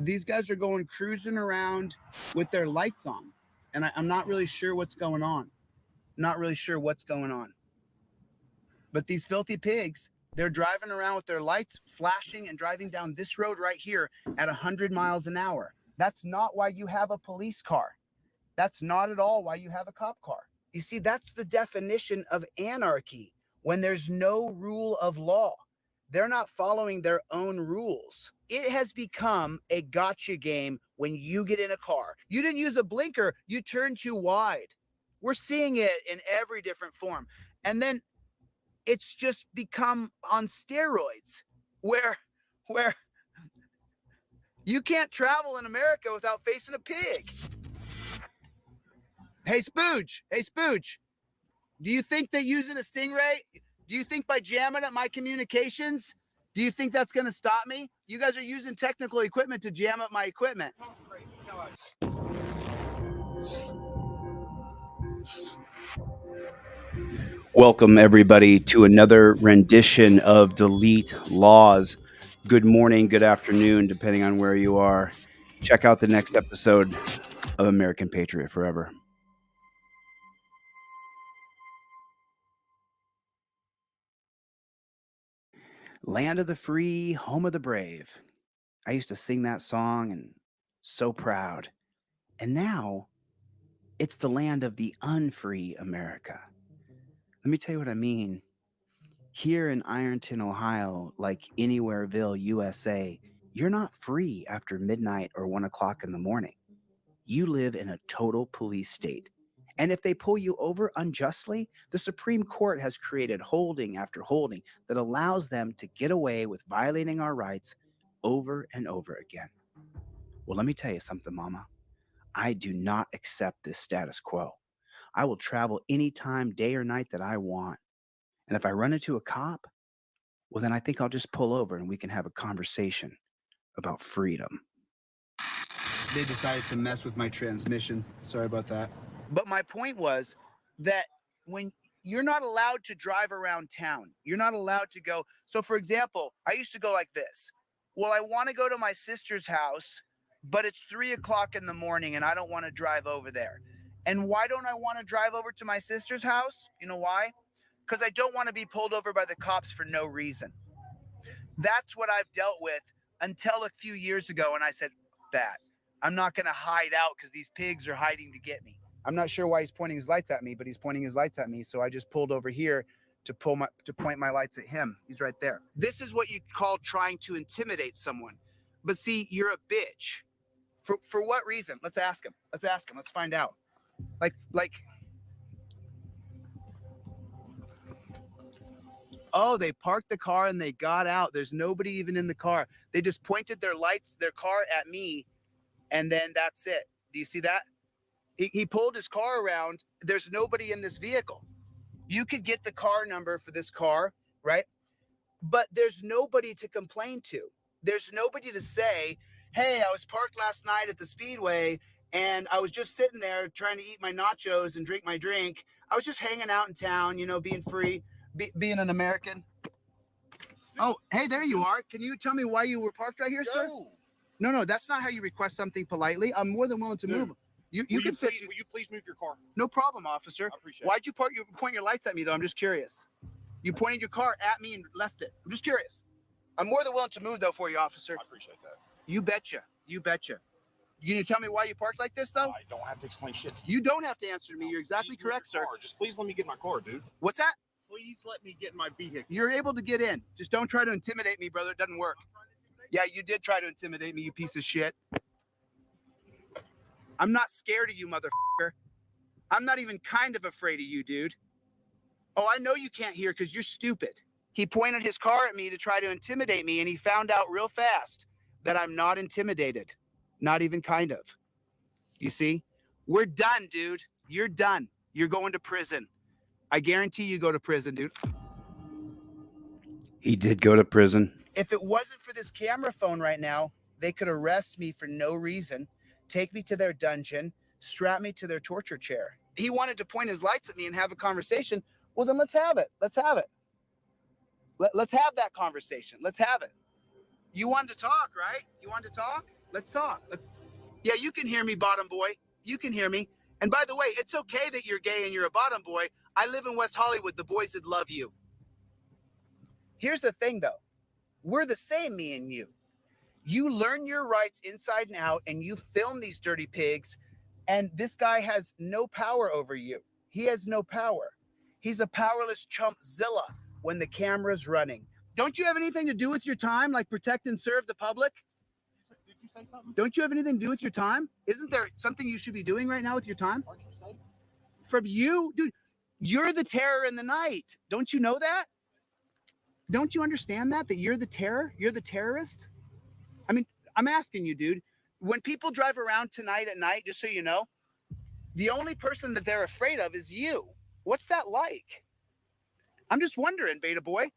These guys are going cruising around with their lights on, and I'm not really sure what's going on. Not really sure what's going on. But these filthy pigs, they're driving around with their lights flashing and driving down this road right here at 100 miles an hour. That's not why you have a police car. That's not at all why you have a cop car. You see, that's the definition of anarchy, when there's no rule of law. They're not following their own rules. It has become a gotcha game when you get in a car. You didn't use a blinker, you turned too wide. We're seeing it in every different form. And then it's just become on steroids where you can't travel in America without facing a pig. Hey, Spooge. Do you think that using a Stingray, do you think by jamming up my communications, do you think that's going to stop me? You guys are using technical equipment to jam up my equipment. Welcome, everybody, to another rendition of Delete Laws. Good morning, good afternoon, depending on where you are. Check out the next episode of American Patriot Forever. Land of the free, home of the brave. I used to sing that song and so proud. And now it's the land of the unfree America. Let me tell you what I mean. Here in Ironton, Ohio, like Anywhereville, USA, you're not free after midnight or 1 o'clock in the morning. You live in a total police state. And if they pull you over unjustly, the Supreme Court has created holding after holding that allows them to get away with violating our rights over and over again. Well, let me tell you something, Mama. I do not accept this status quo. I will travel anytime, day or night, that I want. And if I run into a cop, well, then I think I'll just pull over and we can have a conversation about freedom. They decided to mess with my transmission. Sorry about that. But my point was that when you're not allowed to drive around town, you're not allowed to go. So, for example, I used to go like this. Well, I want to go to my sister's house, but it's 3 o'clock in the morning and I don't want to drive over there. And why don't I want to drive over to my sister's house? You know why? Because I don't want to be pulled over by the cops for no reason. That's what I've dealt with until a few years ago, and I said, that I'm not going to hide out because these pigs are hiding to get me. I'm not sure why he's pointing his lights at me, but he's pointing his lights at me, so I just pulled over here to point my lights at him. He's right there. This is what you call trying to intimidate someone. But see, you're a bitch. For what reason? Let's ask him. Let's find out. Like oh, they parked the car and they got out. There's nobody even in the car. They just pointed their car at me, and then that's it. Do you see that? He pulled his car around. There's nobody in this vehicle. You could get the car number for this car, right? But there's nobody to complain to. There's nobody to say, hey, I was parked last night at the Speedway, and I was just sitting there trying to eat my nachos and drink my drink. I was just hanging out in town, being free. Being an American. Oh, hey, there you are. Can you tell me why you were parked right here, sir? No, that's not how you request something politely. I'm more than willing to move. You can fit. Will you please move your car? No problem, officer. I appreciate it. Why'd you point your lights at me, though? I'm just curious. You pointed your car at me and left it. I'm just curious. I'm more than willing to move, though, for you, officer. I appreciate that. You betcha. You can you tell me why you parked like this, though? I don't have to explain shit to you. You don't have to answer to me. You're exactly correct, sir. Just please let me get in my car, dude. What's that? Please let me get in my vehicle. You're able to get in. Just don't try to intimidate me, brother. It doesn't work. Yeah, you did try to intimidate me, you piece of shit. I'm not scared of you, motherfucker. I'm not even kind of afraid of you, dude. Oh, I know you can't hear because you're stupid. He pointed his car at me to try to intimidate me, and he found out real fast that I'm not intimidated. Not even kind of. You see? We're done, dude. You're done. You're going to prison. I guarantee you go to prison, dude. He did go to prison. If it wasn't for this camera phone right now, they could arrest me for no reason, take me to their dungeon, strap me to their torture chair. He wanted to point his lights at me and have a conversation. Well, then let's have it. Let's have it. Let's have that conversation. Let's have it. You wanted to talk, right? You wanted to talk? Let's talk. Yeah, you can hear me, bottom boy. You can hear me. And by the way, it's okay that you're gay and you're a bottom boy. I live in West Hollywood. The boys that love you. Here's the thing, though. We're the same, me and you. You learn your rights inside and out, and you film these dirty pigs, and this guy has no power over you. He has no power. He's a powerless chumpzilla when the camera's running. Don't you have anything to do with your time, like protect and serve the public? Did you say something? Don't you have anything to do with your time? Isn't there something you should be doing right now with your time? Aren't you safe? From you, dude, you're the terror in the night. Don't you know that? Don't you understand that you're the terror? You're the terrorist? I mean, I'm asking you, dude. When people drive around tonight at night, just so you know, the only person that they're afraid of is you. What's that like? I'm just wondering, beta boy.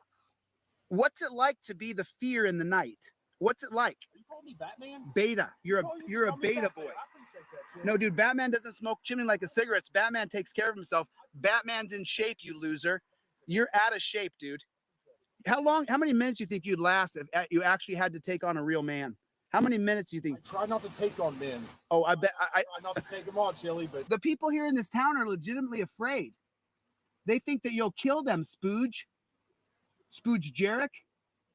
What's it like to be the fear in the night? What's it like? Are you calling me Batman? Beta. You're a Call me beta Batman. boy. I appreciate that shit. No, dude, Batman doesn't smoke chimney like a cigarette. Batman takes care of himself. Batman's in shape, you loser. You're out of shape, dude. How many minutes do you think you'd last if you actually had to take on a real man? How many minutes do you think? I try not to take on men. Oh, I bet. I try not to take them on, Chili, but The people here in this town are legitimately afraid. They think that you'll kill them, Spooge. Spooge Jarek.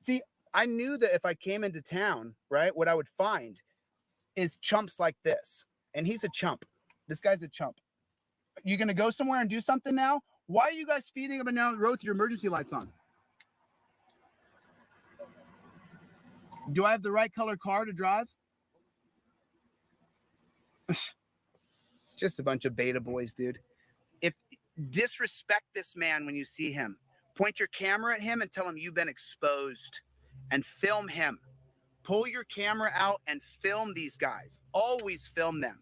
See, I knew that if I came into town, right, what I would find is chumps like this. And he's a chump. This guy's a chump. You gonna go somewhere and do something now? Why are you guys speeding up and down the road with your emergency lights on? Do I have the right color car to drive? Just a bunch of beta boys, dude. If disrespect this man when you see him, point your camera at him and tell him you've been exposed, and film him. Pull your camera out and film these guys. Always film them.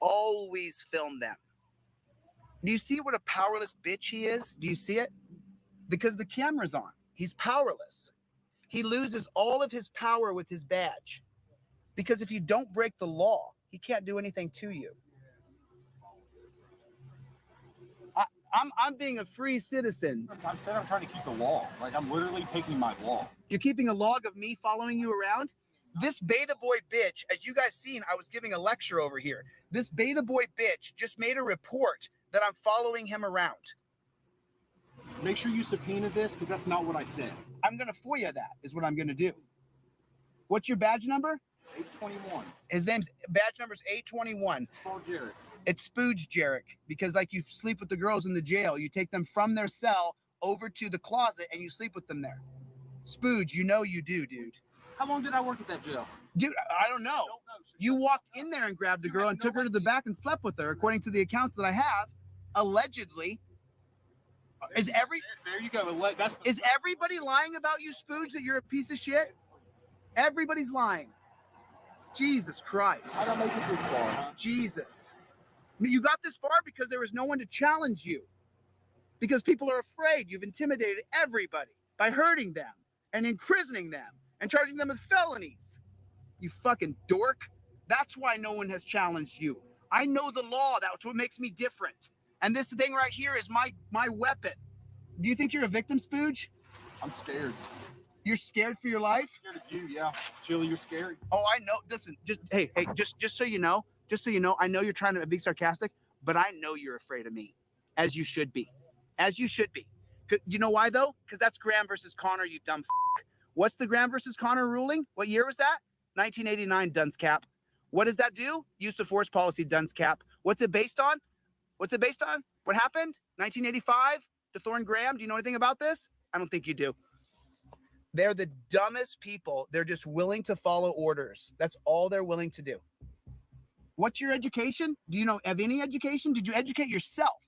Always film them. Do you see what a powerless bitch he is? Do you see it? Because the camera's on. He's powerless. He loses all of his power with his badge. Because if you don't break the law, he can't do anything to you. I'm being a free citizen. I said I'm trying to keep the law. Like, I'm literally taking my law. You're keeping a log of me following you around? This beta boy bitch, as you guys seen, I was giving a lecture over here. This beta boy bitch just made a report that I'm following him around. Make sure you subpoena this, because that's not what I said. I'm going to FOIA that, is what I'm going to do. What's your badge number? 821. His name's badge number's 821. Paul Jarrett. It's Spooge Jarek, because like you sleep with the girls in the jail, you take them from their cell over to the closet and you sleep with them there. Spooge, you know you do, dude. How long did I work at that jail? Dude, I don't know. You walked in there and grabbed a girl and took her to the back and slept with her, according to the accounts that I have, allegedly. There you go. Is everybody lying about you, Spooge, that you're a piece of shit? Everybody's lying. Jesus Christ. I don't make it this far. Huh? Jesus. You got this far because there was no one to challenge you. Because people are afraid. You've intimidated everybody by hurting them and imprisoning them and charging them with felonies. You fucking dork. That's why no one has challenged you. I know the law. That's what makes me different. And this thing right here is my weapon. Do you think you're a victim, Spooge? I'm scared. You're scared for your life? I'm scared of you, yeah. Chili, you're scary. Oh, I know. Listen, just so you know, I know you're trying to be sarcastic, but I know you're afraid of me, as you should be. As you should be. You know why, though? Because that's Graham versus Connor, you dumb f***. What's the Graham versus Connor ruling? What year was that? 1989, dunce cap. What does that do? Use of force policy, dunce cap. What's it based on? What happened? 1985 to Thorne Graham? Do you know anything about this? I don't think you do. They're the dumbest people. They're just willing to follow orders. That's all they're willing to do. What's your education? Do you have any education? Did you educate yourself?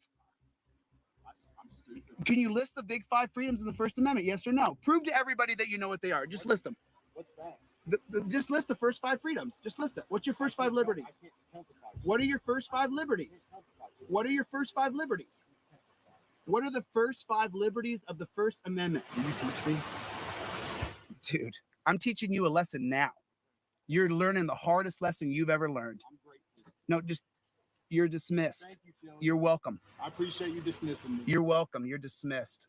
I'm stupid. Can you list the big 5 freedoms in the First Amendment? Yes or no? Prove to everybody that you know what they are. Just list them. What's that? Just list the first 5 freedoms. Just list it. What's your first 5 liberties? What are your first 5 liberties? What are your first 5 liberties? What are the first 5 liberties of the First Amendment? Can you teach me? Dude, I'm teaching you a lesson now. You're learning the hardest lesson you've ever learned. I'm grateful. No, you're dismissed. Thank you, Chili. You're welcome. I appreciate you dismissing me. You're welcome. You're dismissed.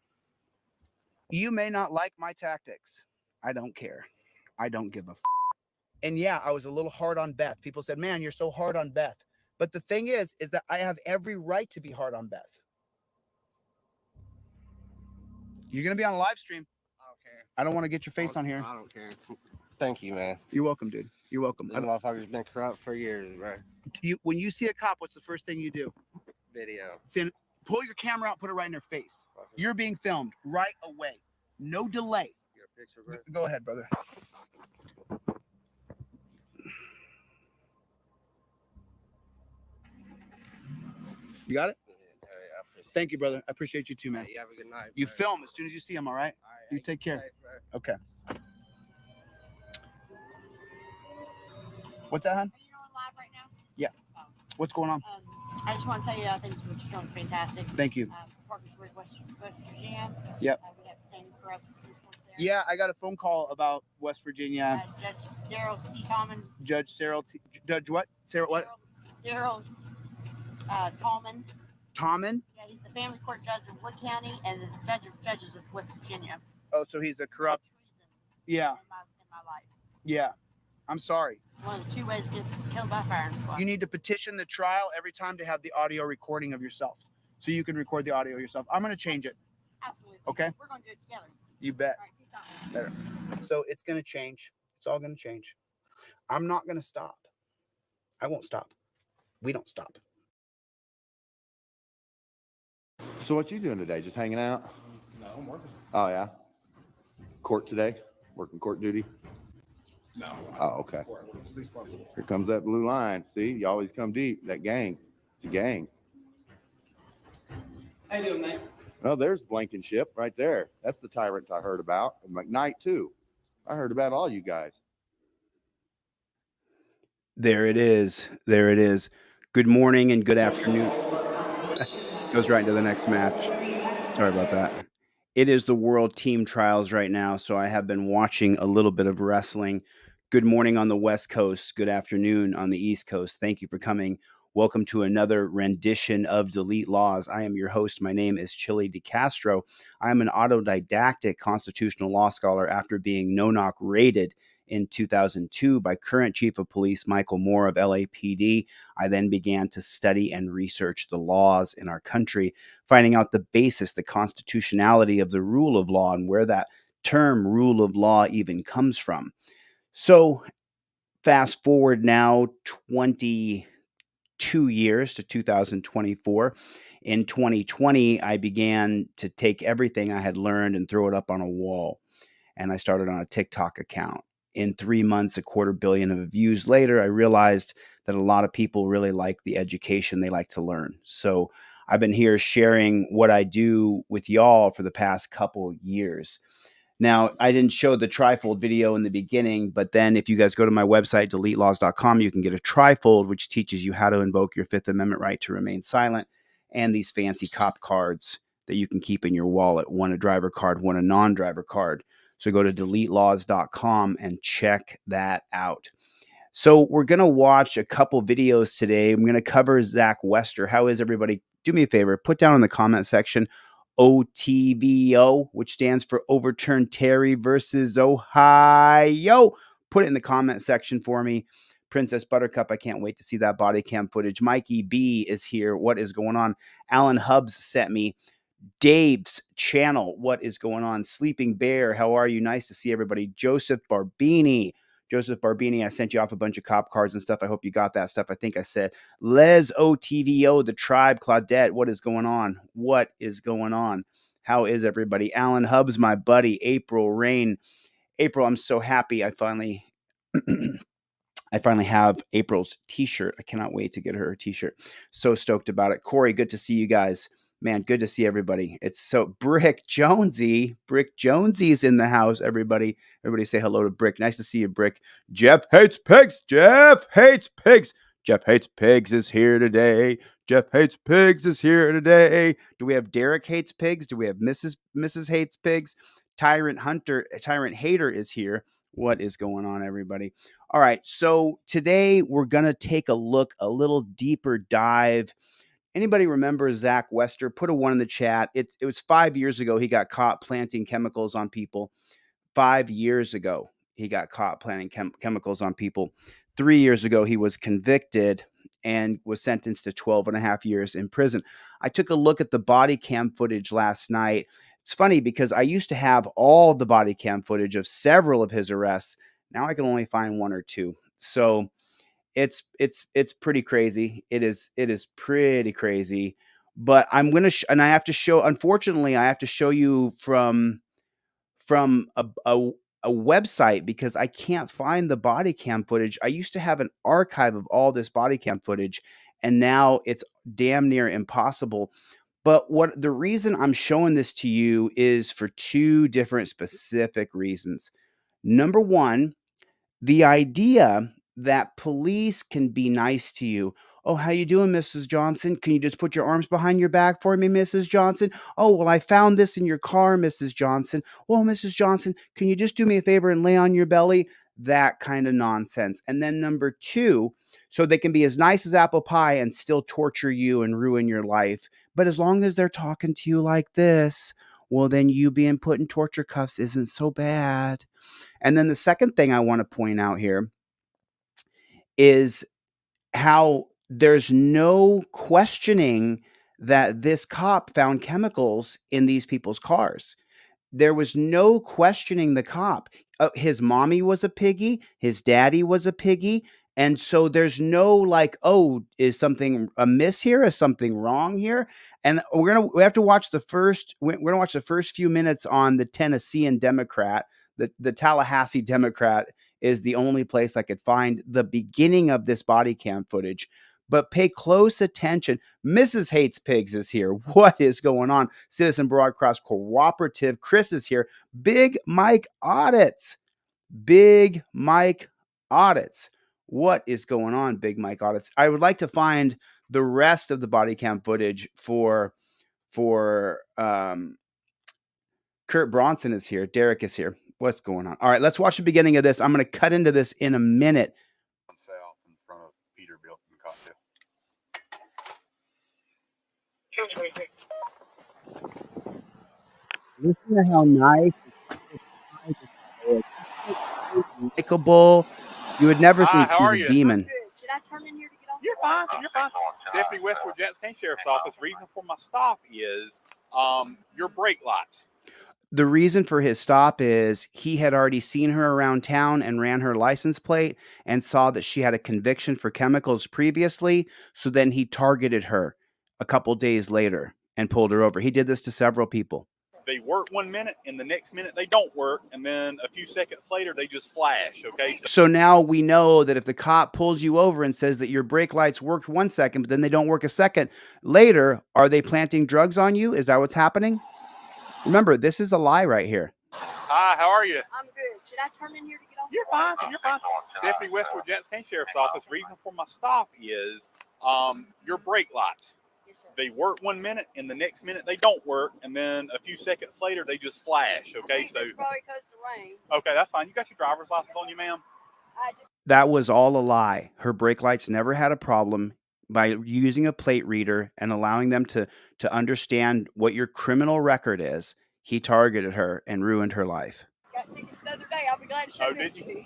You may not like my tactics. I don't care. I don't give a f. And yeah, I was a little hard on Beth. People said, man, you're so hard on Beth. But the thing is that I have every right to be hard on Beth. You're going to be on a live stream. I don't care. I don't want to get your face on here. I don't care. Thank you, man. You're welcome, dude. You're welcome. This motherfucker's been corrupt for years, bro. When you see a cop, what's the first thing you do? Video. Pull your camera out, put it right in their face. You're being filmed right away. No delay. Get a picture, bro. Go ahead, brother. You got it? Yeah, Thank you, brother. I appreciate you too, man. Hey, you have a good night. You bro. film as soon as you see him, all right? All right, You take care. safe, bro. Okay. What's that, hon? Are you on live right now? Yeah. Oh. What's going on? I just want to tell you, I think what you're doing is fantastic. Thank you. Parkersburg, West Virginia. Yep. We have the same corrupt police force there. Yeah, I got a phone call about West Virginia. Judge Daryl C. Tallman. Judge Sarah. Judge what? Sarah what? Daryl Tallman. Tommen? Yeah, he's the family court judge of Wood County and the judge of judges of West Virginia. Oh, so he's a corrupt. Treason Yeah, in my life. yeah. I'm sorry. One of the 2 ways to get killed by firing squad. You need to petition the trial every time to have the audio recording of yourself, so you can record the audio yourself. I'm gonna change it. Absolutely. Okay. We're going to do it together. You bet. All right, peace out. So it's gonna change. It's all gonna change. I'm not gonna stop. I won't stop. We don't stop. So what you doing today? Just hanging out? No, I'm working. Oh yeah. Court today? Working court duty? No. Oh, okay. Here comes that blue line. See, you always come deep. That gang. It's a gang. How you doing, mate? Oh, there's Blankenship right there. That's the tyrant I heard about. And McKnight too. I heard about all you guys. There it is. There it is. Good morning and good afternoon. Goes right into the next match. Sorry about that. It is the World Team Trials right now, so I have been watching a little bit of wrestling. Good morning on the West Coast. Good afternoon on the East Coast. Thank you for coming. Welcome to another rendition of Delete Laws. I am your host. My name is Chili DeCastro. I am an autodidactic constitutional law scholar after being no-knock raided in 2002 by current Chief of Police Michael Moore of LAPD. I then began to study and research the laws in our country, finding out the basis, the constitutionality of the rule of law and where that term rule of law even comes from. So fast forward now 22 years to 2024. In 2020, I began to take everything I had learned and throw it up on a wall. And I started on a TikTok account. In 3 months, 250 million of views later, I realized that a lot of people really like the education they like to learn. So I've been here sharing what I do with y'all for the past couple years. Now, I didn't show the trifold video in the beginning, but then if you guys go to my website, deletelaws.com, you can get a trifold, which teaches you how to invoke your Fifth Amendment right to remain silent, and these fancy cop cards that you can keep in your wallet, one a driver card, one a non-driver card. So go to deletelaws.com and check that out. So we're going to watch a couple videos today. I'm going to cover Zach Wester. How is everybody? Do me a favor, put down in the comment section OTVO, which stands for Overturn Terry versus Ohio. Put it in the comment section for me. Princess Buttercup, I can't wait to see that body cam footage. Mikey B is here. What is going on? Alan Hubbs sent me Dave's channel. What is going on? Sleeping Bear, how are you? Nice to see everybody. Joseph Barbini, I sent you off a bunch of cop cards and stuff. I hope you got that stuff. I think I said Les OTVO, the tribe. Claudette, what is going on? What is going on? How is everybody? Alan Hubbs, my buddy. April Rain. April, I'm so happy I finally have April's t-shirt. I cannot wait to get her a t-shirt. So stoked about it. Corey, good to see you guys. Man, good to see everybody. It's so Brick Jonesy is in the house. Everybody say hello to Brick. Nice to see you, Brick. Jeff Hates Pigs. Jeff Hates Pigs is here today. Do we have Derek Hates Pigs? Do we have Mrs. Hates Pigs? Tyrant Hater is here. What is going on, everybody? All right, so today we're going to take a little deeper dive. Anybody remember Zach Wester? Put a 1 in the chat. It was 5 years ago he got caught planting chemicals on people. 5 years ago. he got caught planting chemicals on people. 3 years ago, he was convicted and was sentenced to 12 and a half years in prison. I took a look at the body cam footage last night. It's funny because I used to have all the body cam footage of several of his arrests. Now I can only find one or two. So it's pretty crazy. It is pretty crazy. But I'm gonna and I have to show. Unfortunately, I have to show you from a website because I can't find the body cam footage. I used to have an archive of all this body cam footage, and now it's damn near impossible. But what the reason I'm showing this to you is for two different specific reasons. Number one, the idea that police can be nice to you. Oh, how you doing, Mrs. Johnson? Can you just put your arms behind your back for me, Mrs. Johnson? Oh, well, I found this in your car, Mrs. Johnson. Well, Mrs. Johnson, can you just do me a favor and lay on your belly? That kind of nonsense. And then number two, so they can be as nice as apple pie and still torture you and ruin your life. But as long as they're talking to you like this, well, then you being put in torture cuffs isn't so bad. And then the second thing I want to point out here is how there's no questioning that this cop found chemicals in these people's cars. There was no questioning the cop. His mommy was a piggy, his daddy was a piggy, and so there's no like, oh, is something amiss here? Is something wrong here? And we have to watch the first. We're gonna watch the first few minutes on the Tennessean Democrat. The Tallahassee Democrat is the only place I could find the beginning of this body cam footage. But pay close attention. Mrs. Hates Pigs is here. What is going on? Citizen Broadcast Cooperative. Chris is here. Big Mike Audits. Big Mike Audits. What is going on, Big Mike Audits? I would like to find the rest of the body cam footage for Kurt Bronson is here. Derek is here. What's going on? All right, let's watch the beginning of this. I'm going to cut into this in a minute. South in front of Peterbilt and Cocktail. Listen to how nice. Likable. You would never Hi, think how he's are a you? demon. Good. Should I turn in here to get on? You're fine. You're fine. Deputy Westwood Jackson County Sheriff's Office. Reason for my stop is your brake lights. The reason for his stop is he had already seen her around town and ran her license plate and saw that she had a conviction for chemicals previously. So then he targeted her a couple days later and pulled her over. He did this to several people. They work 1 minute, and the next minute they don't work, and then a few seconds later they just flash. Okay. So now we know that if the cop pulls you over and says that your brake lights worked 1 second, but then they don't work a second later, are they planting drugs on you? Is that what's happening? Remember, this is a lie right here. Hi, how are you? I'm good. Should I turn in here to get on? You're fine. You're fine. Deputy Westwood Jackson County Sheriff's Office. Reason for my stop is your brake lights. Yes, sir. They work 1 minute, and the next minute they don't work, and then a few seconds later they just flash. I Okay, think so it's probably because of the rain. okay, that's fine. You got your driver's license on you, ma'am? I just That was all a lie. Her brake lights never had a problem. By using a plate reader and allowing them to understand what your criminal record is, he targeted her and ruined her life. got tickets the other day. I'll be glad to show Oh, them did to you.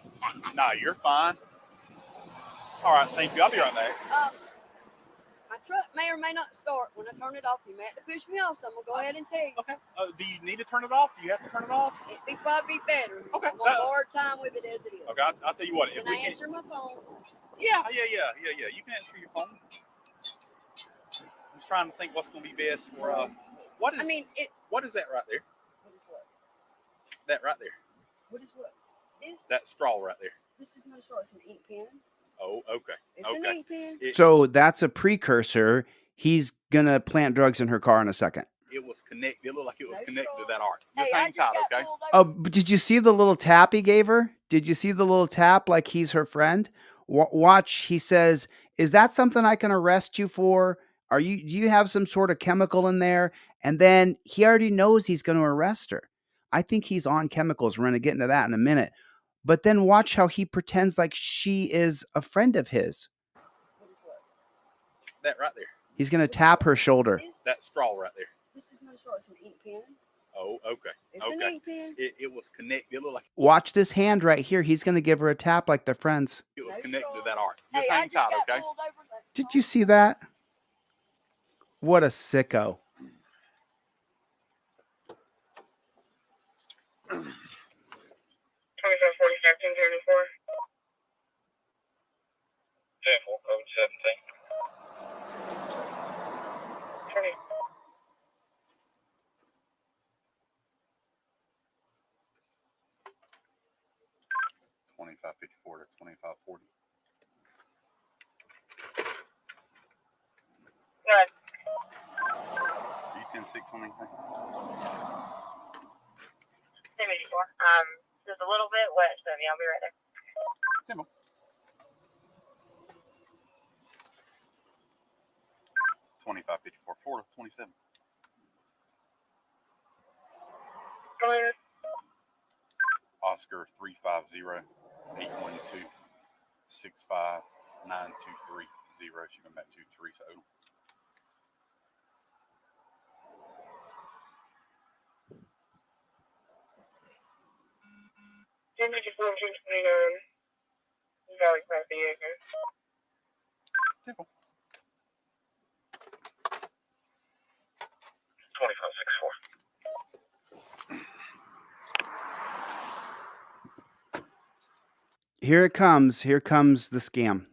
No, you're fine. All right, thank you. I'll be right back. My truck may or may not start. When I turn it off, you may have to push me off, so I'm going to go ahead and tell you. Okay. Do you need to turn it off? Do you have to turn it off? It'd be probably better. Okay, I'm going to hard time with it as it is. Okay, I'll tell you what. If Can we I can, answer my phone? yeah. You can answer your phone. I'm just trying to think what's going to be best for. What is? I mean, what is that right there? what is what? That right there. What is what? This? That straw right there. This is no straw. It's an ink pen. Oh, okay. It's an Okay. ink pen. So that's a precursor. He's going to plant drugs in her car in a second. It was connected. It looked like it was No connected to straw. that arc. Hey, Just I hang just tight, got okay? pulled over. Oh, but did you see the little tap he gave her? Did you see the little tap like he's her friend? Watch, he says, "Is that something I can arrest you for? Do you have some sort of chemical in there?" And then he already knows he's going to arrest her. I think he's on chemicals. We're going to get into that in a minute. But then watch how he pretends like she is a friend of his. What is what? That right there. He's going to tap her shoulder. This? That straw right there. This is no straw. It's an ink pen. Oh, okay. It's an Okay. ink pen. It was connected. It looked like Watch this hand right here. He's going to give her a tap like they're friends. it was No connected to straw. that arc. Hey, Just I hang just tight, got okay? pulled over. Did you see that? What a sicko. 24, 10-4, code 17. 20. 2554 to 2540. Right. Are you 10-6 on anything? 10-84. Just a little bit wet, so yeah, I'll be right there. Demo. 2554 4 to 27. Come on. Oscar 350 812 65 9230. She went back to Teresa Odom. Valley Park, Diego. Temple. 2564. Here it comes. Here comes the scam.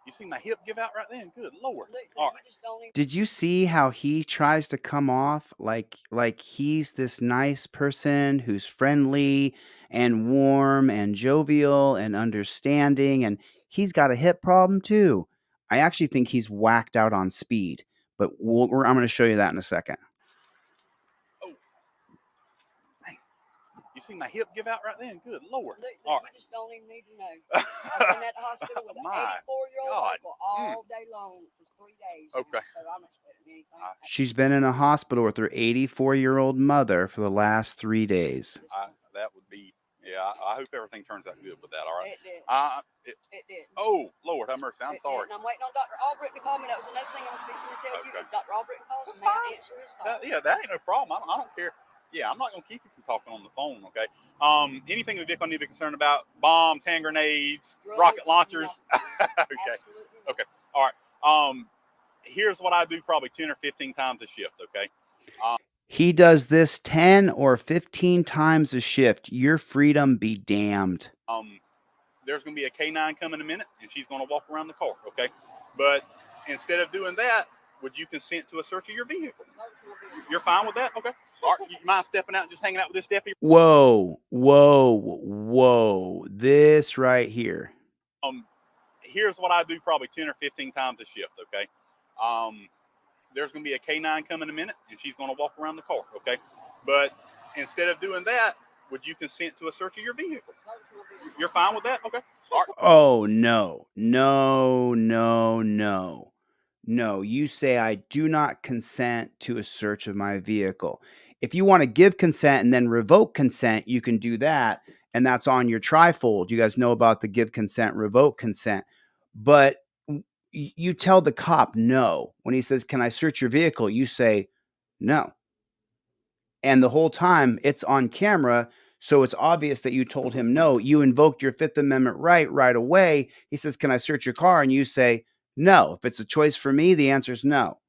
You see my hip give out right then? Good Lord. Look, All you right. just don't even. Did you see how he tries to come off like he's this nice person who's friendly and warm and jovial and understanding, and he's got a hip problem too. I actually think he's whacked out on speed, but I'm going to show you that in a second. You see my hip give out right then? Good Lord. Look, All you just don't even need to know. I've been at the hospital with an My 84-year-old God. uncle all day long for 3 days. Okay. So I'm expecting anything. She's been in a hospital with her 84-year-old mother for the last 3 days. That would be, yeah, I hope everything turns out good with that, all right? It did. It, It did. oh, Lord, have mercy. I'm It did. sorry. And I'm waiting on Dr. Albrecht to call me. That was another thing I was fixing to tell you. Okay. If Dr. Albrecht calls, That's may I fine. answer his call? Yeah, that ain't no problem. I don't care. Yeah, I'm not going to keep you from talking on the phone, okay? Anything the vehicle need to be concerned about? Bombs, hand grenades, Drugs, rocket launchers? no. Okay. Absolutely not. Okay. All right. Here's what I do probably 10 or 15 times a shift, okay? He does this 10 or 15 times a shift. Your freedom be damned. There's going to be a K9 coming in a minute, and she's going to walk around the car, okay? But instead of doing that, would you consent to a search of your vehicle? You're fine with that? Okay. All right. You mind stepping out and just hanging out with this deputy? Whoa, whoa, whoa. This right here. Here's what I do probably 10 or 15 times a shift, okay? There's going to be a K9 coming in a minute, and she's going to walk around the car, okay? But instead of doing that, would you consent to a search of your vehicle? You're fine with that? Okay. All right. Oh, no, no, no, no. No, you say I do not consent to a search of my vehicle. If you want to give consent and then revoke consent, you can do that. And that's on your trifold. You guys know about the give consent, revoke consent. But you tell the cop no. When he says, "Can I search your vehicle?" you say no. And the whole time it's on camera. So it's obvious that you told him no. You invoked your Fifth Amendment right away. He says, "Can I search your car?" And you say no. If it's a choice for me, the answer is no.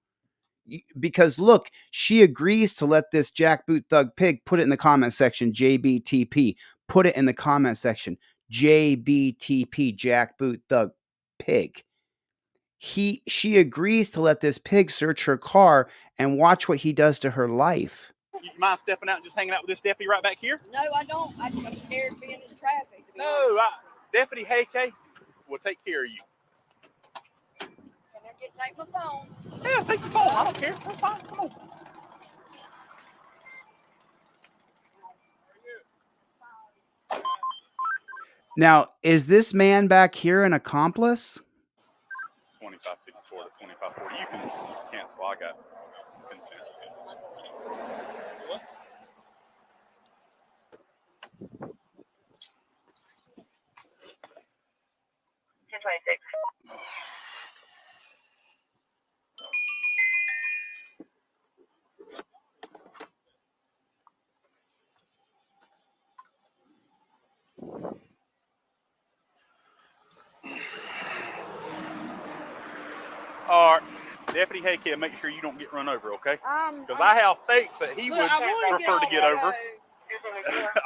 Because look, she agrees to let this jackboot thug pig put it in the comment section, JBTP. Put it in the comment section, JBTP, jackboot thug pig. She agrees to let this pig search her car and watch what he does to her life. You mind stepping out and just hanging out with this deputy right back here? No, I don't. I'm scared of being in this traffic. No, Deputy Hayke will take care of you. Can I take my phone? Yeah, take the phone. I don't care. That's fine. Come on. Now, is this man back here an accomplice? 2554 to 2540. You can cancel. I got consent. What? Deputy Haykid, make sure you don't get run over, okay? Because I'm- I have faith that he look, would I wanna prefer to off get the over. road.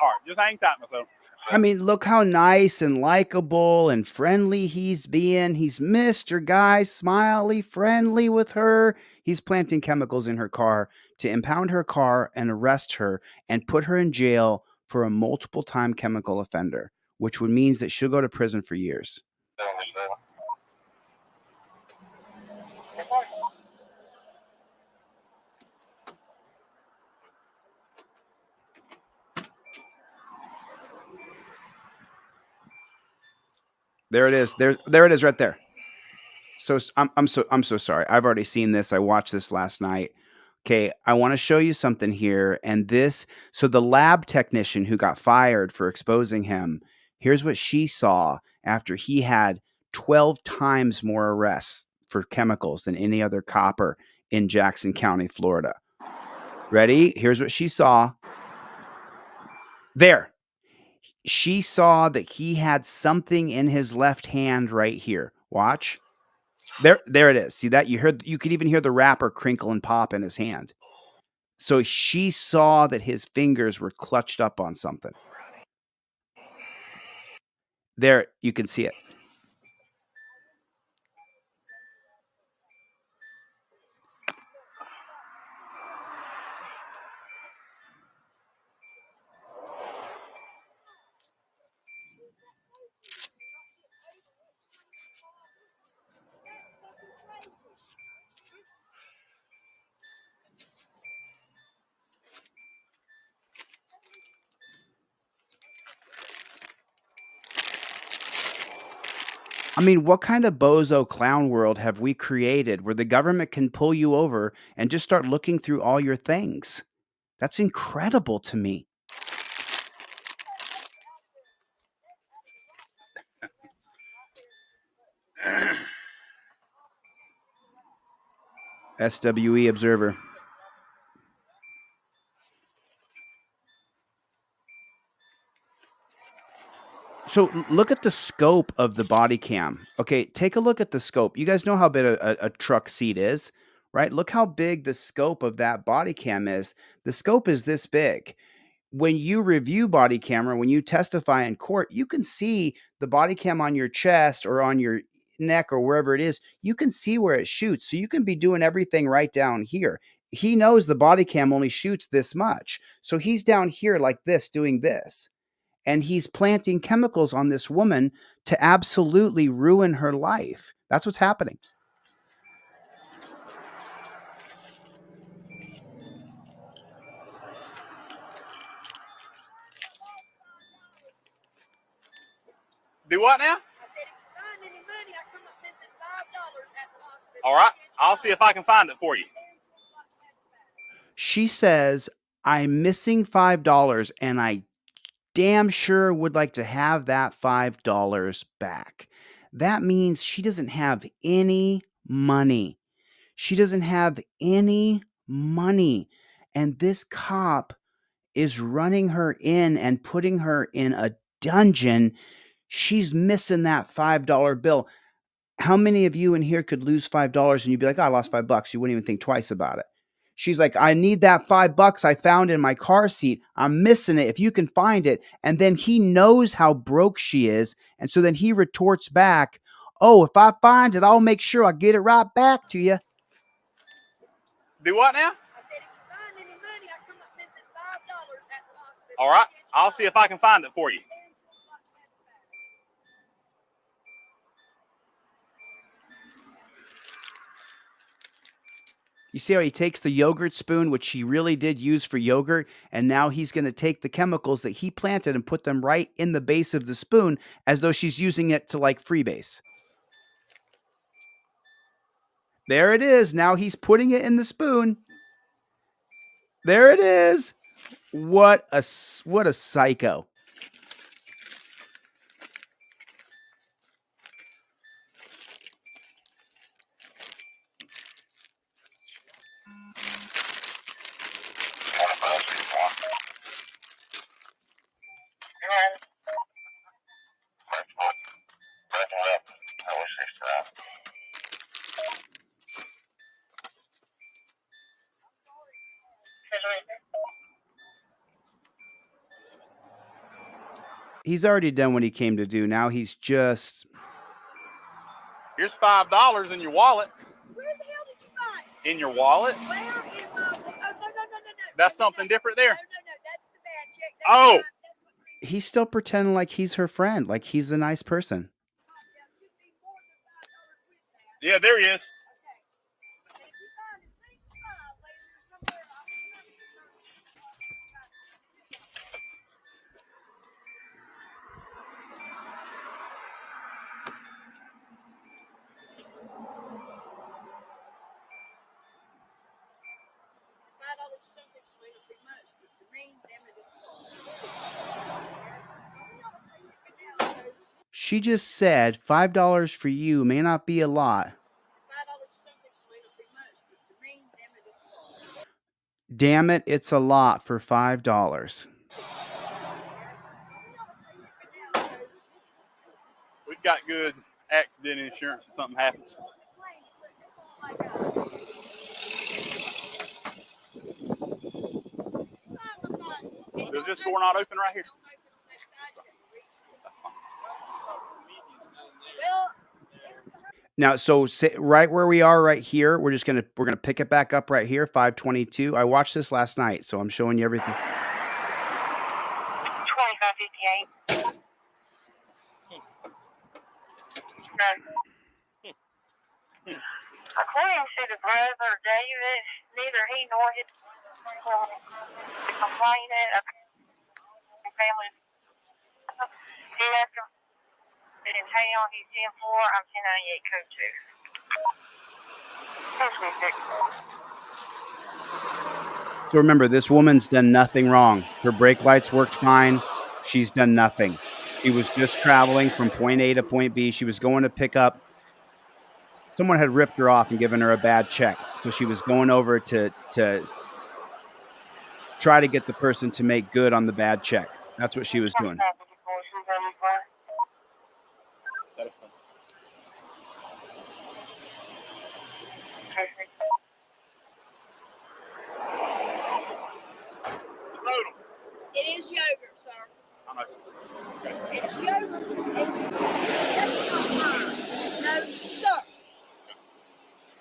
All right, just hang tight, myself. I mean, look how nice and likable and friendly he's being. He's Mr. Guy, smiley, friendly with her. He's planting chemicals in her car to impound her car and arrest her and put her in jail for a multiple time chemical offender, which would means that she'll go to prison for years. There it is. There it is right there. So I'm so sorry. I've already seen this. I watched this last night. Okay, I want to show you something here. And so the lab technician who got fired for exposing him, here's what she saw after he had 12 times more arrests for chemicals than any other copper in Jackson County, Florida. Ready? Here's what she saw. There. She saw that he had something in his left hand right here. Watch. There it is. See that? You could even hear the wrapper crinkle and pop in his hand. So she saw that his fingers were clutched up on something. There, you can see it. I mean, what kind of bozo clown world have we created where the government can pull you over and just start looking through all your things? That's incredible to me. SWE Observer. So look at the scope of the body cam. Okay, take a look at the scope. You guys know how big a truck seat is, right? Look how big the scope of that body cam is. The scope is this big. When you review body camera, when you testify in court, you can see the body cam on your chest or on your neck or wherever it is. You can see where it shoots. So you can be doing everything right down here. He knows the body cam only shoots this much. So he's down here like this, doing this. And he's planting chemicals on this woman to absolutely ruin her life. That's what's happening. Do what now? I said, if you find any money, I come up missing $5 at the hospital. All right, I'll see if I can find it for you. She says, I'm missing $5 and I damn sure would like to have that $5 back. That means she doesn't have any money. She doesn't have any money. And this cop is running her in and putting her in a dungeon. She's missing that $5 bill. How many of you in here could lose $5 and you'd be like, oh, I lost $5. You wouldn't even think twice about it. She's like, I need that $5 I found in my car seat. I'm missing it. If you can find it. And then he knows how broke she is. And so then he retorts back, oh, if I find it, I'll make sure I get it right back to you. Do what now? I said, if you find any money, I come up missing $5 at the hospital. All right, I'll see if I can find it for you. You see how he takes the yogurt spoon, which he really did use for yogurt, and now he's going to take the chemicals that he planted and put them right in the base of the spoon as though she's using it to like freebase. There it is. Now he's putting it in the spoon. There it is. What a psycho. He's already done what he came to do. Now he's just Here's $5 in your wallet. Where the hell did you find it? In your wallet? Where in my? Oh no. That's No, something different there. No, that's the bad check. Oh. That's what he's still pretending like he's her friend, like he's the nice person. should be more than $5 with that. Yeah, there he is. Okay. If you find it, say goodbye later somewhere. $5 something may not be much, but the ring, damn it, is full. She just said $5 for you may not be a lot. $5 something may not be much, but the ring, damn it, is full. Damn it, it's a lot for $5. We've got good accident insurance if something happens. Does this door not open right here? That's fine. Well, Now, so right where we are right here, we're gonna pick it back up right here, 522. I watched this last night, so I'm showing you everything. 2558. According to the brother David, neither he nor his complainant of family. He left him in town. He's 10-4. I'm 1098 code 2. So remember, this woman's done nothing wrong. Her brake lights worked fine. She's done nothing. She was just traveling from point A to point B. She was going to pick up. Someone had ripped her off and given her a bad check. So she was going over to try to get the person to make good on the bad check. That's what she was doing. Is that a phone? It's Odom. it is yogurt, sir. I know. Okay. It's yogurt. That's not mine. No, sir.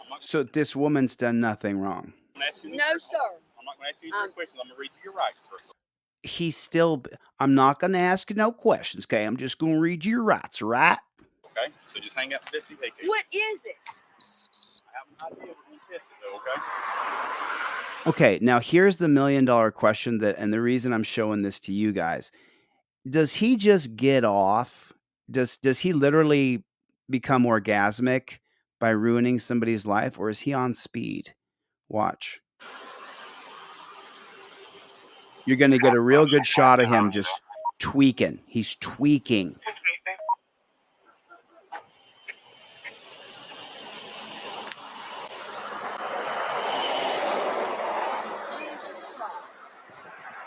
I'm not So this woman's done nothing wrong. going to ask you any No, questions. sir. I'm not going to ask you any questions. I'm going to read you your rights first. I'm not going to ask you no questions, okay? I'm just going to read you your rights, right? Okay? So just hang out the best you take. What is it? I have an idea we're going to test it, though, okay? Okay, now here's the $1 million question and the reason I'm showing this to you guys. Does he just get off? Does he literally become orgasmic by ruining somebody's life, or is he on speed? Watch. You're going to get a real good shot of him just tweaking. He's tweaking. Jesus Christ.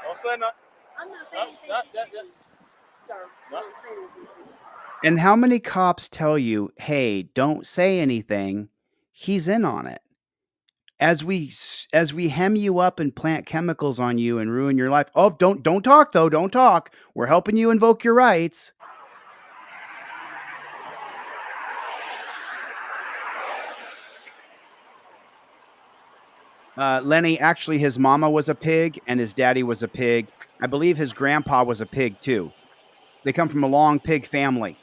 Don't say nothing. I'm not saying anything to you, sir. I'm not saying anything to you. And how many cops tell you, hey, don't say anything? He's in on it. As we hem you up and plant chemicals on you and ruin your life. Oh, don't talk though. Don't talk. We're helping you invoke your rights. Lenny, actually, his mama was a pig and his daddy was a pig. I believe his grandpa was a pig too. They come from a long pig family.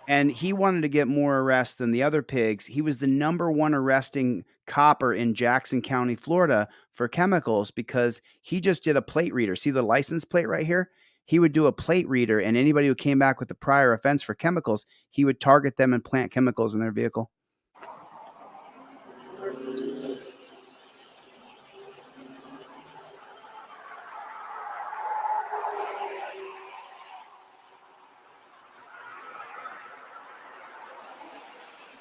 And he wanted to get more arrests than the other pigs. He was the #1 arresting copper in Jackson County, Florida for chemicals because he just did a plate reader. See the license plate right here? He would do a plate reader, and anybody who came back with a prior offense for chemicals, he would target them and plant chemicals in their vehicle.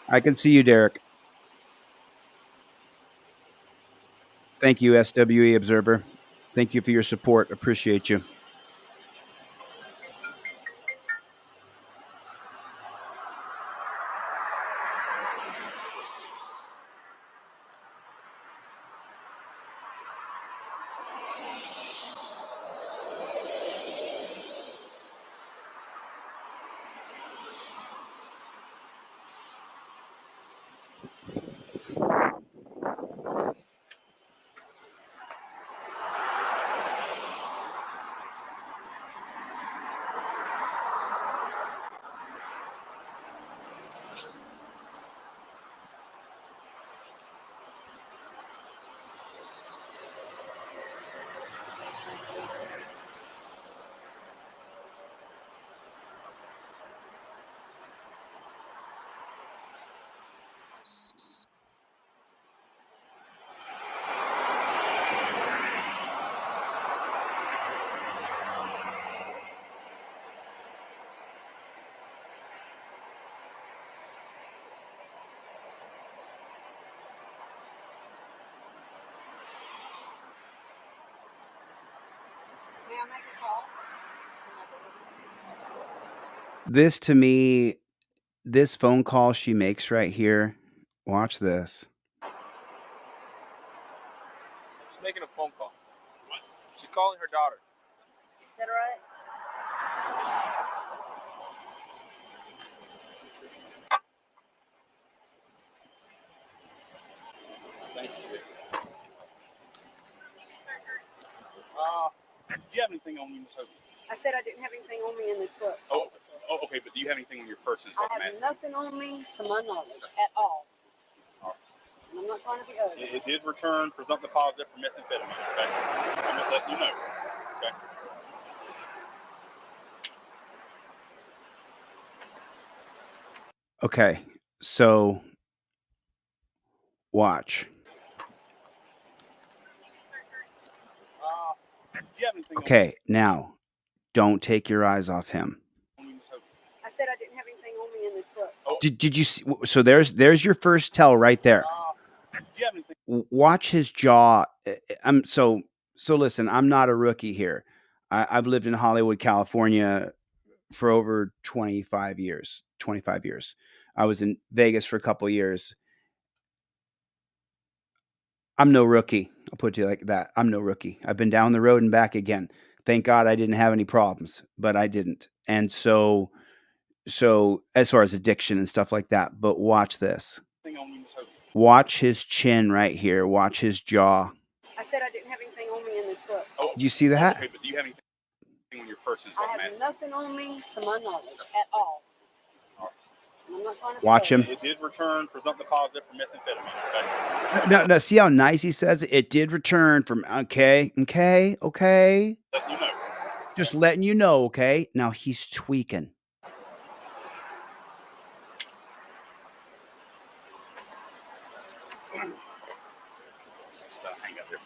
I can see you, Derek. Thank you, SWE Observer. Thank you for your support. Appreciate you. This to me, this phone call she makes right here. Watch this. She's making a phone call. What? She's calling her daughter. Is that all right? Thank you. Do you have anything on you, Miss Hope? I said I didn't have anything on me in the truck. Oh, okay, but do you have anything on your person? Is what I I'm have asking. nothing on me to my knowledge at all. And I'm not trying to be ugly. It did return presumptive positive for methamphetamine, okay? I'm just letting you know, okay? Okay, so watch. Do you have anything Okay, now don't take your eyes off him. on you, Miss Hope? I said I didn't have anything on me in the truck. Did you see? So there's your first tell right there. Do you have anything? Watch his jaw. I'm so listen, I'm not a rookie here. I've lived in Hollywood, California for over 25 years. I was in Vegas for a couple years. I'm no rookie. I'll put you like that. I'm no rookie. I've been down the road and back again. Thank God I didn't have any problems, but I didn't. And so as far as addiction and stuff like that, but watch this. On you, Miss Hope? Watch his chin right here. Watch his jaw. I said I didn't have anything on me in the truck. Do you see that? Okay, but do you have anything on your person? Is what I I'm have asking. nothing on me to my knowledge at all. And I'm not trying to be Watch ugly. him. It did return presumptive positive for methamphetamine, okay? No, see how nice he says it? It did return from okay. Letting you know. Just letting you know, okay? Now he's tweaking. Hang up there.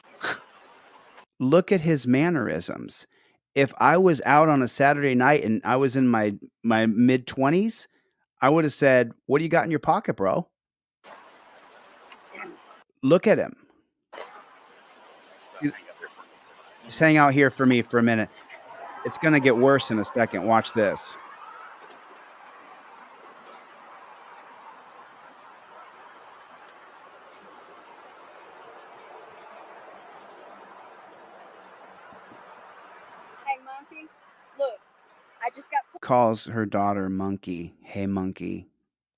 Look at his mannerisms. If I was out on a Saturday night and I was in my mid-20s, I would have said, "What do you got in your pocket, bro?" Look at him. Hang up there. Just hang out here for me for a minute. It's going to get worse in a second. Watch this. Hey, monkey, look, I just got Calls her daughter Monkey. Hey, Monkey.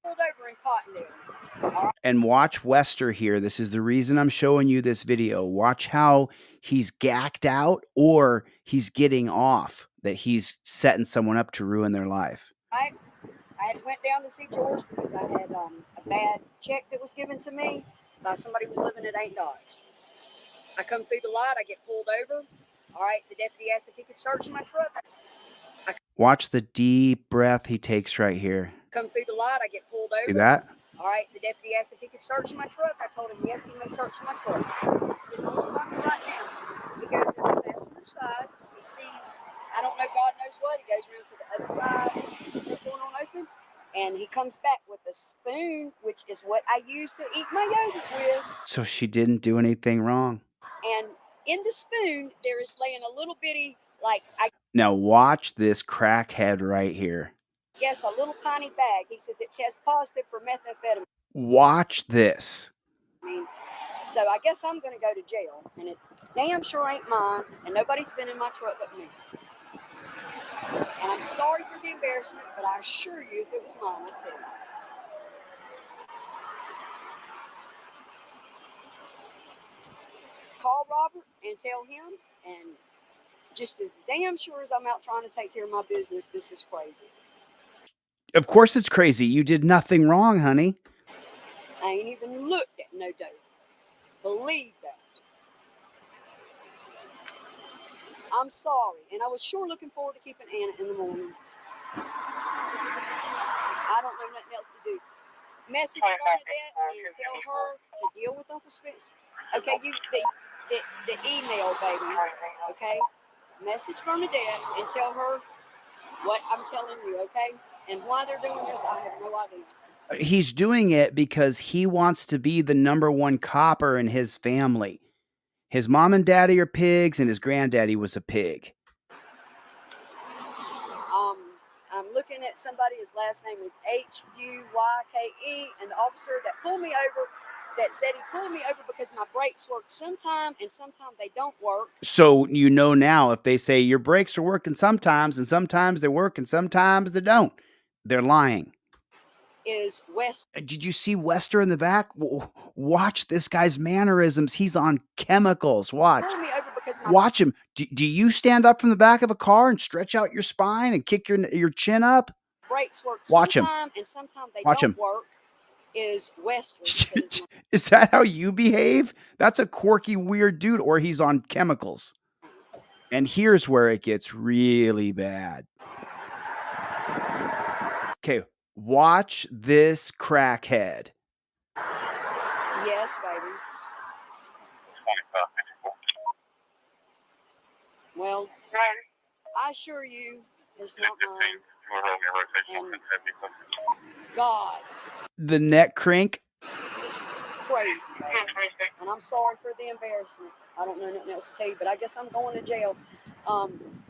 pulled over in Cottondale. And watch Wester here. This is the reason I'm showing you this video. Watch how he's gacked out or he's getting off, that he's setting someone up to ruin their life. I had went down to see George because I had a bad check that was given to me by somebody who was living at 8 Dots. I come through the light, I get pulled over. All right, the deputy asked if he could search my truck. Watch the deep breath he takes right here. Come through the light, I get pulled over. See that? All right, the deputy asked if he could search my truck. I told him, yes, he may search my truck. I'm sitting on the bumper right now. He goes in the passenger side. He sees, I don't know, God knows what. He goes around to the other side, the door on open, and he comes back with a spoon, which is what I use to eat my yogurt with. So she didn't do anything wrong. And in the spoon, there is laying a little bitty, like, I Now watch this crackhead right here. guess, a little tiny bag. He says it tests positive for methamphetamine. Watch this. So I guess I'm going to go to jail. And it damn sure ain't mine. And nobody's been in my truck but me. And I'm sorry for the embarrassment, but I assure you, if it was mine, I'd tell you. Call Robert and tell him. And just as damn sure as I'm out trying to take care of my business, this is crazy. Of course it's crazy. You did nothing wrong, honey. I ain't even looked at no dope. Believe that. I'm sorry, and I was sure looking forward to keeping Anna in the morning. I don't know nothing else to do. Message Bernadette and tell her to deal with Uncle Spencer. Okay, you the email, baby. Okay, message Bernadette and tell her what I'm telling you. Okay, and why they're doing this, I have no idea. He's doing it because he wants to be the #1 copper in his family. His mom and daddy are pigs, and his granddaddy was a pig. I'm I'm looking at somebody. His last name is Huyke, and the officer that pulled me over, that said he pulled me over because my brakes work sometime and sometimes they don't work. So you know now if they say your brakes are working sometimes and sometimes they work and sometimes they don't, they're lying. Is West. Did you see Wester in the back? Watch this guy's mannerisms. He's on chemicals. Watch. Pulled me over because my Watch him. Do you stand up from the back of a car and stretch out your spine and kick your chin up? brakes work Watch him. sometime and sometimes they Watch don't him. work. Is Western. Is that how you behave? That's a quirky, weird dude, or he's on chemicals. And here's where it gets really bad. Okay, watch this crackhead. Yes, baby. Well, I assure you, it's not mine. And God, The neck crank. this is crazy, baby. And I'm sorry for the embarrassment. I don't know nothing else to tell you, but I guess I'm going to jail.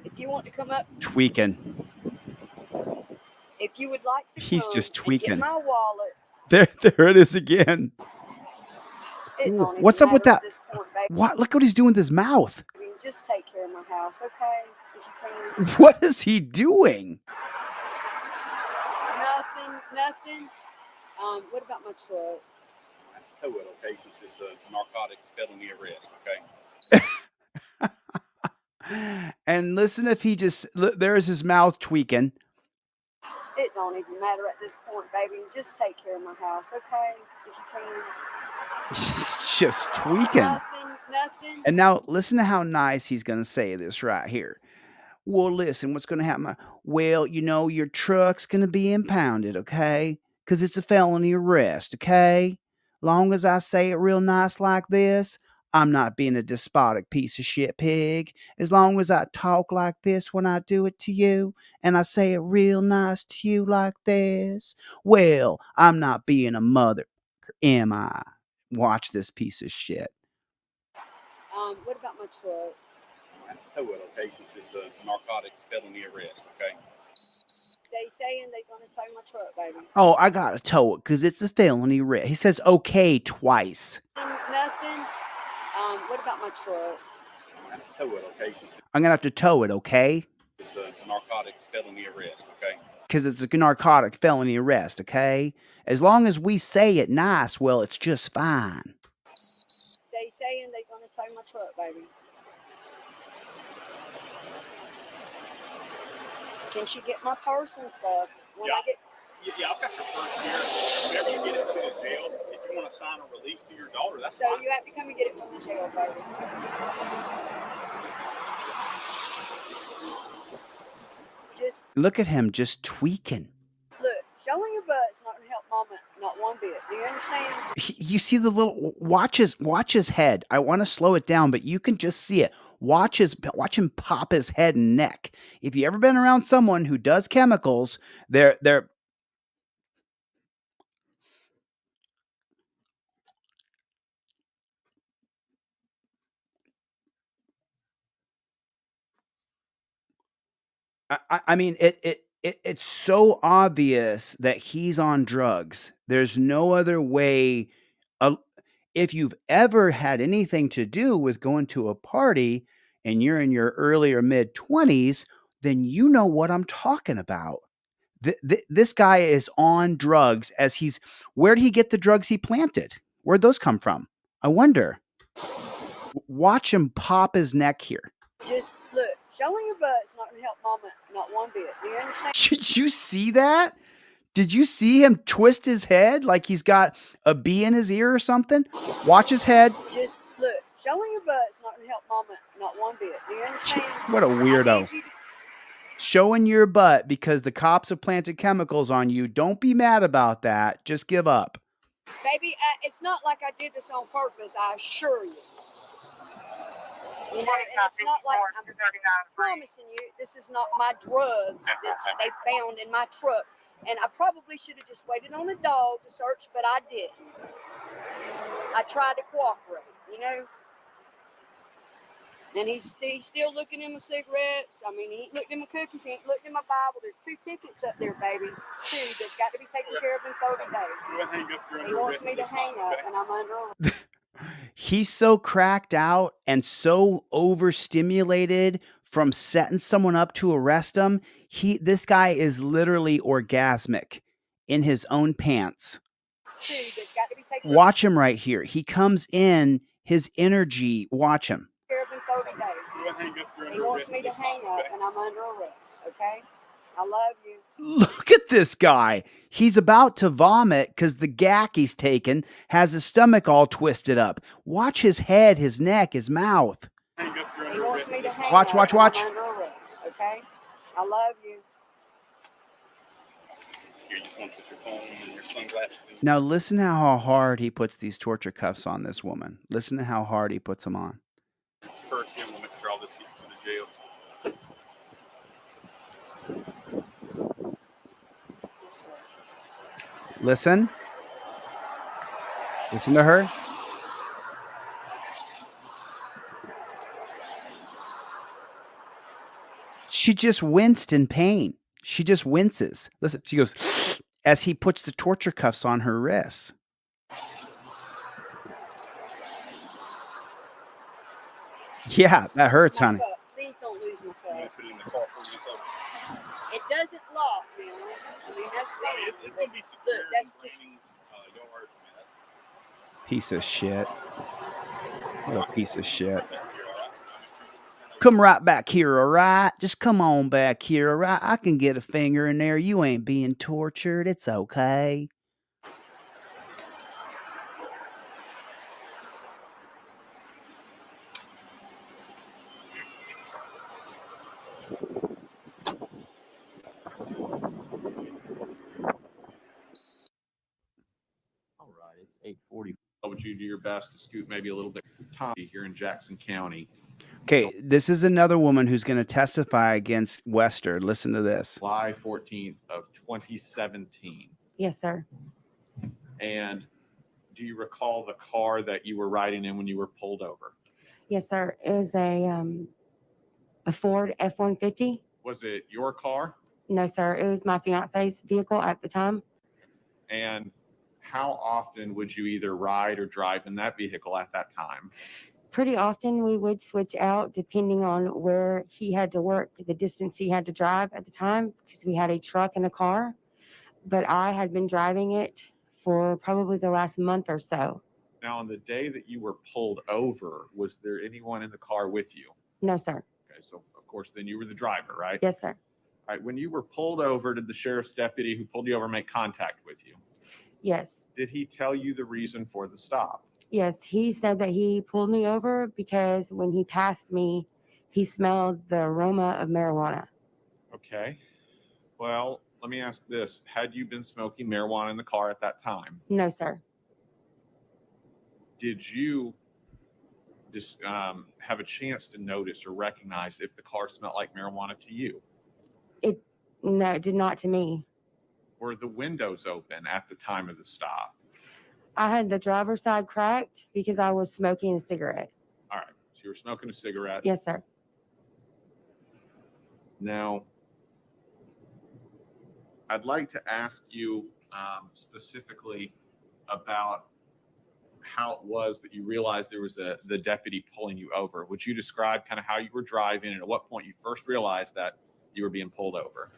If you want to come up, Tweaking. if you would like to He's come just and tweaking. get my wallet, There it is again. it don't even What's up with matter that? at this point, baby. What? Look what he's doing with his mouth. I mean, just take care of my house, okay? If you can. What is he doing? Nothing. What about my truck? Tow it, okay, since it's a narcotics felony arrest, okay? And listen, if he just there's his mouth tweaking. It don't even matter at this point, baby. Just take care of my house, okay? If you can. He's just tweaking. Nothing. And now listen to how nice he's going to say this right here. Well, listen, what's going to happen? Well, you know, your truck's going to be impounded, okay? Because it's a felony arrest, okay? Long as I say it real nice like this, I'm not being a despotic piece of shit pig. As long as I talk like this when I do it to you, and I say it real nice to you like this, well, I'm not being a mother, am I? Watch this piece of shit. What about my truck? Tow it, okay, since it's a narcotics felony arrest, okay? They saying they gonna tow my truck, baby. Oh, I gotta tow it because it's a felony arrest. He says okay twice. Nothing. What about my truck? Tow it, okay, since I'm gonna have to tow it, okay? it's a narcotics felony arrest, okay? Because it's a narcotic felony arrest, okay? As long as we say it nice, well, it's just fine. They saying they gonna tow my truck, baby. Can she get my purse and stuff when I get? Yeah, I've got your purse here. Whenever you get it to the jail, if you want to sign a release to your daughter, that's So fine. you have to come and get it from the jail, baby. Just Look at him just tweaking. look, showing your butt's not gonna help Mama not one bit. Do you understand? You see the little watch his head. I want to slow it down, but you can just see it. Watch him pop his head and neck. If you ever been around someone who does chemicals, they're I mean it's so obvious that he's on drugs. There's no other way. If you've ever had anything to do with going to a party and you're in your early or mid 20s, then you know what I'm talking about. This guy is on drugs where'd he get the drugs he planted? Where'd those come from? I wonder. Watch him pop his neck here. Just look, showing your butt's not gonna help Mama not one bit. Do you understand? Did you see that? Did you see him twist his head like he's got a bee in his ear or something? Watch his head. Just look, showing your butt's not gonna help Mama not one bit. Do you understand? What a I weirdo. need you to- Showing your butt because the cops have planted chemicals on you. Don't be mad about that. Just give up. Baby, it's not like I did this on purpose, I assure you. You know, and it's not like I'm promising you this is not my drugs that they found in my truck. And I probably should have just waited on a dog to search, but I didn't. I tried to cooperate, you know. And he's still looking in my cigarettes. I mean, he ain't looked in my cookies. He ain't looked in my Bible. There's 2 tickets up there, baby. 2 that's got to be taken care of in 30 Go days. ahead and hang up during He the wants rest me of to this hang time, up, okay? and I'm under arrest. He's so cracked out and so overstimulated from setting someone up to arrest him. This guy is literally orgasmic in his own pants. 2 that's got to be taken Watch him right here. He comes in, his energy. Watch him. care of in 30 days. Go ahead and hang up during He the wants rest me of to this hang time, up, okay? and I'm under arrest. Okay? I love you. Look at this guy. He's about to vomit because the gack he's taken has his stomach all twisted up. Watch his head, his neck, his mouth. Hang up during He the wants rest me of to this hang time. Watch, up, watch, and watch. I'm under arrest. Okay? I love you. Here, you just want to put your phone and your sunglasses in. Now listen to how hard he puts these torture cuffs on this woman. Listen to how hard he puts them on. First, him, we'll make sure all this gets to the jail. Yes, sir. Listen. Listen to her. She just winced in pain. She just winces. Listen, she goes as he puts the torture cuffs on her wrists. Yeah, that hurts, My honey. cup. Please don't lose my I'm gonna cup. put it in the car for you. So, It doesn't lock, man. I mean, that's I fine. mean, it's gonna be secure. Look, that's and just. rainings, don't worry about that. Piece of shit. What a piece of shit. Right back here, all right? Come right back here, all right? Just come on back here, all right? I can get a finger in there. You ain't being tortured. It's okay. All right, it's 8:40. How would you do your best to scoot maybe a little bit time here in Jackson County? Okay, this is another woman who's going to testify against Wester. Listen to this. July 14th of 2017. Yes, sir. And do you recall the car that you were riding in when you were pulled over? Yes, sir. It was a Ford F-150. Was it your car? No, sir. It was my fiance's vehicle at the time. And how often would you either ride or drive in that vehicle at that time? Pretty often we would switch out depending on where he had to work, the distance he had to drive at the time, because we had a truck and a car. But I had been driving it for probably the last month or so. Now, on the day that you were pulled over, was there anyone in the car with you? No, sir. Okay, so of course, then you were the driver, right? Yes, sir. All right, when you were pulled over, did the sheriff's deputy who pulled you over make contact with you? Yes. Did he tell you the reason for the stop? Yes. He said that he pulled me over because when he passed me, he smelled the aroma of marijuana. Okay. Well, let me ask this. Had you been smoking marijuana in the car at that time? No, sir. Did you just have a chance to notice or recognize if the car smelled like marijuana to you? No, it did not to me. Were the windows open at the time of the stop? I had the driver's side cracked because I was smoking a cigarette. All right. So you were smoking a cigarette. Yes, sir. Now, I'd like to ask you specifically about how it was that you realized there was the deputy pulling you over. Would you describe kind of how you were driving and at what point you first realized that you were being pulled over?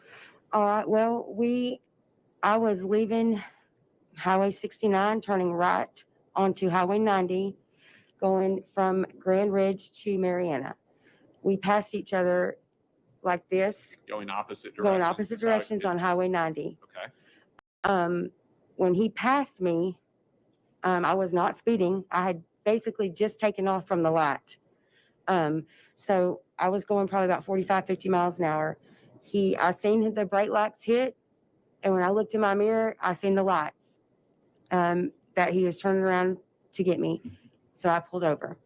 All right. Well, I was leaving Highway 69, turning right onto Highway 90, going from Grand Ridge to Mariana. We passed each other like this, Going opposite directions? going opposite Is how it directions did- on Highway 90. Okay. When he passed me, I was not speeding. I had basically just taken off from the light. So I was going probably about 45, 50 miles an hour. I seen the brake lights hit. And when I looked in my mirror, I seen the lights that he was turning around to get me. So I pulled over.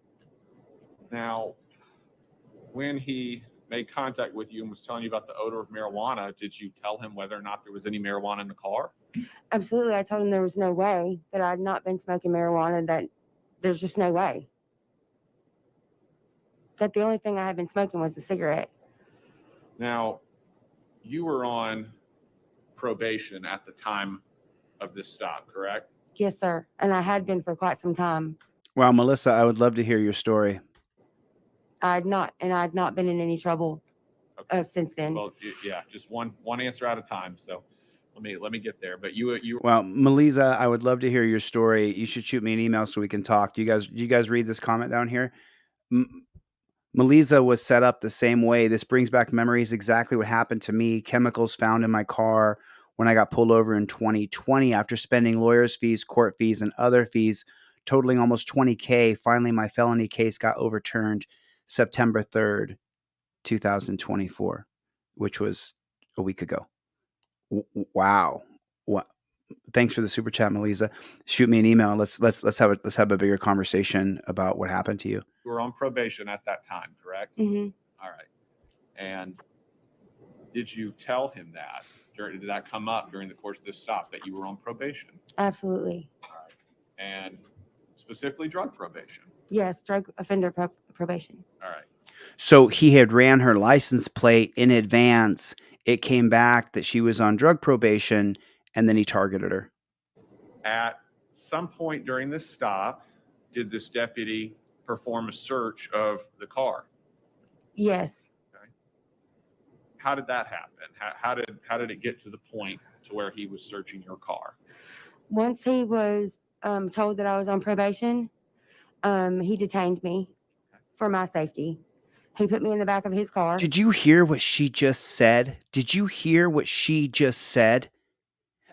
Now, when he made contact with you and was telling you about the odor of marijuana, did you tell him whether or not there was any marijuana in the car? Absolutely. I told him there was no way that I had not been smoking marijuana, that there's just no way. that the only thing I had been smoking was the cigarette. Now, you were on probation at the time of this stop, correct? Yes, sir. And I had been for quite some time. Wow, Melissa, I would love to hear your story. I had not been in any trouble Okay. since then. Well, yeah, just one answer at a time. So let me get there. But you Well, Melissa, I would love to hear your story. You should shoot me an email so we can talk. Do you guys read this comment down here? Melissa was set up the same way. This brings back memories exactly what happened to me. Chemicals found in my car when I got pulled over in 2020 after spending lawyers' fees, court fees, and other fees totaling almost $20K. Finally, my felony case got overturned September 3rd, 2024, which was a week ago. Wow. What? Thanks for the super chat, Melissa. Shoot me an email. Let's have a bigger conversation about what happened to you. were on probation at that time, correct? Hmm. All right. And did you tell him that? Did that come up during the course of this stop that you were on probation? Absolutely. And specifically drug probation? Yes, drug offender probation. All right. So he had ran her license plate in advance. It came back that she was on drug probation, and then he targeted her. At some point during this stop, did this deputy perform a search of the car? Yes. How did that happen? How did it get to the point to where he was searching your car? Once he was told that I was on probation, he detained me for my safety. He put me in the back of his car. Did you hear what she just said? Did you hear what she just said?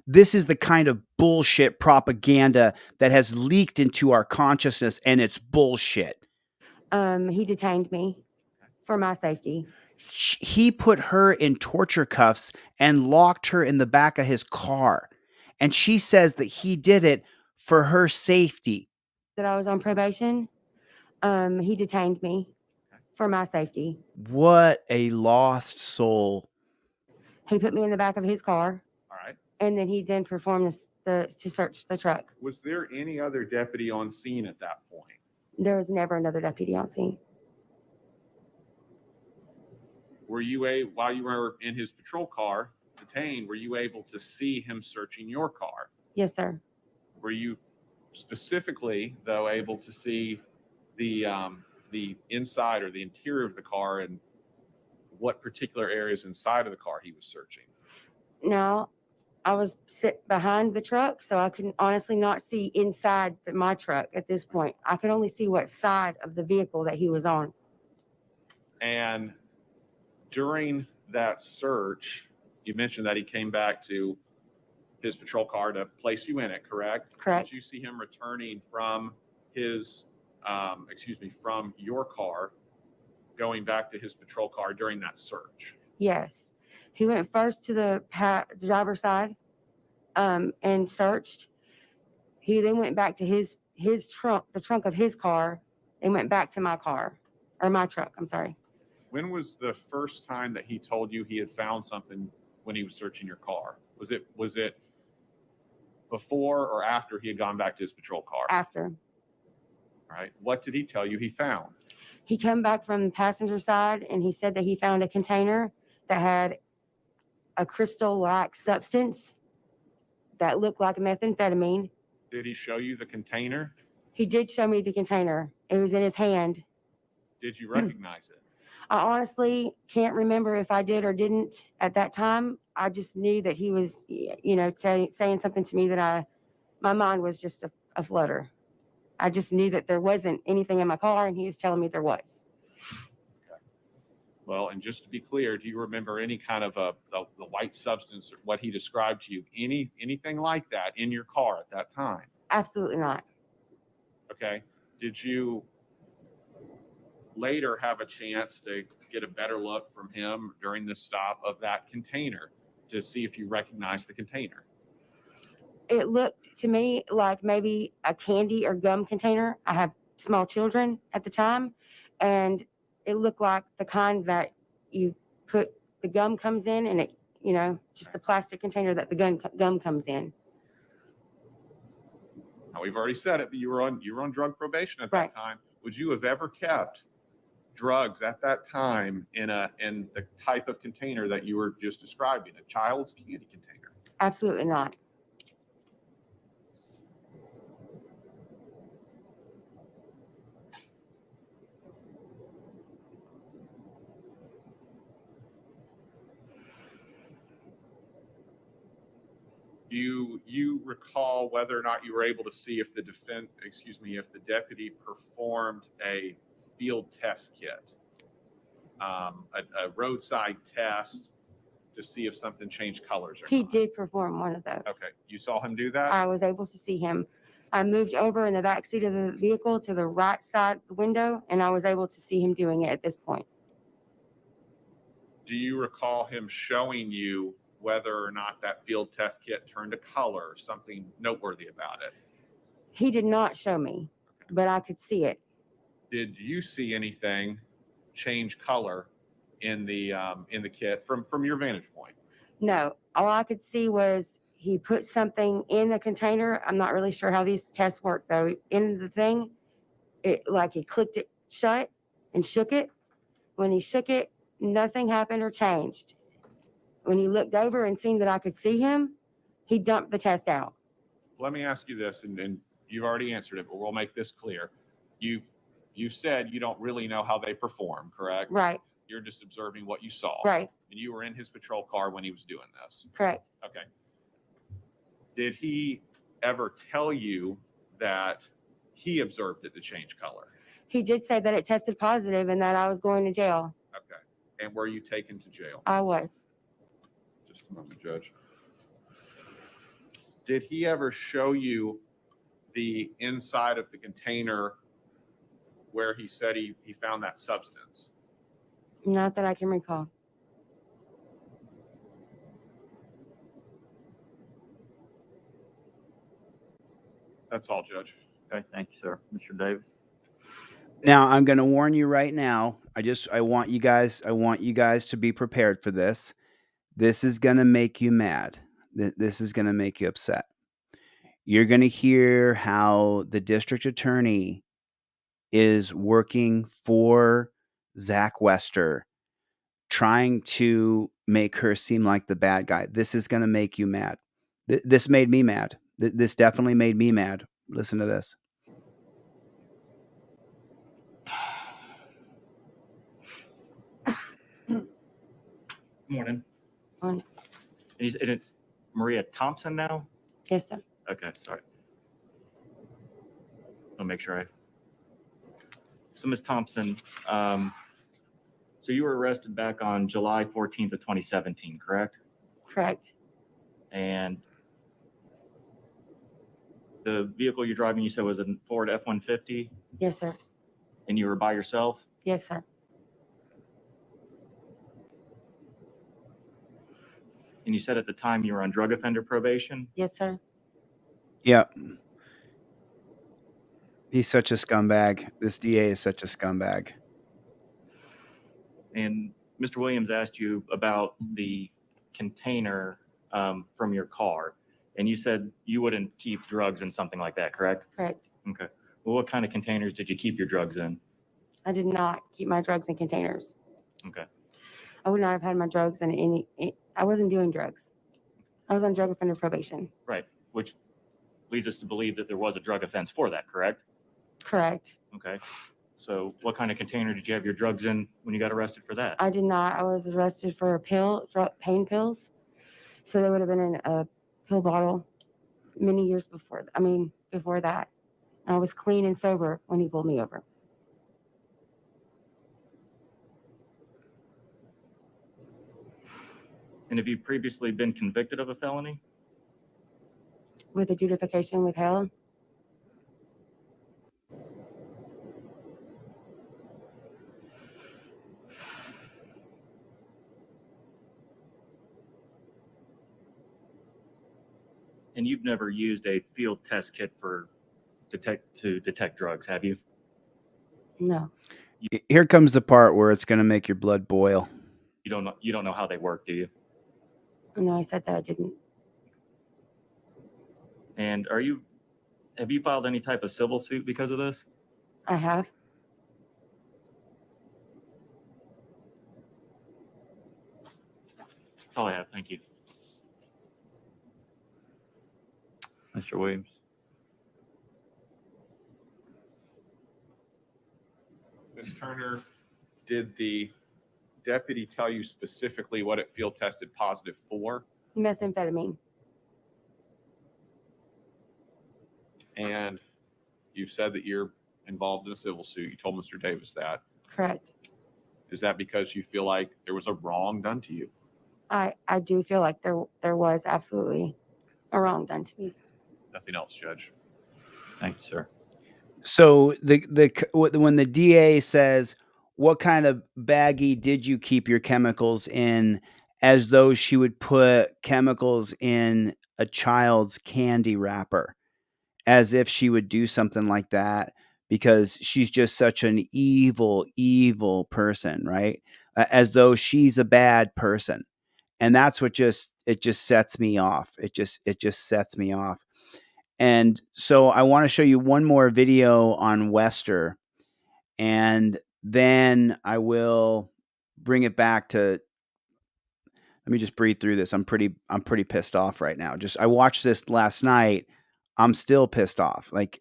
This is the kind of bullshit propaganda that has leaked into our consciousness, and it's bullshit. He detained me for my safety. He put her in torture cuffs and locked her in the back of his car. And she says that he did it for her safety. That I was on probation. He detained me for my safety. What a lost soul. He put me in the back of his car. All right. And then he performed to search the truck. Was there any other deputy on scene at that point? There was never another deputy on scene. Were you while you were in his patrol car detained, were you able to see him searching your car? Yes, sir. Were you specifically, though, able to see the inside or the interior of the car and what particular areas inside of the car he was searching? No, I was sit behind the truck, so I could honestly not see inside my truck at this point. I could only see what side of the vehicle that he was on. And during that search, you mentioned that he came back to his patrol car to place you in it, correct? Correct. Did you see him returning from from your car, going back to his patrol car during that search? Yes. He went first to the driver's side and searched. He then went back to his trunk, the trunk of his car, and went back to my car, or my truck, I'm sorry. When was the first time that he told you he had found something when he was searching your car? Was it before or after he had gone back to his patrol car? After. All right. What did he tell you he found? He came back from the passenger side and he said that he found a container that had a crystal-like substance that looked like methamphetamine. Did he show you the container? He did show me the container. It was in his hand. Did you recognize it? I honestly can't remember if I did or didn't at that time. I just knew that he was, saying something to me that my mind was just a flutter. I just knew that there wasn't anything in my car, and he was telling me there was. Okay. Well, and just to be clear, do you remember any kind of the white substance, or what he described to you, anything like that in your car at that time? Absolutely not. Okay. Did you later have a chance to get a better look from him during the stop of that container to see if you recognized the container? It looked to me like maybe a candy or gum container. I have small children at the time, and it looked like the kind that you put the gum comes in, and it, just the plastic container that the gum comes in. Now, we've already said it, but you were on drug probation at that Right. time. Would you have ever kept drugs at that time in the type of container that you were just describing, a child's candy container? Absolutely not. Do you recall whether or not you were able to see if the if the deputy performed a field test kit, a roadside test to see if something changed colors or He not? did perform one of those. Okay, you saw him do that? I was able to see him. I moved over in the back seat of the vehicle to the right side of the window, and I was able to see him doing it at this point. Do you recall him showing you whether or not that field test kit turned a color or something noteworthy about it? He did not show me, but I could see it. Did you see anything change color in the kit from your vantage point? No, all I could see was he put something in a container. I'm not really sure how these tests work though. In the thing, it like he clicked it shut and shook it. When he shook it, nothing happened or changed. When he looked over and seen that I could see him, he dumped the test out. Let me ask you this, and you've already answered it, but we'll make this clear. You said you don't really know how they perform, correct? Right, You're just observing what you saw. right, And you were in his patrol car when he was doing this. correct. Okay. Did he ever tell you that he observed it to change color? He did say that it tested positive and that I was going to jail. Okay. And were you taken to jail? I was. Just a moment, Judge. Did he ever show you the inside of the container where he said he found that substance? Not that I can recall. That's all, Judge. Okay, thank you, sir. Mr. Davis? Now, I'm going to warn you right now. I want you guys to be prepared for this. This is going to make you mad. This is going to make you upset. You're going to hear how the district attorney is working for Zach Wester, trying to make her seem like the bad guy. This is going to make you mad. This made me mad. This definitely made me mad. Listen to this. Morning. Morning. And it's Maria Thompson now? Yes, sir. Okay, sorry. I'll make sure So Ms. Thompson, so you were arrested back on July 14th of 2017, correct? Correct. And the vehicle you're driving, you said was a Ford F-150, Yes, sir. and you were by yourself? Yes, sir. And you said at the time you were on drug offender probation? Yes, sir. Yep. He's such a scumbag. This DA is such a scumbag. And Mr. Williams asked you about the container from your car, and you said you wouldn't keep drugs in something like that, correct? Correct. Okay. Well, what kind of containers did you keep your drugs in? I did not keep my drugs in containers. Okay. I would not have had my drugs in any. I wasn't doing drugs. I was on drug offender probation. Right. Which leads us to believe that there was a drug offense for that, correct? Correct. Okay. So what kind of container did you have your drugs in when you got arrested for that? I did not. I was arrested for pain pills. So they would have been in a pill bottle many years before. Before that. I was clean and sober when he pulled me over. And have you previously been convicted of a felony? With adjudication withheld. And you've never used a field test kit to detect drugs, have you? No. Here comes the part where it's going to make your blood boil. You don't know how they work, do you? No, I said that I didn't. And have you filed any type of civil suit because of this? I have. That's all I have. Thank you. Mr. Williams. Ms. Turner, did the deputy tell you specifically what it field tested positive for? Methamphetamine. And you said that you're involved in a civil suit. You told Mr. Davis that. Correct. Is that because you feel like there was a wrong done to you? I do feel like there was absolutely a wrong done to me. Nothing else, Judge. Thank you, sir. So when the DA says, "What kind of baggie did you keep your chemicals in?" as though she would put chemicals in a child's candy wrapper, as if she would do something like that because she's just such an evil, evil person, right? As though she's a bad person. And that's what just sets me off. It just sets me off. And so I want to show you one more video on Wester, and then I will bring it back to. Let me just breathe through this. I'm pretty pissed off right now. I watched this last night. I'm still pissed off. Like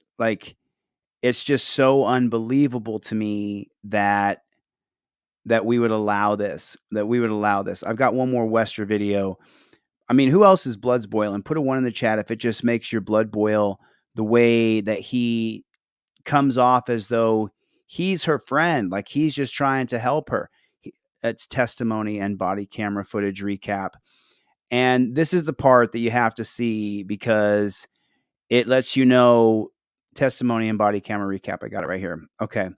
it's just so unbelievable to me that we would allow this. I've got one more Wester video. I mean, who else's blood's boiling? Put a 1 in the chat if it just makes your blood boil the way that he comes off as though he's her friend, like he's just trying to help her. It's testimony and body camera footage recap. And this is the part that you have to see because it lets you know testimony and body camera recap. I got it right here. Okay.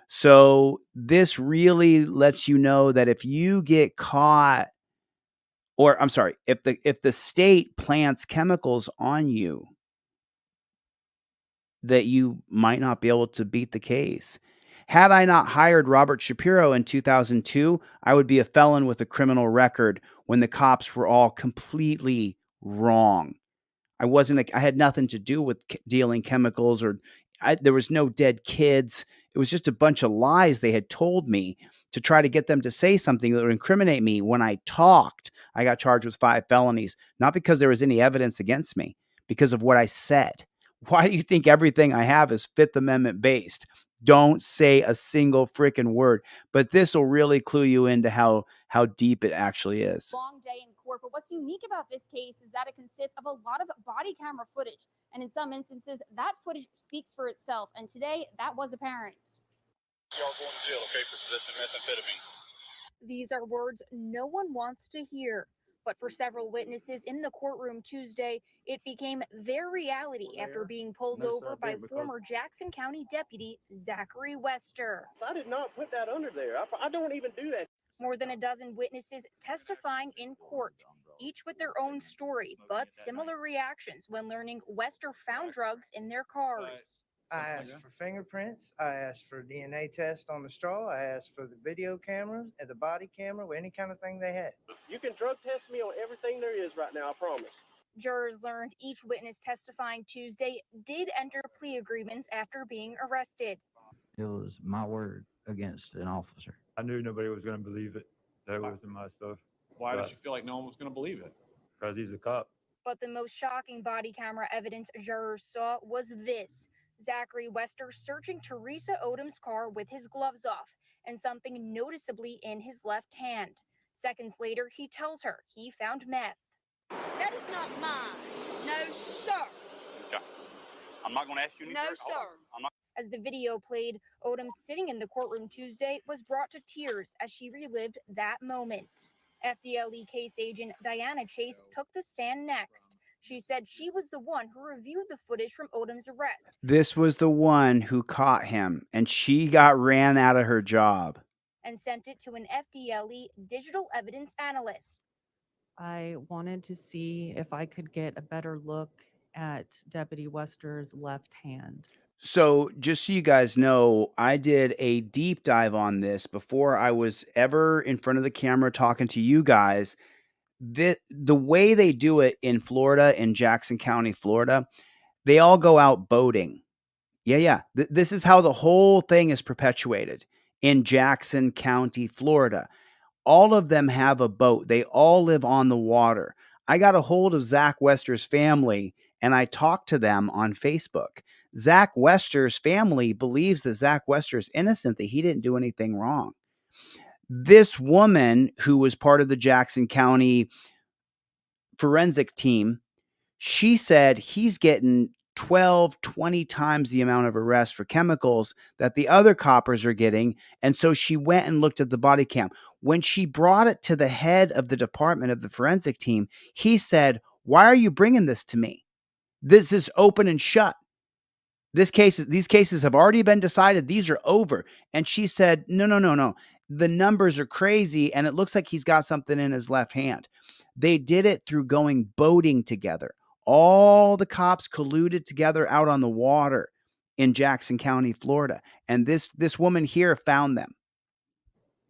So this really lets you know that if you get caught, or I'm sorry, if the state plants chemicals on you, that you might not be able to beat the case. Had I not hired Robert Shapiro in 2002, I would be a felon with a criminal record when the cops were all completely wrong. I had nothing to do with dealing chemicals, or there was no dead kids. It was just a bunch of lies they had told me to try to get them to say something that would incriminate me. When I talked, I got charged with 5 felonies, not because there was any evidence against me, because of what I said. Why do you think everything I have is Fifth Amendment based? Don't say a single freaking word. But this will really clue you into how deep it actually is. Long day in court, but what's unique about this case is that it consists of a lot of body camera footage, and in some instances, that footage speaks for itself. And today, that was apparent. You are going to jail, okay, for possession of methamphetamine. These are words no one wants to hear. But for several witnesses in the courtroom Tuesday, it became their reality after being pulled over by former Jackson County Deputy Zachary Wester. I did not put that under there. I don't even do that. More than a dozen witnesses testifying in court, each with their own story, but similar reactions when learning Wester found drugs in their cars. I asked for fingerprints. I asked for DNA test on the straw. I asked for the video camera and the body camera, any kind of thing they had. You can drug test me on everything there is right now, I promise. Jurors learned each witness testifying Tuesday did enter plea agreements after being arrested. It was my word against an officer. I knew nobody was going to believe it. That wasn't my stuff. Why did you feel like no one was going to believe it? Because he's a cop. But the most shocking body camera evidence jurors saw was this. Zachary Wester searching Teresa Odom's car with his gloves off and something noticeably in his left hand. Seconds later, he tells her he found meth. That is not mine. No, sir. Okay. I'm not going to ask you any No, further. Hold on. sir. I'm not. As the video played, Odom sitting in the courtroom Tuesday was brought to tears as she relived that moment. FDLE case agent Diana Chase took the stand next. She said she was the one who reviewed the footage from Odom's arrest. This was the one who caught him, and she got ran out of her job. And sent it to an FDLE digital evidence analyst. I wanted to see if I could get a better look at Deputy Wester's left hand. So just so you guys know, I did a deep dive on this before I was ever in front of the camera talking to you guys. The way they do it in Florida, in Jackson County, Florida, they all go out boating. Yeah. This is how the whole thing is perpetuated in Jackson County, Florida. All of them have a boat. They all live on the water. I got a hold of Zach Wester's family and I talked to them on Facebook. Zach Wester's family believes that Zach Wester is innocent, that he didn't do anything wrong. This woman who was part of the Jackson County forensic team, she said he's getting 12, 20 times the amount of arrests for chemicals that the other coppers are getting. And so she went and looked at the body cam. When she brought it to the head of the department of the forensic team, he said, "Why are you bringing this to me? This is open and shut. These cases have already been decided. These are over." And she said, no. The numbers are crazy. And it looks like he's got something in his left hand. They did it through going boating together. All the cops colluded together out on the water in Jackson County, Florida. And this woman here found them.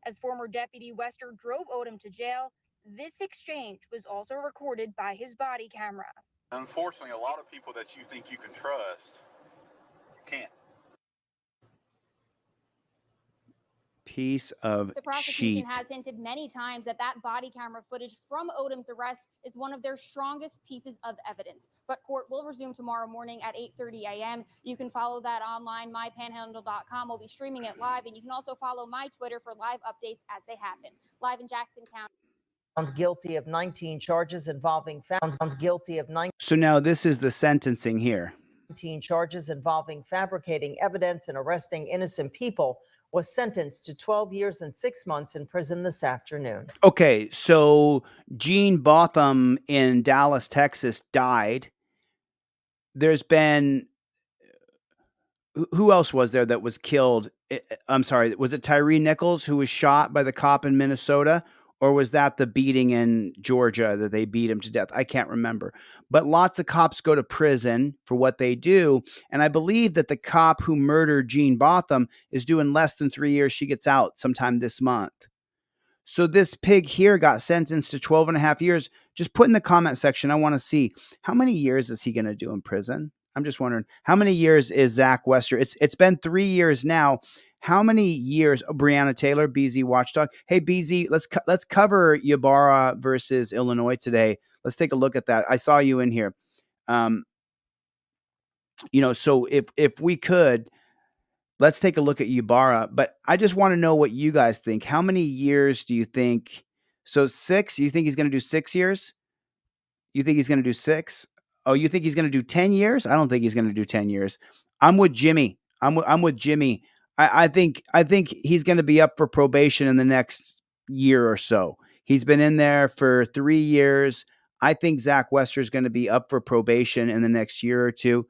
As former Deputy Wester drove Odom to jail, this exchange was also recorded by his body camera. Unfortunately, a lot of people that you think you can trust can't. Piece of The prosecution sheet. has hinted many times that that body camera footage from Odom's arrest is one of their strongest pieces of evidence. But court will resume tomorrow morning at 8:30 a.m. You can follow that online, mypanhandle.com. We'll be streaming it live, and you can also follow my Twitter for live updates as they happen. Live in Jackson County. Found guilty of 19 charges involving found guilty of 19 So now this is the sentencing here. charges involving fabricating evidence and arresting innocent people, was sentenced to 12 years and 6 months in prison this afternoon. Okay, so Gene Botham in Dallas, Texas died. There's been, who else was there that was killed? I'm sorry, was it Tyree Nichols who was shot by the cop in Minnesota? Or was that the beating in Georgia that they beat him to death? I can't remember. But lots of cops go to prison for what they do. And I believe that the cop who murdered Gene Botham is doing less than 3 years. She gets out sometime this month. So this pig here got sentenced to 12 and a half years. Just put in the comment section, I want to see how many years is he going to do in prison? I'm just wondering, how many years is Zach Wester? It's been 3 years now. How many years? Oh, Breonna Taylor, BZ Watchdog. Hey, BZ, let's cover Ybarra versus Illinois today. Let's take a look at that. I saw you in here. So if we could, let's take a look at Ybarra. But I just want to know what you guys think. How many years do you think? So 6? You think he's going to do 6 years? You think he's going to do 6? Oh, you think he's going to do 10 years? I don't think he's going to do 10 years. I'm with Jimmy. I'm with Jimmy. I think he's going to be up for probation in the next year or so. He's been in there for 3 years. I think Zach Wester is going to be up for probation in the next year or two.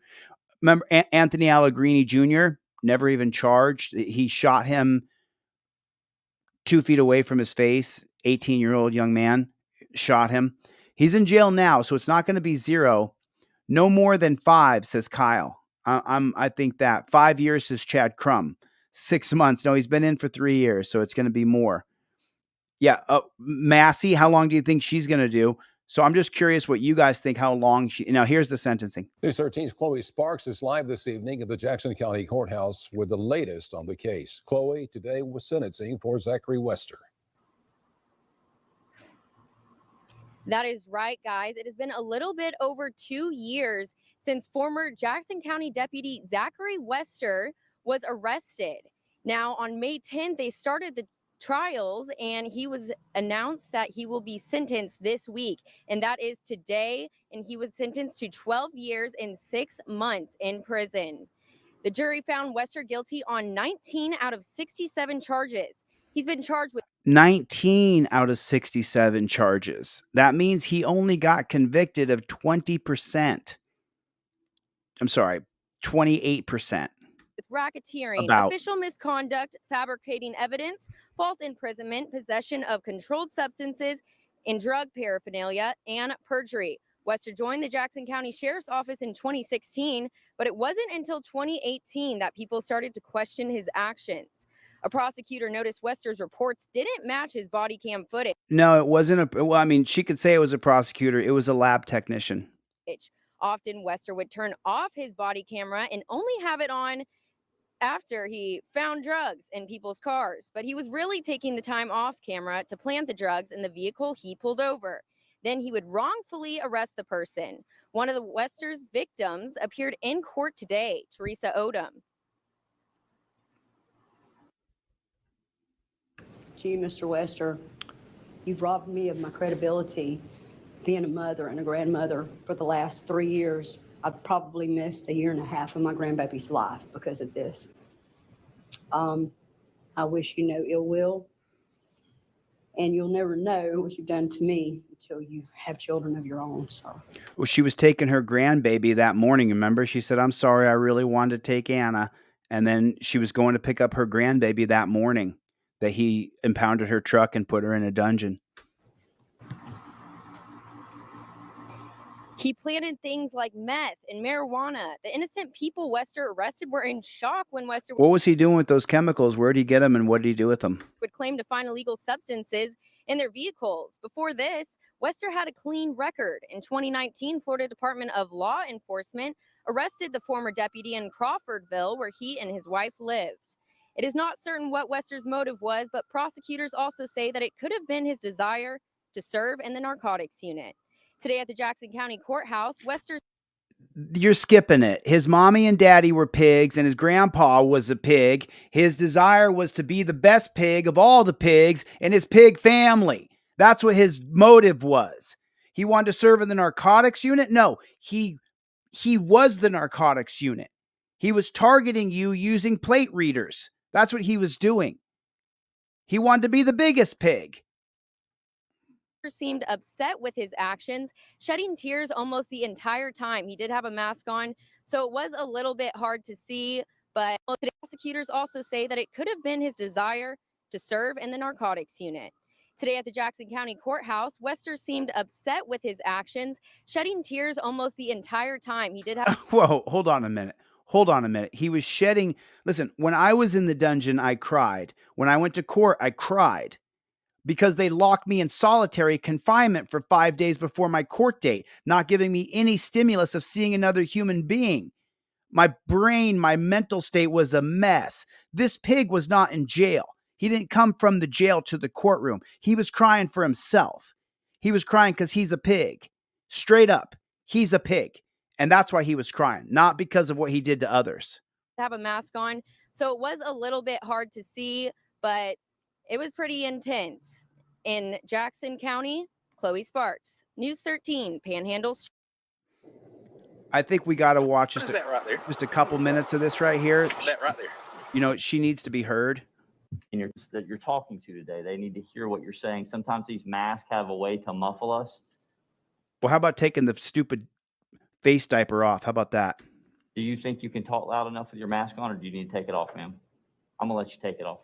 Remember Anthony Allegrini Jr., never even charged. He shot him 2 feet away from his face. 18-year-old young man shot him. He's in jail now, so it's not going to be 0. No more than 5, says Kyle. I think that 5 years, says Chad Crum. 6 months. No, he's been in for 3 years, so it's going to be more. Yeah. Massey, how long do you think she's going to do? So I'm just curious what you guys think, how long she, now here's the sentencing. News 13's Chloe Sparks is live this evening at the Jackson County Courthouse with the latest on the case. Chloe, today was sentencing for Zachary Wester. That is right, guys. It has been a little bit over 2 years since former Jackson County Deputy Zachary Wester was arrested. Now, on May 10th, they started the trials, and he was announced that he will be sentenced this week, and that is today, and he was sentenced to 12 years and 6 months in prison. The jury found Wester guilty on 19 out of 67 charges. He's been charged with 19 out of 67 charges. That means he only got convicted of 20%. I'm sorry, 28%. racketeering, official misconduct, fabricating evidence, false imprisonment, possession of controlled substances, and drug paraphernalia, and perjury. Wester joined the Jackson County Sheriff's Office in 2016, but it wasn't until 2018 that people started to question his actions. A prosecutor noticed Wester's reports didn't match his body cam footage. No, it wasn't well, I mean, she could say it was a prosecutor. It was a lab technician. Often, Wester would turn off his body camera and only have it on after he found drugs in people's cars, but he was really taking the time off camera to plant the drugs in the vehicle he pulled over. Then he would wrongfully arrest the person. One of the Wester's victims appeared in court today, Teresa Odom. To you, Mr. Wester, you've robbed me of my credibility being a mother and a grandmother for the last 3 years. I've probably missed 1.5 years of my grandbaby's life because of this. I wish you no ill will, and you'll never know what you've done to me until you have children of your own. So, Well, she was taking her grandbaby that morning. Remember, she said, "I'm sorry, I really wanted to take Anna," and then she was going to pick up her grandbaby that morning. That he impounded her truck and put her in a dungeon. He planted things like meth and marijuana. The innocent people Wester arrested were in shock when Wester What was he doing with those chemicals? Where did he get them, and what did he do with them? would claim to find illegal substances in their vehicles. Before this, Wester had a clean record. In 2019, Florida Department of Law Enforcement arrested the former deputy in Crawfordville, where he and his wife lived. It is not certain what Wester's motive was, but prosecutors also say that it could have been his desire to serve in the narcotics unit. Today at the Jackson County Courthouse, Wester... You're skipping it. His mommy and daddy were pigs, and his grandpa was a pig. His desire was to be the best pig of all the pigs in his pig family. That's what his motive was. He wanted to serve in the narcotics unit? No, he was the narcotics unit. He was targeting you using plate readers. That's what he was doing. He wanted to be the biggest pig. seemed upset with his actions, shedding tears almost the entire time. He did have a mask on, so it was a little bit hard to see, but the prosecutors also say that it could have been his desire to serve in the narcotics unit. Today at the Jackson County Courthouse, Wester seemed upset with his actions, shedding tears almost the entire time. He did have... Whoa, hold on a minute. Hold on a minute. He was shedding. Listen, when I was in the dungeon, I cried. When I went to court, I cried because they locked me in solitary confinement for 5 days before my court date, not giving me any stimulus of seeing another human being. My brain, my mental state was a mess. This pig was not in jail. He didn't come from the jail to the courtroom. He was crying for himself. He was crying because he's a pig. Straight up, he's a pig. And that's why he was crying, not because of what he did to others. Have a mask on, so it was a little bit hard to see, but it was pretty intense. In Jackson County, Chloe Sparks, News 13, Panhandle. I think we got to watch just that right there? just a couple minutes of this right here. That right there. You know, she needs to be heard. And that you're talking to today, they need to hear what you're saying. Sometimes these masks have a way to muffle us. Well, how about taking the stupid face diaper off? How about that? Do you think you can talk loud enough with your mask on, or do you need to take it off, ma'am? I'm gonna let you take it off.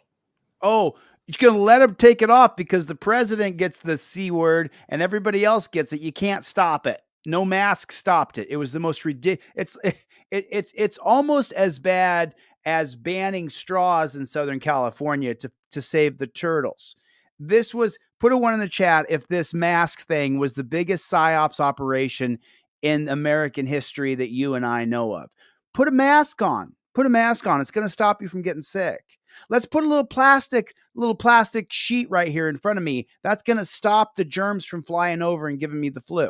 Oh, you're going to let him take it off because the president gets the C word and everybody else gets it. You can't stop it. No mask stopped it. It was the most ridiculous. It's almost as bad as banning straws in Southern California to save the turtles. This was, put a 1 in the chat if this mask thing was the biggest PSYOPs operation in American history that you and I know of. Put a mask on. Put a mask on. It's going to stop you from getting sick. Let's put a little plastic sheet right here in front of me. That's going to stop the germs from flying over and giving me the flu.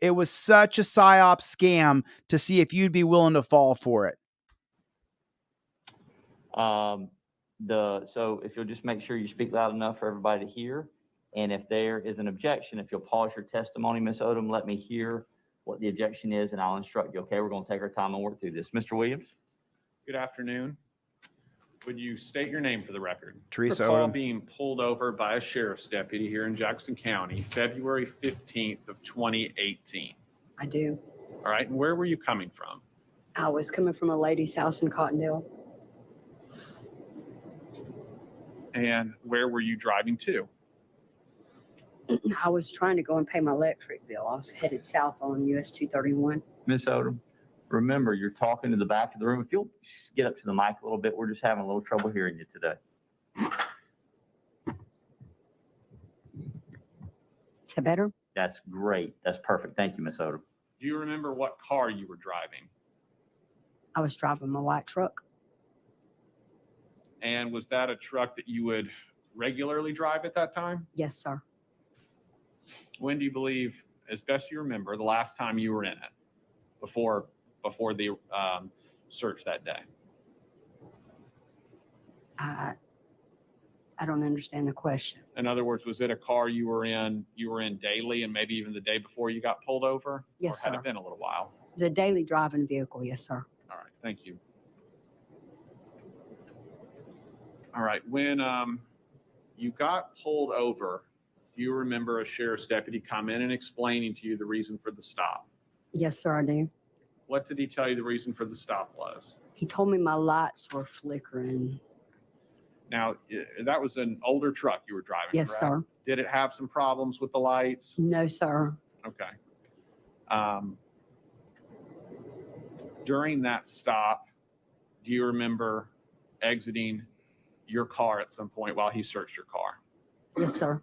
It was such a PSYOP scam to see if you'd be willing to fall for it. So if you'll just make sure you speak loud enough for everybody to hear. And if there is an objection, if you'll pause your testimony, Ms. Odom, let me hear what the objection is and I'll instruct you. Okay, we're going to take our time and work through this. Mr. Williams. Good afternoon. Would you state your name for the record? Teresa Recall Odom. being pulled over by a sheriff's deputy here in Jackson County, February 15th of 2018. I do. All right, and where were you coming from? I was coming from a lady's house in Cottondale. And where were you driving to? I was trying to go and pay my electric bill. I was headed south on US 231. Ms. Odom, remember, you're talking to the back of the room. If you'll just get up to the mic a little bit, we're just having a little trouble hearing you today. Is that better? That's great. That's perfect. Thank you, Ms. Odom. Do you remember what car you were driving? I was driving my white truck. And was that a truck that you would regularly drive at that time? Yes, sir. When do you believe, as best you remember, the last time you were in it before the search that day? I don't understand the question. In other words, was it a car you were in daily and maybe even the day before you got pulled over? Yes, Or had sir. it been a little while? It's a daily driving vehicle. Yes, sir. All right, thank you. All right, when you got pulled over, do you remember a sheriff's deputy come in and explaining to you the reason for the stop? Yes, sir, I do. What did he tell you the reason for the stop was? He told me my lights were flickering. Now, that was an older truck you were driving, Yes, correct? sir. Did it have some problems with the lights? No, sir. Okay. During that stop, do you remember exiting your car at some point while he searched your car? Yes, sir.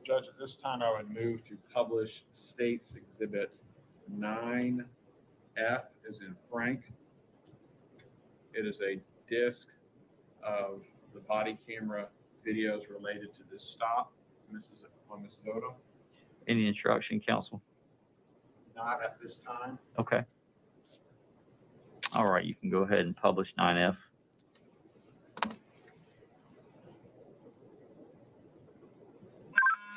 Judge, at this time, I would move to publish State's Exhibit 9F as in Frank. It is a disc of the body camera videos related to this stop. Mrs. Odom? Any instruction, counsel? Not at this time. Okay. All right, you can go ahead and publish 9F.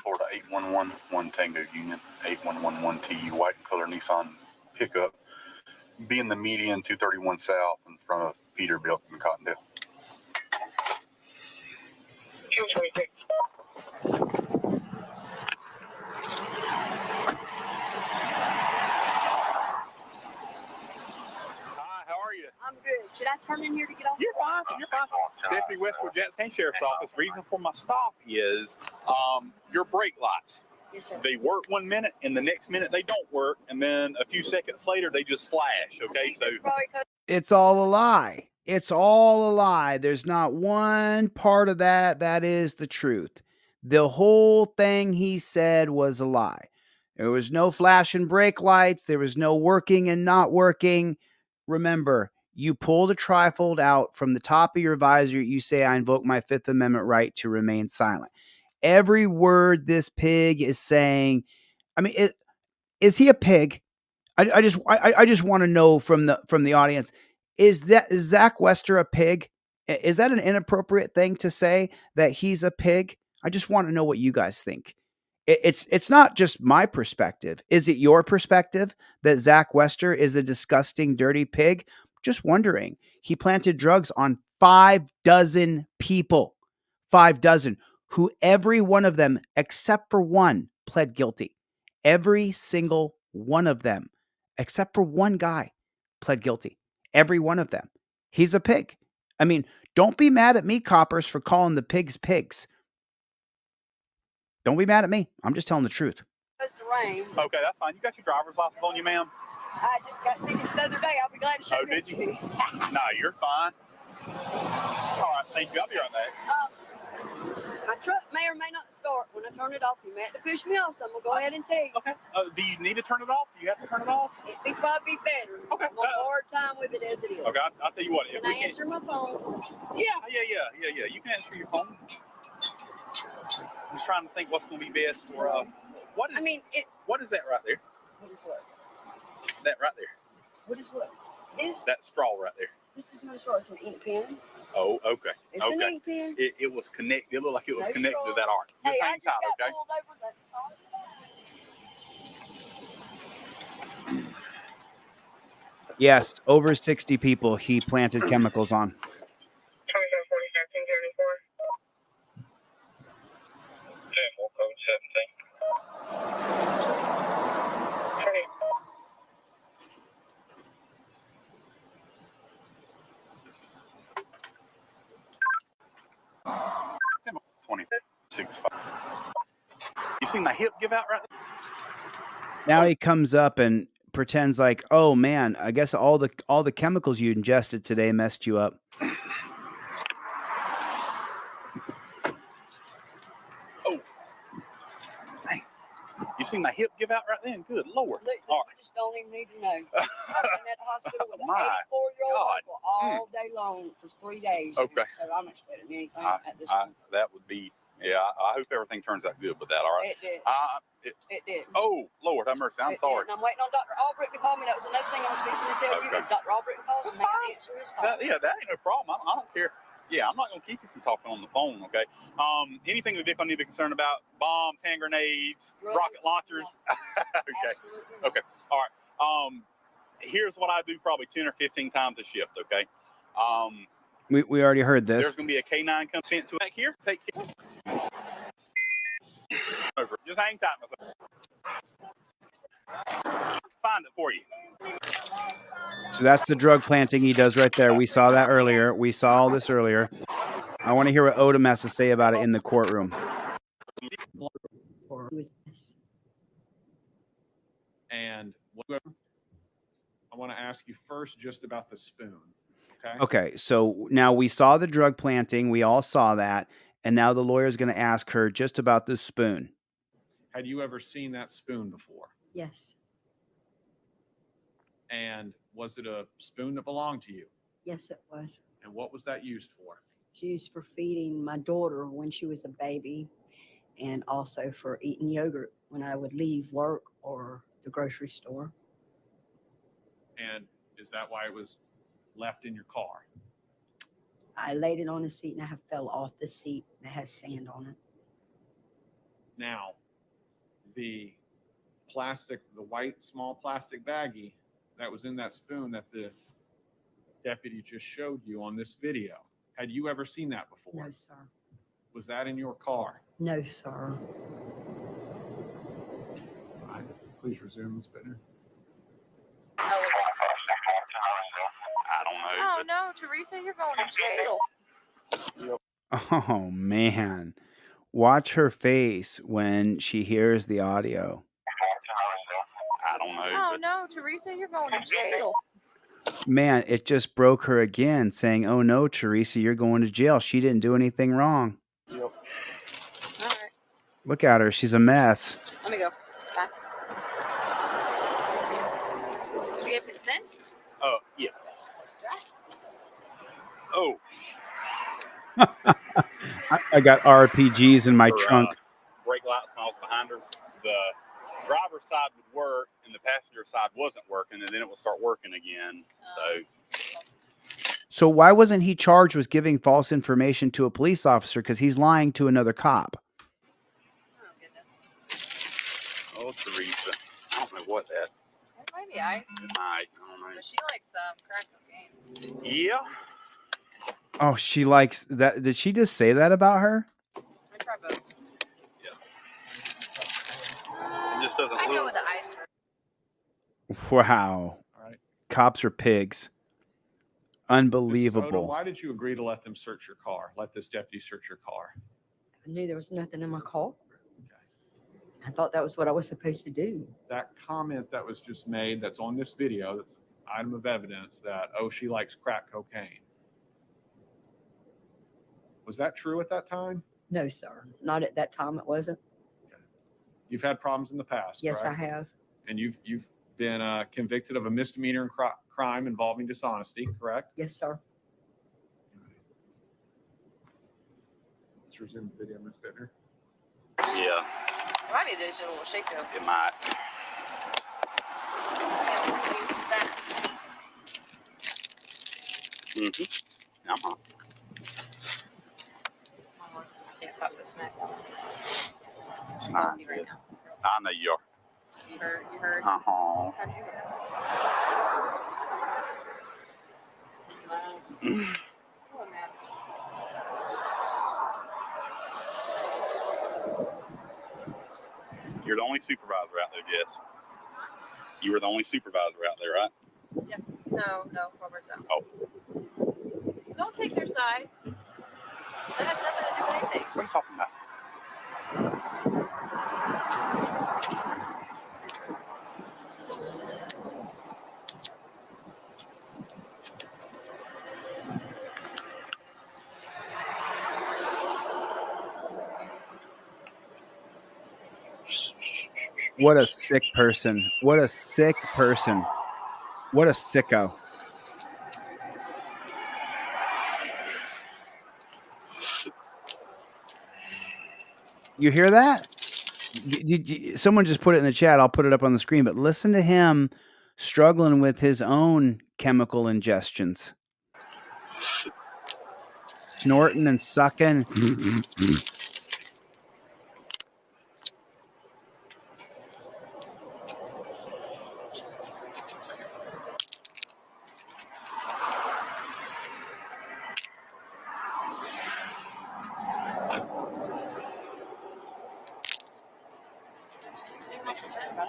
Florida 8111 Tango Union, 8111 TU, white and color Nissan pickup, be in the median 231 south in front of Peterbilt in Cottondale. Hi, how are you? I'm good. Should I turn in here to get off? You're fine. You're fine. Deputy Westwood Jackson County Sheriff's Office. Reason for my stop is your brake lights. Yes, sir. They work 1 minute, and the next minute they don't work, and then a few seconds later they just flash. Okay, so It's all a lie. It's all a lie. There's not one part of that is the truth. The whole thing he said was a lie. There was no flashing brake lights. There was no working and not working. Remember, you pull the trifold out from the top of your visor. You say, I invoke my Fifth Amendment right to remain silent. Every word this pig is saying, I mean, is he a pig? I just want to know from the audience, is Zach Wester a pig? Is that an inappropriate thing to say, that he's a pig? I just want to know what you guys think. It's not just my perspective. Is it your perspective that Zach Wester is a disgusting, dirty pig? Just wondering. He planted drugs on 5 dozen people. 5 dozen, who every one of them, except for one, pled guilty. Every single one of them, except for one guy, pled guilty. Every one of them. He's a pig. I mean, don't be mad at me, coppers, for calling the pigs pigs. Don't be mad at me. I'm just telling the truth. Supposed to rain. okay, that's fine. You got your driver's license on you, ma'am? I just got tickets the other day. I'll be glad to show Oh, them did to you? you. No, you're fine. All right, thank you. I'll be right back. My truck may or may not start. When I turn it off, you may have to push me off, so I'm going to go ahead and tell you. Okay. Do you need to turn it off? Do you have to turn it off? It'd probably be better. Okay. I'm on a hard time with it as it is. Okay, I'll tell you what. If Can I we can, answer my phone? yeah. You can answer your phone. I'm just trying to think what's going to be best for. What is? I mean, what is that right there? What is what? That right there. What is what? This? That straw right there. This is no straw. It's an ink pen. Oh, okay. It's okay. an ink pen. It was connected. It looked like it was No connected straw. to that arc. Hey, Just I hang just tight, got okay? pulled over. Yes, over 60 people he planted chemicals on. 26. You seen my hip give out right there? Now he comes up and pretends like, oh man, I guess all the chemicals you ingested today messed you up. You seen my hip give out right then? Good Lord. Look, All you just don't even need to know. I've been at the hospital with an My 84-year-old God. uncle all day long for 3 days. now, Okay. So I'm expecting anything I, at this I, point. that would be, yeah, I hope everything turns out good with that. All right. It did. It did. Oh, Lord, have mercy. I'm It did. sorry. And I'm waiting on Dr. Albritton to call me. That was another thing I was fixing to tell you. Okay. If Dr. Albritton calls, That's may I fine. answer his call? That ain't no problem. I don't care. Yeah, I'm not going to keep you from talking on the phone, okay? Anything the Vic need to be concerned about? Bombs, hand grenades, Drugs, rocket launchers? Okay. Absolutely. Okay. All right. Here's what I do probably 10 or 15 times a shift, okay? We already heard this. There's going to be a K9 come sent to back here. Take care. Over. Just hang tight, myself. Find it for you. So that's the drug planting he does right there. We saw that earlier. We saw all this earlier. I want to hear what Odom has to say about it in the courtroom. And I want to ask you first just about the spoon. Okay. Okay, so now we saw the drug planting. We all saw that. And now the lawyer's going to ask her just about the spoon. Had you ever seen that spoon before? Yes. And was it a spoon that belonged to you? Yes, it was. And what was that used for? It's used for feeding my daughter when she was a baby and also for eating yogurt when I would leave work or the grocery store. And is that why it was left in your car? I laid it on the seat and I fell off the seat and it has sand on it. Now, the white small plastic baggie that was in that spoon that the deputy just showed you on this video, had you ever seen that before? No, sir. Was that in your car? No, sir. All right, please resume, Ms. Bittner. I don't know. Oh no, Teresa, you're going to jail. Oh, man. Watch her face when she hears the audio. I don't know. Oh no, Teresa, you're going to jail. Man, it just broke her again, saying, oh, no, Teresa, you're going to jail. She didn't do anything wrong. All right, Look at her. She's a mess. let me go. Bye. Did you get consent? Yeah. Oh, I got RPGs in my her, trunk. brake lights and all behind her. The driver's side would work and the passenger side wasn't working, and then it would start working again. So why wasn't he charged with giving false information to a police officer? Because he's lying to another cop. Oh goodness. Oh, Teresa. I don't know what that It might be ice, might. I don't know. but she likes crack cocaine. Yeah. Oh, she likes that. Did she just say that about her? I try both. It just doesn't I go look. with the ice. Wow. All right. Cops are pigs. Mrs. Odom, Unbelievable. why did you agree to let them search your car? Let this deputy search your car? I knew there was nothing in my car. I thought that was what I was supposed to do. That comment that was just made, that's on this video, that's an item of evidence that, oh, she likes crack cocaine. Was that true at that time? No, sir. Not at that time. It wasn't. You've had problems in the past, Yes, I correct? have. And you've been convicted of a misdemeanor and crime involving dishonesty, correct? Yes, sir. Let's resume the video, Ms. Bittner. Yeah, It might be this little shake up. it might. Use the stack. Mm-hmm. Uh-huh. Can't talk this smack. It's not. Right now. I know you are. You heard? You heard? Uh-huh. How'd you hear? Oh, man. You're the only supervisor out there, Jess. You were the only supervisor out there, right? Yeah. No, Robert's out. Oh. Don't take their side. That has nothing to do with anything. What are you talking about? What a sick person. What a sick person. What a sicko. You hear that? Someone just put it in the chat. I'll put it up on the screen. But listen to him struggling with his own chemical ingestions. Snorting and sucking.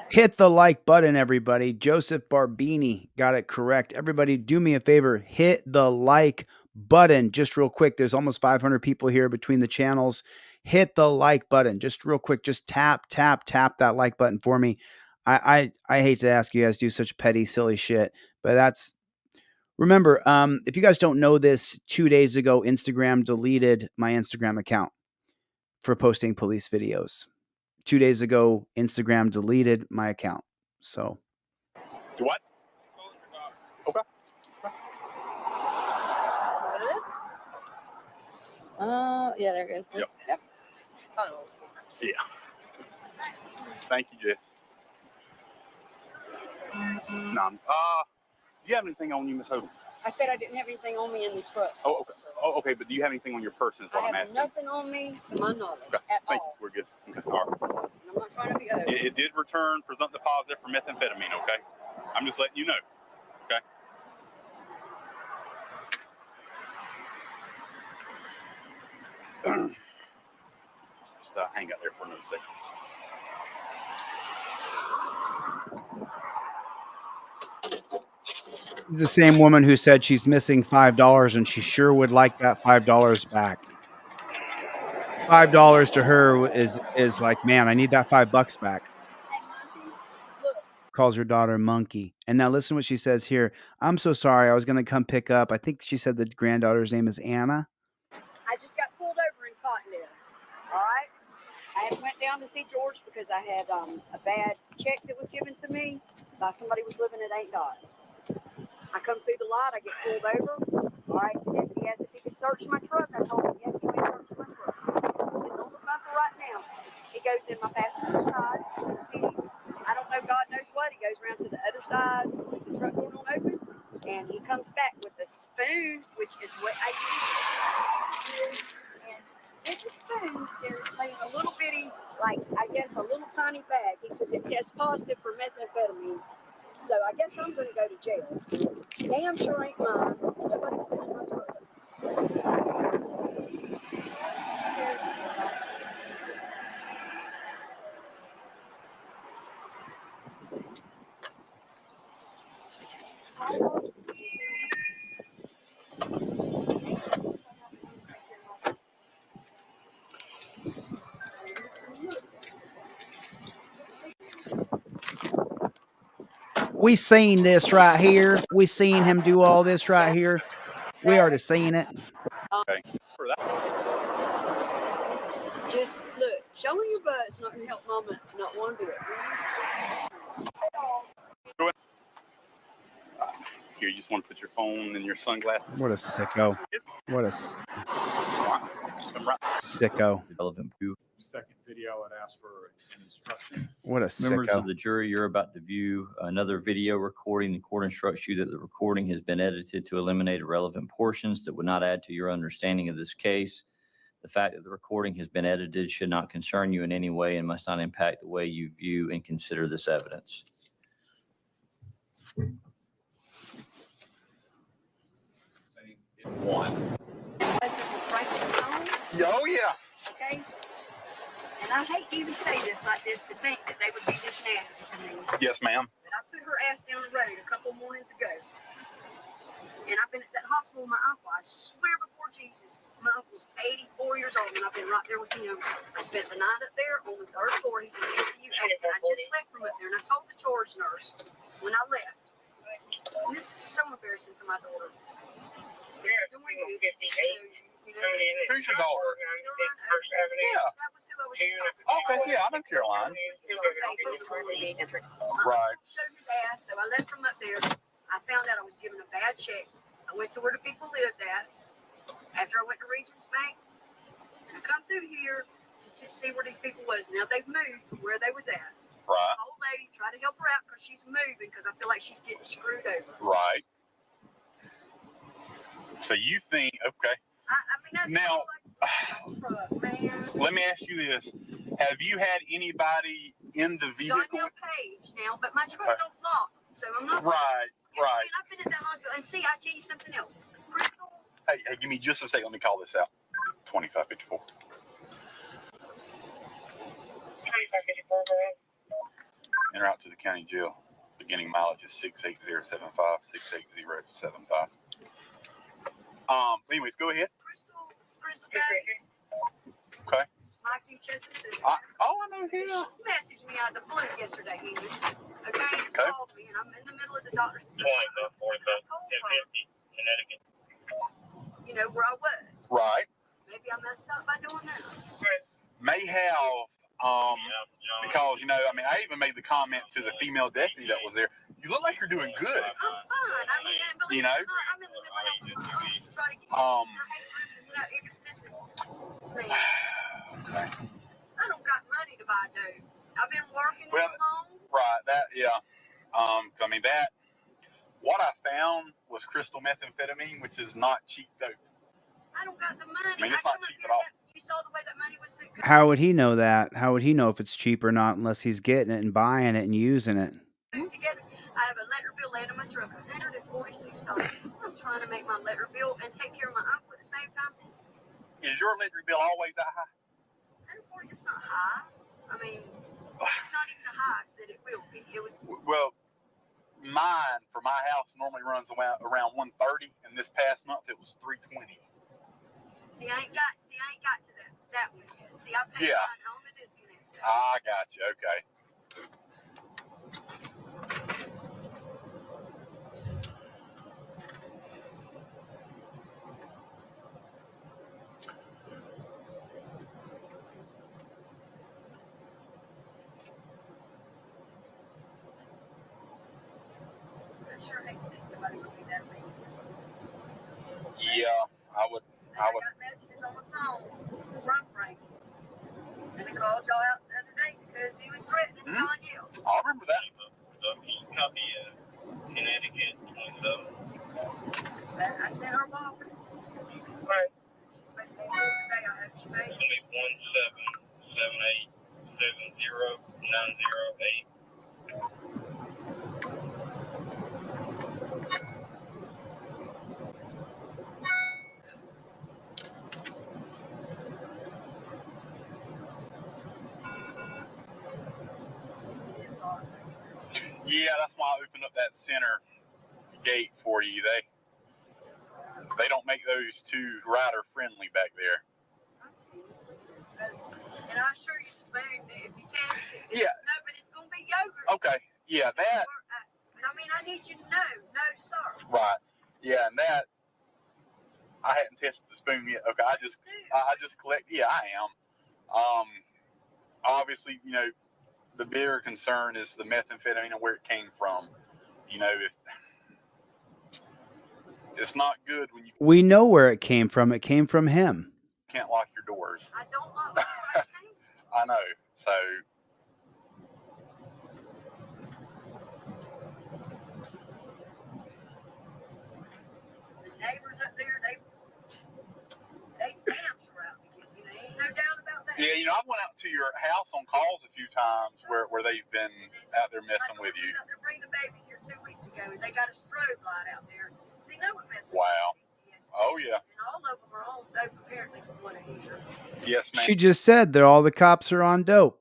Hit the like button, everybody. Joseph Barbini got it correct. Everybody, do me a favor. Hit the like button. Just real quick. There's almost 500 people here between the channels. Hit the like button. Just real quick. Just tap that like button for me. I hate to ask you guys to do such petty, silly shit, but that's... Remember, if you guys don't know this, 2 days ago, Instagram deleted my Instagram account for posting police videos. 2 days ago, Instagram deleted my account. So, Do what? Okay. Yeah, there it goes. Yep. Yeah. Thank you, Jess. No. Do you have anything on you, Miss Odom? I said I didn't have anything on me in the truck. Oh, okay. Oh, okay. But do you have anything on your person? Is what I I'm have asking. nothing on me to my knowledge Okay. at Thank all. you. We're good. Okay. All right. And I'm not trying to be over. It did return presumptive positive for methamphetamine. Okay. I'm just letting you know. Okay. Just hang out there for another second. the same woman who said she's missing $5 and she sure would like that $5 back. $5 to her is like, man, I need that $5 back. Calls her daughter Monkey. And now listen what she says here. I'm so sorry. I was going to come pick up. I think she said the granddaughter's name is Anna. I just got pulled over in Cottondale. All right. I went down to see George because I had a bad check that was given to me by somebody who was living at 8 Dots. I come through the light. I get pulled over. All right. The deputy asked if he could search my truck. I told him yes, he may search my truck. I'm sitting on the bumper right now. He goes in my passenger side. He sees, I don't know, God knows what. He goes around to the other side. Is the truck door won't open? And he comes back with a spoon, which is what I use. And with the spoon, there's like a little bitty, like, I guess a little tiny bag. He says it tests positive for methamphetamine. So I guess I'm going to go to jail. Damn sure ain't mine. Nobody's been in my truck. We seen this right here. We seen him do all this right here. We already seen it. Okay. For that. Just look, showing your butt's not going to help mama not one bit. Go ahead. Here, you just want to put your phone and your sunglasses. What a sicko. What a sicko. Relevant view. Second video, I'd ask for an instruction. What a Members sicko. of the jury, you're about to view another video recording. The court instructs you that the recording has been edited to eliminate irrelevant portions that would not add to your understanding of this case. The fact that the recording has been edited should not concern you in any way and must not impact the way you view and consider this evidence. One. Oh, yeah. Okay? And I hate to even say this like this to think that they would be this nasty to me. Yes, ma'am. But I put her ass down the road a couple mornings ago. And I've been at that hospital with my uncle. I swear before Jesus, my uncle's 84 years old, and I've been right there with him. I spent the night up there on the 3rd floor. He's in ICU. And I just left from up there, and I told the charge nurse when I left. And this is so embarrassing to my daughter. It's doing good. So Who's your daughter? Yeah. That was who I was just talking Okay, yeah, I know Caroline. Right. Showed his ass, so I left from up there. I found out I was given a bad check. I went to where the people lived at. After I went to Regions Bank, and I come through here to see where these people was. Now they've moved from where they was at. Right. The old lady tried to help her out because she's moving because I feel like she's getting screwed over. Right. So you think, okay. I mean, that's Now, truck, man. let me ask you this. Have you had anybody in the vehicle? Donnell Page now, but my truck don't lock, so I'm not. Right, right. And I've been at that hospital. And see, I tell you something else. Crystal, Hey, give me just a second. Let me call this out. 2554. En route to the county jail. Beginning mileage is 68075, 68075. Anyways, go ahead. Crystal Page. Okay. Mikey Chester said. I know him. She messaged me out of the blue yesterday evening. Okay. Okay. Called me, and I'm in the middle of the doctor's. You know where I was. Right. Maybe I messed up by doing that. May have, because, you know, I mean, I even made the comment to the female deputy that was there. You look like you're doing good. I'm fine. I mean, and believe You know? it or not, I'm in the middle of trying to get. You know, this is. Man, I don't got money to buy dope. I've been working Well, that long. Right. That, yeah. I mean, what I found was crystal methamphetamine, which is not cheap dope. I don't got the money. I mean, it's not cheap at all. You saw the way that money was. How would he know that? How would he know if it's cheap or not unless he's getting it and buying it and using it? Together, I have a letter bill laying in my truck, $146. I'm trying to make my letter bill and take care of my uncle at the same time. Is your electric bill always that high? It's not high. I mean, it's not even the highest that it will be. It was. Well, mine for my house normally runs around 130, and this past month it was 320. See, I ain't got to that one yet. See, I paid mine on the disconnect. I got you. Okay. I sure hate to think somebody would be that mean. Yeah, I would. I got messages on the phone from Frank. And I called y'all out the other day because he was threatening to Don Yale. I remember that. Copy Connecticut 27. I sent her a walk. Right. She's supposed to be here today. I hope she made it. 177870908. Yeah, that's why I opened up that center gate for you. They don't make those too rider friendly back there. And I assure you, spoon, if you test it, Yeah. no, but it's going to be yogurt. Okay. Yeah, that. But I mean, I need you to know, no, sir. Right. Yeah, and that. I hadn't tested the spoon yet. Okay, I just collect. Yeah, I am. Obviously, you know, the bigger concern is the methamphetamine and where it came from. You know, if it's not good when you We know where it came from. It came from him. can't lock your doors. I don't lock my door. I know. So. The neighbors up there, they damn sure out to get me. There ain't no doubt about that. Yeah, you know, I went out to your house on calls a few times where they've been out there messing with you. I was out there bringing a baby here 2 weeks ago, and they got a strobe light out there. They know what messing Wow. Oh, yeah. And all of them are on dope, apparently, from what I hear. Yes, ma'am. She just said that all the cops are on dope.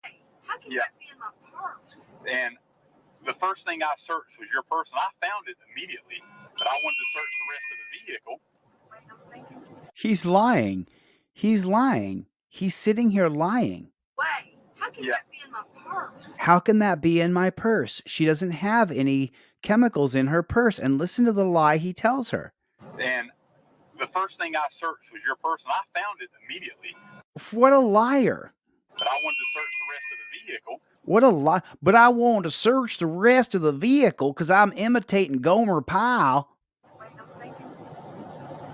How can Yeah. that be in my purse? And the first thing I searched was your purse, and I found it immediately. But I wanted to search the rest of the vehicle. He's lying. He's lying. He's sitting here lying. Wait, how can that be in my purse? How can that be in my purse? She doesn't have any chemicals in her purse. And listen to the lie he tells her. And the first thing I searched was your purse, and I found it immediately. What a liar. But I wanted to search the rest of the vehicle. What a lie. But I want to search the rest of the vehicle because I'm imitating Gomer Pyle. Wait, I'm thinking,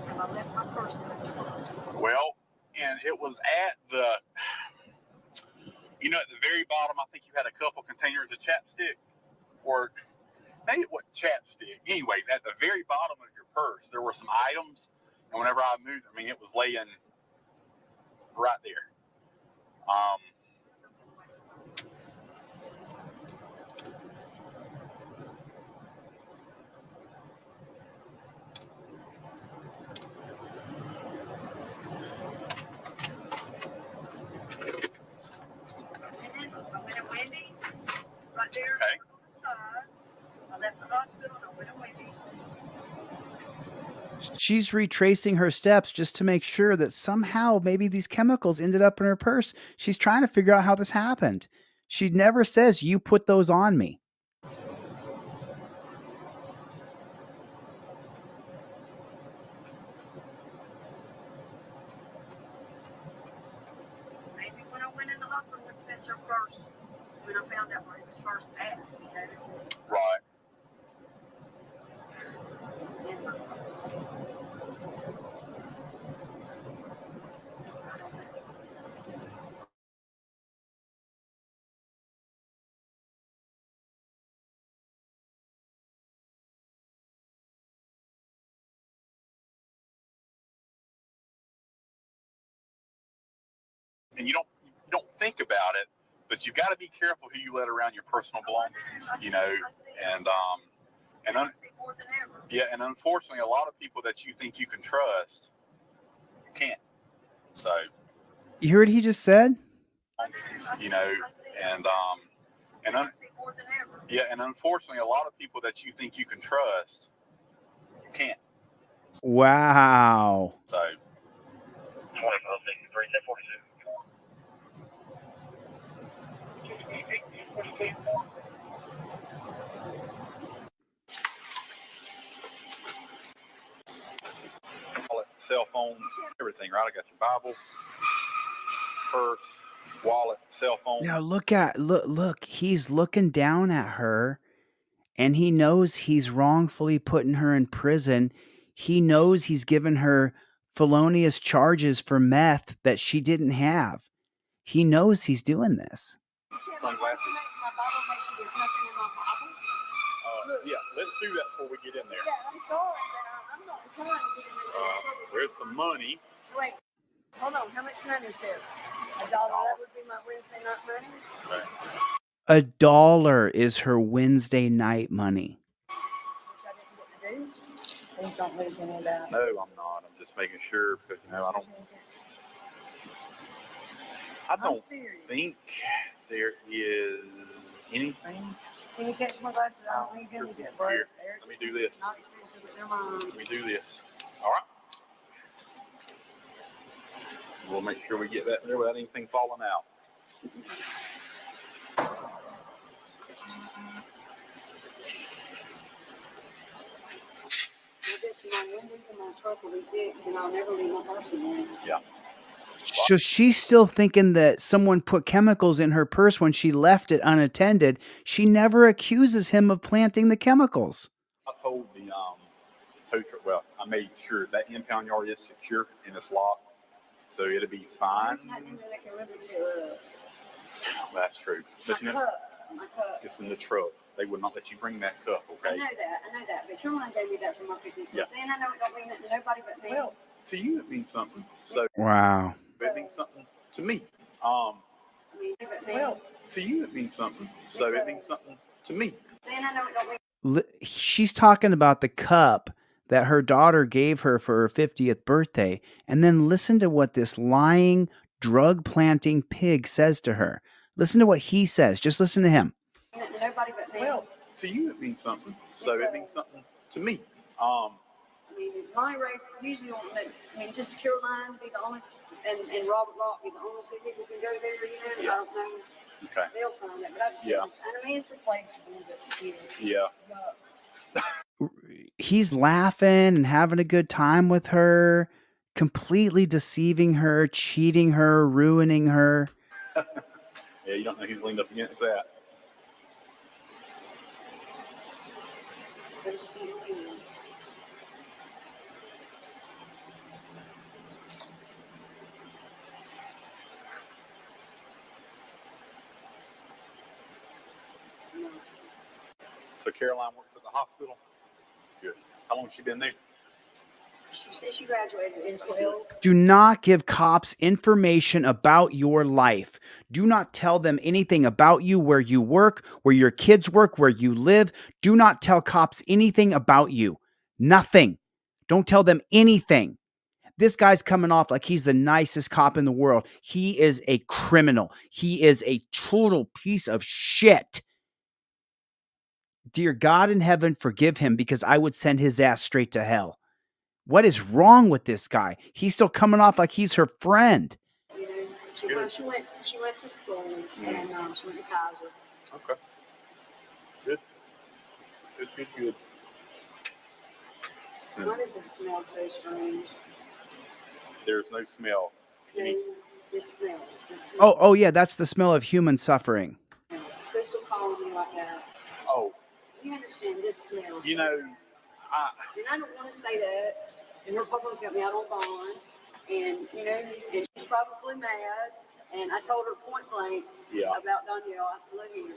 have I left my purse in the trunk? Well, and it was at the, you know, at the very bottom, I think you had a couple containers of chapstick, or maybe it wasn't chapstick. Anyways, at the very bottom of your purse, there were some items, and whenever I moved, I mean, it was laying right there. Right there Okay. on the side. I left the hospital and I went to Wendy's. She's retracing her steps just to make sure that somehow maybe these chemicals ended up in her purse. She's trying to figure out how this happened. She never says, you put those on me. Maybe when I went in the hospital with Spencer first, when I found out where he was first at, you know. Right. And you don't think about it, but you've got to be careful who you let around your personal belongings, you know, and and unfortunately, a lot of people that you think you can trust, you can't. So, You heard what he just said? you know, and unfortunately, a lot of people that you think you can trust, you can't. Wow. So, 2563, 1042. wallet, cell phones, everything, right? I got your Bible, purse, wallet, cell phone. Now look, he's looking down at her and he knows he's wrongfully putting her in prison. He knows he's given her felonious charges for meth that she didn't have. He knows he's doing this. Sunglasses. Yeah, let's do that before we get in there. Yeah, I'm sorry, but I'm not trying to get in there. There's some money. Wait, hold on. How much money is there? $1. That would be my Wednesday night money. Right. $1 is her Wednesday night money. Which I didn't get to do. Please don't lose any of that. No, I'm not. I'm just making sure because I don't think there is anything. Can you catch my glasses? I don't need them to get broke. Here, They're let me do this. Not expensive, but they're mine. Let me do this. All right. We'll make sure we get that there without anything falling out. I bet you my windows and my truck will be fixed, and I'll never leave my purse again. Yeah. So she's still thinking that someone put chemicals in her purse when she left it unattended. She never accuses him of planting the chemicals. I told the tow truck, well, I made sure that impound yard is secure and it's locked, so it'll be fine. That's true. But you know, My cup. it's in the truck. They would not let you bring that cup, I okay? know that. But Caroline gave me that for my 50th Yeah. birthday, and I know it don't mean nothing to nobody but me. Well, to you it means something. So Wow. it means something to me. I mean, but me. Well, to you it means something. So it means something to me. And I know it don't mean. She's talking about the cup that her daughter gave her for her 50th birthday. And then listen to what this lying, drug planting pig says to her. Listen to what he says. Just listen to him. Nothing to nobody but me. Well, to you it means something. So it means something to me. I mean, Monty Ray usually don't let, I mean, just Caroline be the only, and Robert Locke be the only two people who can go there, you know? Yeah. I don't know. Okay. They'll find it, but I just, Yeah. I mean, it's replaceable, but still. Yeah. He's laughing and having a good time with her, completely deceiving her, cheating her, ruining her. Yeah, you don't know who's leaned up against that. But it's feelings. So Caroline works at the hospital. That's good. How long has she been there? She said she graduated in 12. Do not give cops information about your life. Do not tell them anything about you, where you work, where your kids work, where you live. Do not tell cops anything about you. Nothing. Don't tell them anything. This guy's coming off like he's the nicest cop in the world. He is a criminal. He is a total piece of shit. Dear God in heaven, forgive him, because I would send his ass straight to hell. What is wrong with this guy? He's still coming off like he's her friend. You know, she went to school and she went to Kaiser. Okay. Good. Good. Why does this smell so strange? There's no smell. No, this smells. This smells. Oh yeah, that's the smell of human suffering. Crystal calling me like that. Oh. You understand this smells. You know, and I don't want to say that. And her papa's got me out on bond. And, you know, and she's probably mad. And I told her point blank about Danielle. I said, look here.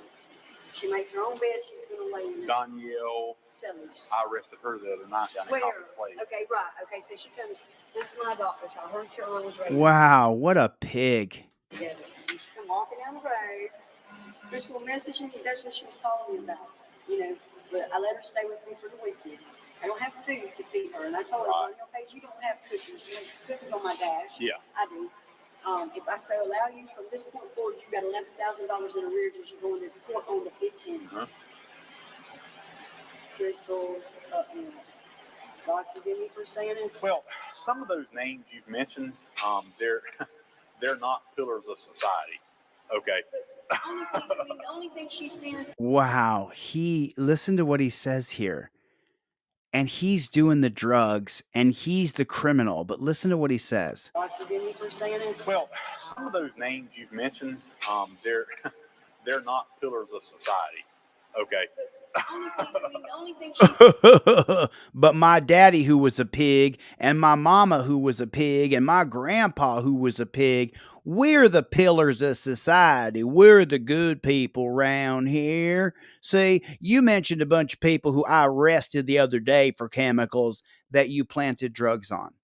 She makes her own bed. She's going to lay in it. Danielle, Sellers. I arrested her the other night down in Where? Coffee Slade. Okay, right. Okay, so she comes. This is my doctor. So her and Caroline was raised Wow, what a pig. together. And she come walking down the road. This little message, and that's what she was calling me about. You know, but I let her stay with me for the weekend. I don't have food to feed her. And I told her, on your page, you don't have cookies. You have cookies on my dash. Yeah. I do. If I so allow you from this point forward, you got $11,000 in arrears as you're going to court on the 15th. Crystal, God forgive me for saying it. Well, some of those names you've mentioned, they're not pillars of society. Okay. The only thing she stands. Wow, listen to what he says here. And he's doing the drugs and he's the criminal, but listen to what he says. God forgive me for saying it. Well, some of those names you've mentioned, they're not pillars of society. Okay. The only thing she. But my daddy, who was a pig, and my mama, who was a pig, and my grandpa, who was a pig, we're the pillars of society. We're the good people around here. See, you mentioned a bunch of people who I arrested the other day for chemicals that you planted drugs on.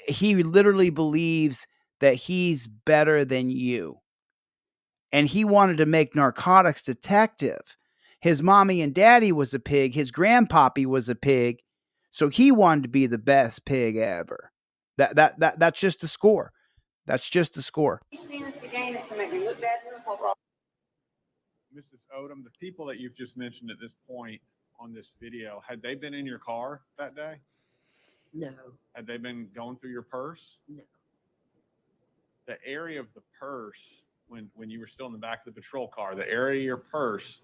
He literally believes that he's better than you. And he wanted to make narcotics detective. His mommy and daddy was a pig. His grandpappy was a pig. So he wanted to be the best pig ever. That's just the score. That's just the score. He stands to gain is to make me look bad in the public. Mrs. Odom, the people that you've just mentioned at this point on this video, had they been in your car that day? No. Had they been going through your purse? No. The area of the purse, when you were still in the back of the patrol car, the area of your purse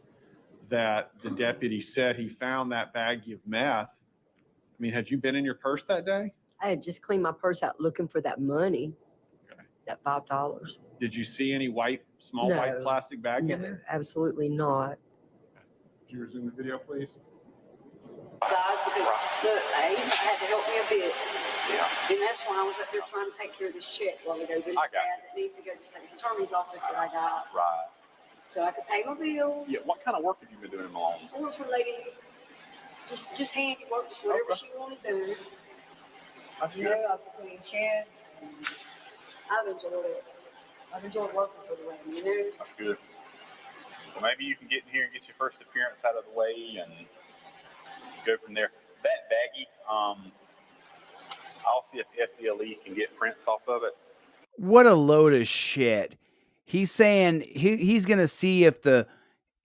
that the deputy said he found that baggie of meth, I mean, had you been in your purse that day? I had just cleaned my purse out looking for that money. That $5. Did you see any small No. white plastic bag in No, there? absolutely not. Could you resume the video, please? Size because look, he's had to help me a bit. Yeah. And that's why I was up there trying to take care of this check while ago. But it's I got bad. It needs to go to state's attorney's office that I got. Right. So I could pay my bills. Yeah. What kind of work have you been doing, Malone? I work for a lady, just handiwork, just whatever she wanted done. That's You good. know, I've cleaned sheds. And I've enjoyed it. I've enjoyed working for the lady, you know? That's good. Well, maybe you can get in here and get your first appearance out of the way and go from there. That baggie, I'll see if FDLE can get prints off of it. What a load of shit. He's saying he's going to see if the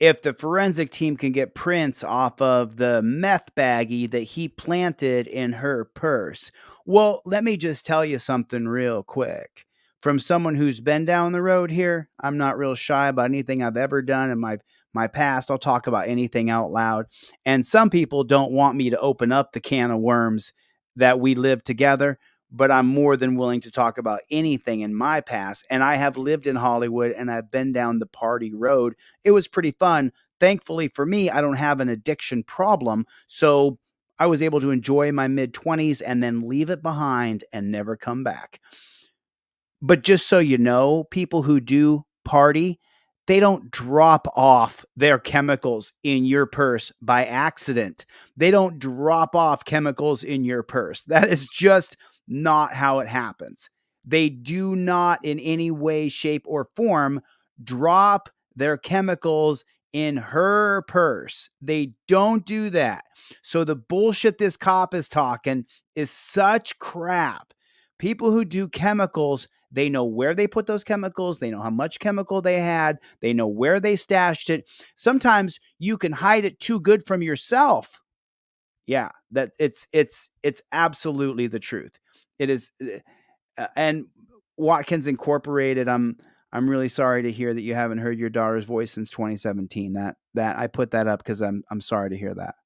if the forensic team can get prints off of the meth baggie that he planted in her purse. Well, let me just tell you something real quick. From someone who's been down the road here, I'm not real shy about anything I've ever done in my past. I'll talk about anything out loud. And some people don't want me to open up the can of worms that we live together, but I'm more than willing to talk about anything in my past. And I have lived in Hollywood and I've been down the party road. It was pretty fun. Thankfully for me, I don't have an addiction problem. So I was able to enjoy my mid-20s and then leave it behind and never come back. But just so you know, people who do party, they don't drop off their chemicals in your purse by accident. They don't drop off chemicals in your purse. That is just not how it happens. They do not in any way, shape, or form drop their chemicals in her purse. They don't do that. So the bullshit this cop is talking is such crap. People who do chemicals, they know where they put those chemicals. They know how much chemical they had. They know where they stashed it. Sometimes you can hide it too good from yourself. Yeah, that it's absolutely the truth. It is. And Watkins Incorporated, I'm really sorry to hear that you haven't heard your daughter's voice since 2017. That I put that up because I'm sorry to hear that.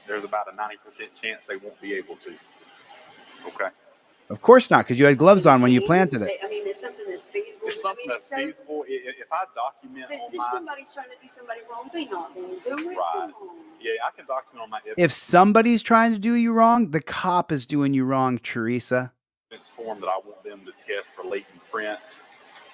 There's about a 90% chance they won't be able to. Okay. Of course not, because you had gloves on when you planted it. I mean, it's something that's feasible. It's something that's feasible. If I document But on if my somebody's trying to do somebody wrong, they not going to do it. right, yeah, I can document on my If somebody's trying to do you wrong, the cop is doing you wrong, Teresa. evidence form that I want them to test for latent prints.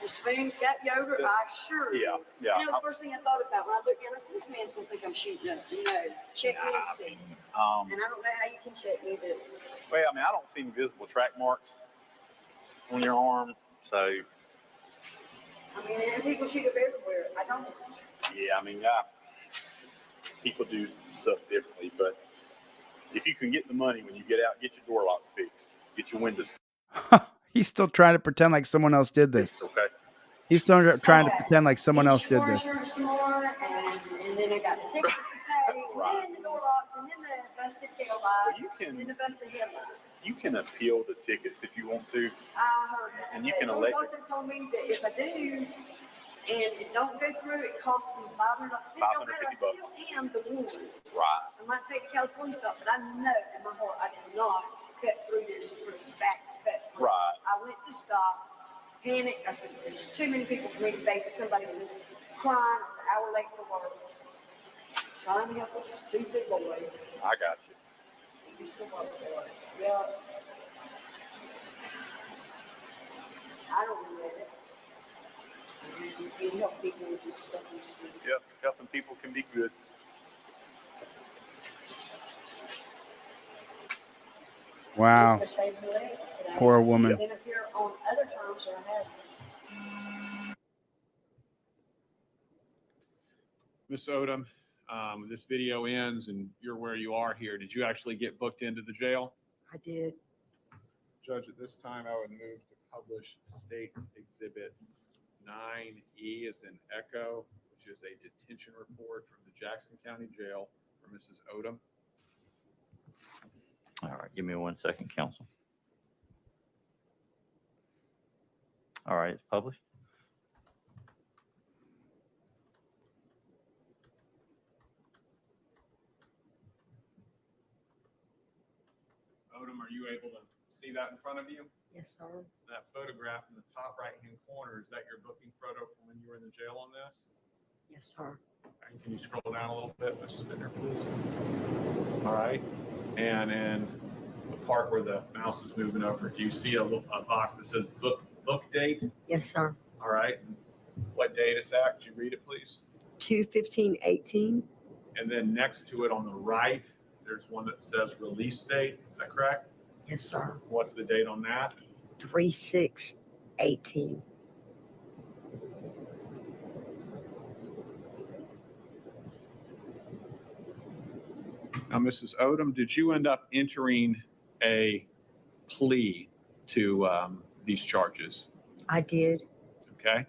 The spoon's got yogurt, I assure you. Yeah, yeah. You know, it's the first thing I thought about when I looked down. I said, this man's going to think I'm shooting up. You know, check me and see. And I don't know how you can check me, but Well, I mean, I don't see any visible track marks on your arm, so I mean, and people shoot up everywhere. I don't. yeah, I mean, people do stuff differently, but if you can get the money when you get out, get your door locks fixed, get your windows He's still trying to pretend like someone else did this. fixed, okay? He's still trying to pretend like someone else did this. Insurance some more, and then I got the tickets to pay, and then the door locks, and then the busted tail lights, and then the busted headlights. You can appeal the tickets if you want to. I heard that. And you can George elect- Wilson told me that if I do, and it don't go through, it costs me $500. It don't matter, I still am the one. Right. I might take the California stuff, but I know in my heart I did not cut through there just through back to cut through. Right. I went to stop, panicked. I said, there's too many people for me to face. Somebody was crying. I was an hour late for work. Trying to help a stupid boy. I got you. He used to work for us. Yeah. I don't regret it. You help people with this stuff in the street. Yep, helping people can be good. Wow. Yes, I shaved my legs today. Poor woman. I've been up here on other times where I haven't. Miss Odom, this video ends and you're where you are here. Did you actually get booked into the jail? I did. Judge, at this time, I would move to publish State's Exhibit 9E as in Echo, which is a detention report from the Jackson County Jail for Mrs. Odom. All right, give me 1 second, counsel. All right, it's published. Odom, are you able to see that in front of you? Yes, sir. That photograph in the top right-hand corner, is that your booking photo from when you were in the jail on this? Yes, sir. And can you scroll down a little bit, Mrs. Binder, please? All right. And in the part where the mouse is moving over, do you see a box that says book date? Yes, sir. All right. What date is that? Could you read it, please? 2/15/18. And then next to it on the right, there's one that says release date. Is that correct? Yes, sir. What's the date on that? 3/6/18. Now, Mrs. Odom, did you end up entering a plea to these charges? I did. Okay.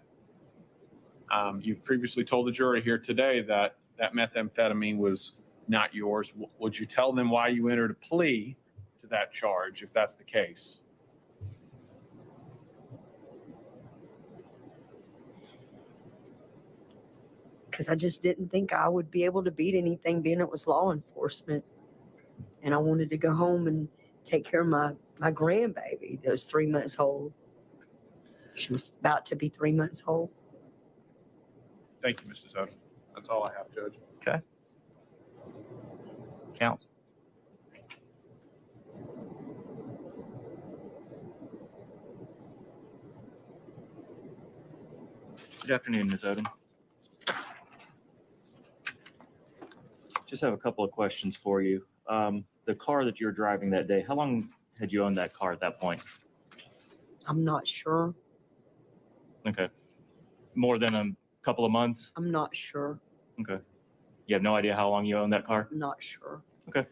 You've previously told the jury here today that that methamphetamine was not yours. Would you tell them why you entered a plea to that charge if that's the case? Because I just didn't think I would be able to beat anything being it was law enforcement. And I wanted to go home and take care of my grandbaby that was 3 months old. She was about to be 3 months old. Thank you, Mrs. Odom. That's all I have, Judge. Okay. Counsel. Good afternoon, Ms. Odom. Just have a couple of questions for you. The car that you were driving that day, how long had you owned that car at that point? I'm not sure. Okay. More than a couple of months? I'm not sure. Okay. You have no idea how long you owned that car? I'm not sure. Okay.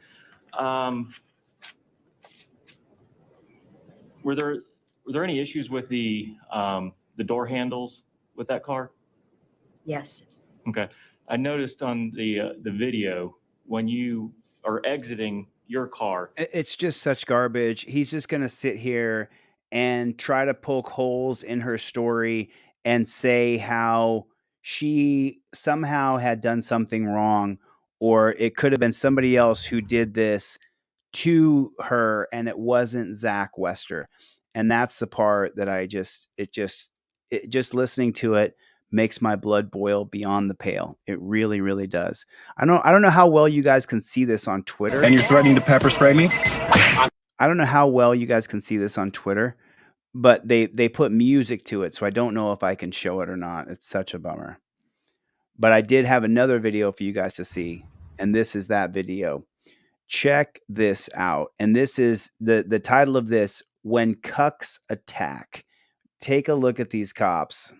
Were there any issues with the door handles with that car? Yes. Okay. I noticed on the video when you are exiting your car. It's just such garbage. He's just going to sit here and try to poke holes in her story and say how she somehow had done something wrong, or it could have been somebody else who did this to her and it wasn't Zach Wester. And that's the part that just listening to it makes my blood boil beyond the pale. It really, really does. I don't know how well you guys can see this on Twitter. And you're threatening to pepper spray me? I don't know how well you guys can see this on Twitter, but they put music to it, so I don't know if I can show it or not. It's such a bummer. But I did have another video for you guys to see, and this is that video. Check this out. And this is the title of this, When Cucks Attack. Take a look at these cops.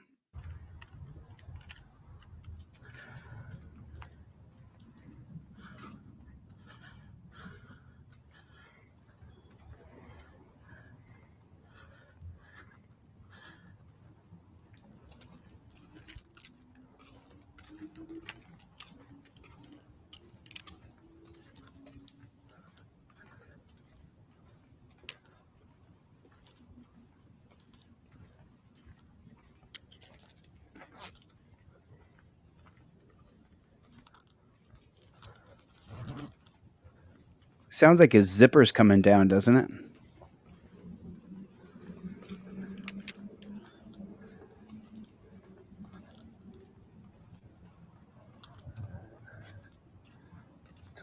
Sounds like his zipper's coming down, doesn't it?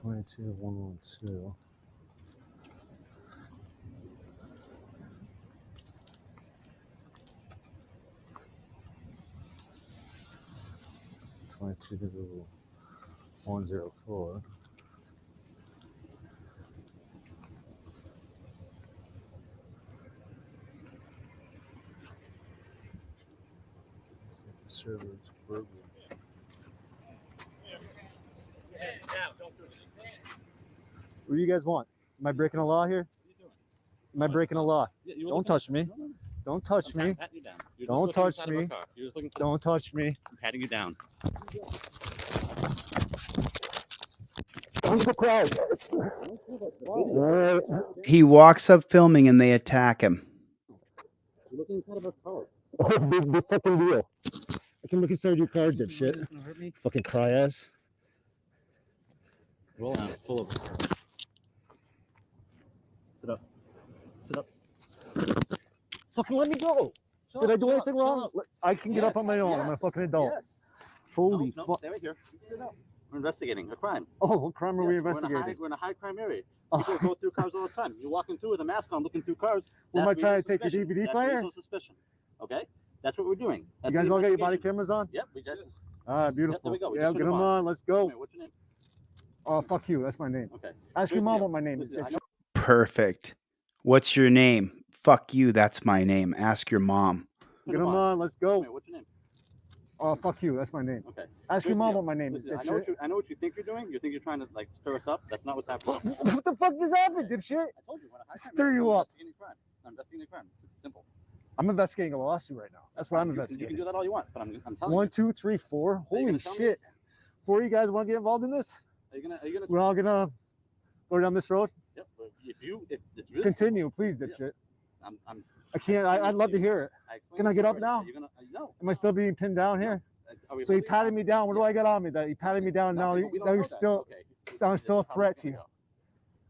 $22,112. $22,104. Servers, burglar. What do you guys want? Am I breaking a law here? Am I breaking a law? Don't touch me. Don't touch me. Don't touch me. Don't touch me. I'm patting you down. He walks up filming and they attack him. You're looking inside of our car. Oh, big fucking deal. I can look inside your car, dipshit. Fucking cry ass. Roll down. Pull over. Sit up. Sit up. Fucking let me go. Did I do anything wrong? I can get up on my own. I'm a fucking adult. Holy No, fuck. stay right here. Sit up. We're investigating a crime. Oh, what crime are we Yes, investigating? We're in a high crime area. People go through cars all the time. You're walking through with a mask on, looking through cars. What am I That's trying to reasonable take your suspicion. DVD That's player? reasonable suspicion. Okay? That's what we're doing. You That's guys the all got your body investigation. cameras on? Yep, we did. All right, beautiful. there we go. We Yeah, just get turned them them on. Let's go. What's your name? Oh, fuck you. That's my name. Okay. Ask your Here's the mom deal. what my name is. Listen, I dipshit. know- Perfect. What's your name? Fuck you. That's my name. Ask your mom. Get them on. Let's go. What's your name? Oh, fuck you. That's my name. Okay. Ask your Here's the mom deal. what my name is. Listen, Dipshit. I know what you think you're doing. You think you're trying to like stir us up. That's not what's happening. What the fuck just happened, dipshit? I told you. We're in a high crime Stir area. you We're up. investigating a crime. I'm investigating a crime. It's simple. I'm investigating a lawsuit right now. That's what I'm You investigating. can do that all you want, but I'm telling One, you. 2, 3, 4. Are you Holy gonna tell me shit. this? 4 of you guys want to get involved in this? Are you gonna? We're all gonna go down this road? Yep. If it's really Continue, please, Yeah. dipshit. I'm I can't. I'd love to hear it. explained Can I it get to you up already. now? Are you gonna? No. Am I still being pinned down here? Are we So he holding you patted down? me down. What do I got on me? That he patted me down. Now, Nothing, we don't now know you're that. still. Okay. I'm still a This is how threat it's to gonna you. go.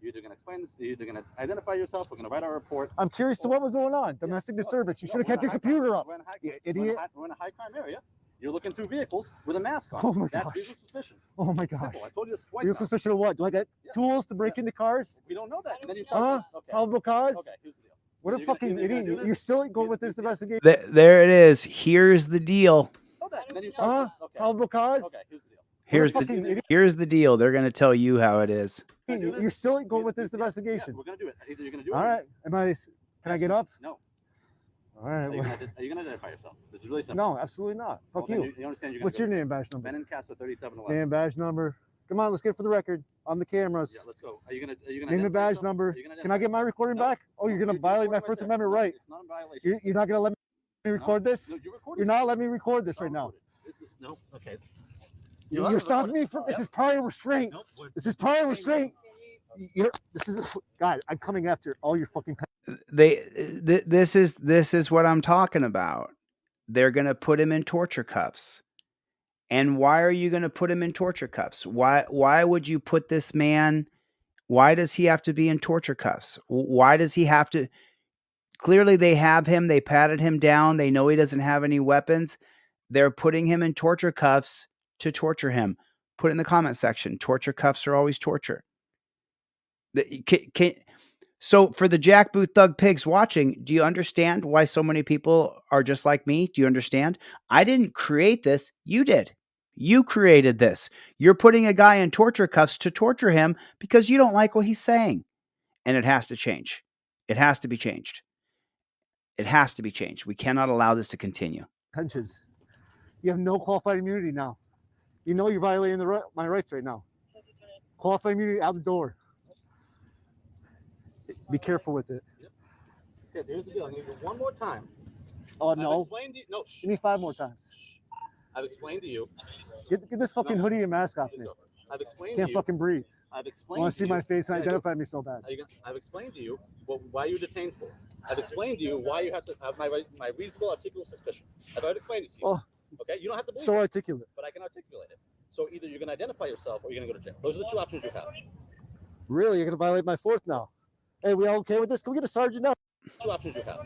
You're either gonna explain this. You're either gonna identify yourself. We're gonna write our report. I'm curious to what was going on. Domestic disturbance. You should have kept your computer up. We're in a high, You we're in idiot. a high, we're in a high crime area. You're looking through vehicles with a mask on. Oh my That's gosh. reasonable suspicion. Oh my gosh. Simple. I told you this twice. Real now. suspicion of what? Do I get tools to break into cars? We don't know that. And then you Huh? okay. Probable cause? Okay. Here's the deal. What a You're gonna- fucking you're gonna idiot. do this? You're still going with this investigation. There it is. Here's the deal. Know that. And then you Huh? okay. Probable cause? Okay. Here's the deal. Here's fucking the idiot. here's the deal. They're going to tell you how it is. You're still going with this investigation. Yeah, we're gonna do it. Either you're gonna do it. All right. Can I get up? No. All right. Are you gonna identify yourself? This is really simple. No, absolutely not. Fuck Well, then you. You understand? You're gonna What's do your it. name, badge number? Ben and Casa 3711. Name, badge number. Come on, let's get it for the record on the cameras. Yeah, let's go. Are you gonna? Name and identify badge yourself? number. Are you gonna Can I get my recording back? Oh, you're gonna violate my First Amendment right. It's not a violation. You're not gonna let me record this? No, you're recording. You're not letting me record this right now. No. Okay. You're stopping me from. This is prior restraint. This is prior restraint. This is. God, I'm coming after all your fucking. This is what I'm talking about. They're going to put him in torture cuffs. And why are you going to put him in torture cuffs? Why would you put this man? Why does he have to be in torture cuffs? Why does he have to? Clearly they have him. They patted him down. They know he doesn't have any weapons. They're putting him in torture cuffs to torture him. Put it in the comment section. Torture cuffs are always torture. So for the Jackboot Thug Pigs watching, do you understand why so many people are just like me? Do you understand? I didn't create this. You did. You created this. You're putting a guy in torture cuffs to torture him because you don't like what he's saying. And it has to change. It has to be changed. It has to be changed. We cannot allow this to continue. Pensions. You have no qualified immunity now. You know you're violating my rights right now. Qualified immunity out the door. Be careful with it. Okay, here's the deal. I need you one more time. Oh I've no. explained to you. No. Give me 5 more times. I've explained to you. Get this fucking hoodie and mask off me. I've explained Can't to you. fucking breathe. I've explained. Want to see you. my face and Yeah, identify me so bad. I've explained to you why you're detained for. I've explained to you why you have to have my reasonable articulable suspicion. I've already explained it to you. Well, okay, you don't have to believe so it, articulate. but I can articulate it. So either you're going to identify yourself or you're going to go to jail. Those are the two options you have. Really? You're going to violate my 4th now? Hey, we all okay with this? Can we get a sergeant now? Two options you have.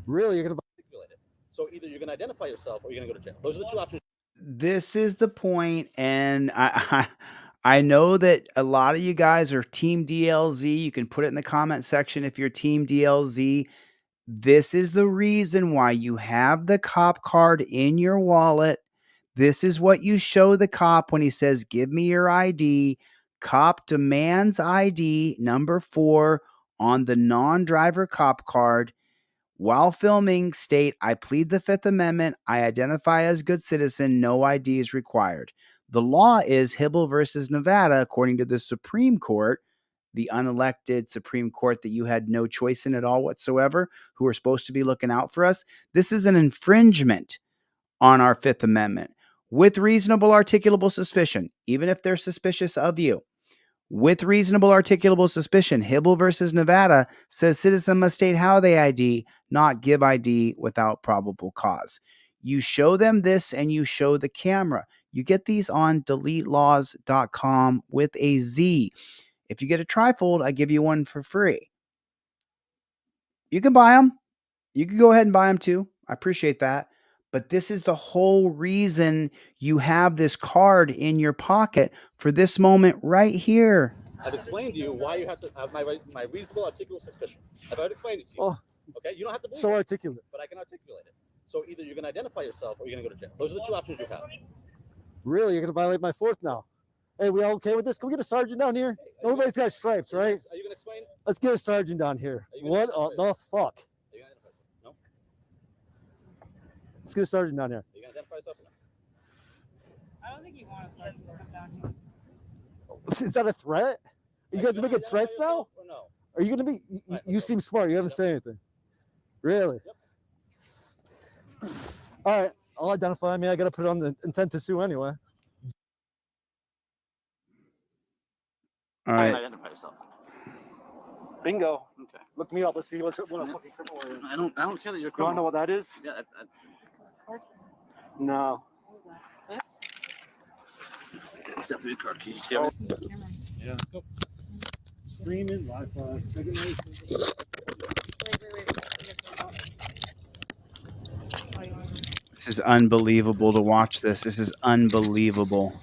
Really? You're going to Articulate it. So either you're going to identify yourself or you're going to go to jail. Those are the two options. This is the point, and I know that a lot of you guys are Team DLZ. You can put it in the comment section if you're Team DLZ. This is the reason why you have the cop card in your wallet. This is what you show the cop when he says, "Give me your ID." Cop demands ID number 4 on the non-driver cop card. While filming, state, "I plead the 5th Amendment. I identify as good citizen. No ID is required." The law is Hibble versus Nevada, according to the Supreme Court, the unelected Supreme Court that you had no choice in at all whatsoever, who are supposed to be looking out for us. This is an infringement on our 5th Amendment with reasonable articulable suspicion, even if they're suspicious of you. With reasonable articulable suspicion, Hibble versus Nevada says citizen must state how they ID, not give ID without probable cause. You show them this and you show the camera. You get these on deletelaws.com with a Z. If you get a trifold, I give you one for free. You can buy them. You can go ahead and buy them too. I appreciate that. But this is the whole reason you have this card in your pocket for this moment right here. I've explained to you why you have to have my reasonable articulable suspicion. I've already explained it to you. Oh, okay, you don't have to believe so it, articulate. but I can articulate it. So either you're going to identify yourself or you're going to go to jail. Those are the two options you have. Really? You're going to violate my 4th now? Hey, we all okay with this? Can we get a sergeant down here? Everybody's got stripes, right? Are you going to explain? Let's get a sergeant down here. What the fuck? Are you going to identify yourself? No? Let's get a sergeant down here. Are you going to identify yourself or no? I don't think you want a sergeant to come down here. Is that a threat? Are you guys making threats now? Or no? Are you going to be? You seem smart. You haven't said anything. Really? Yep. All right, I'll identify me. I got to put it on the intent to sue anyway. All right. Identify yourself. Bingo. Okay. Look me up. Let's see what a fucking criminal is. I don't care that you're a You want to criminal. know what that is? Yeah. No. It's definitely a car key. Oh. Yeah. Let's go. Streaming, Wi-Fi, This is unbelievable to watch this. This is unbelievable.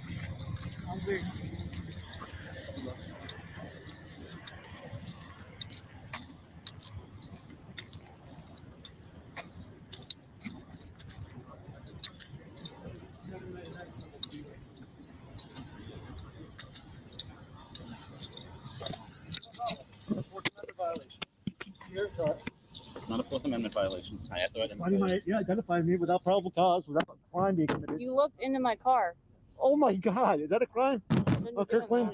Not a Fourth Amendment violation. I have to identify. Identify me without probable cause, without a crime being committed. You looked into my car. Oh my God, is that a crime? Okay, claim.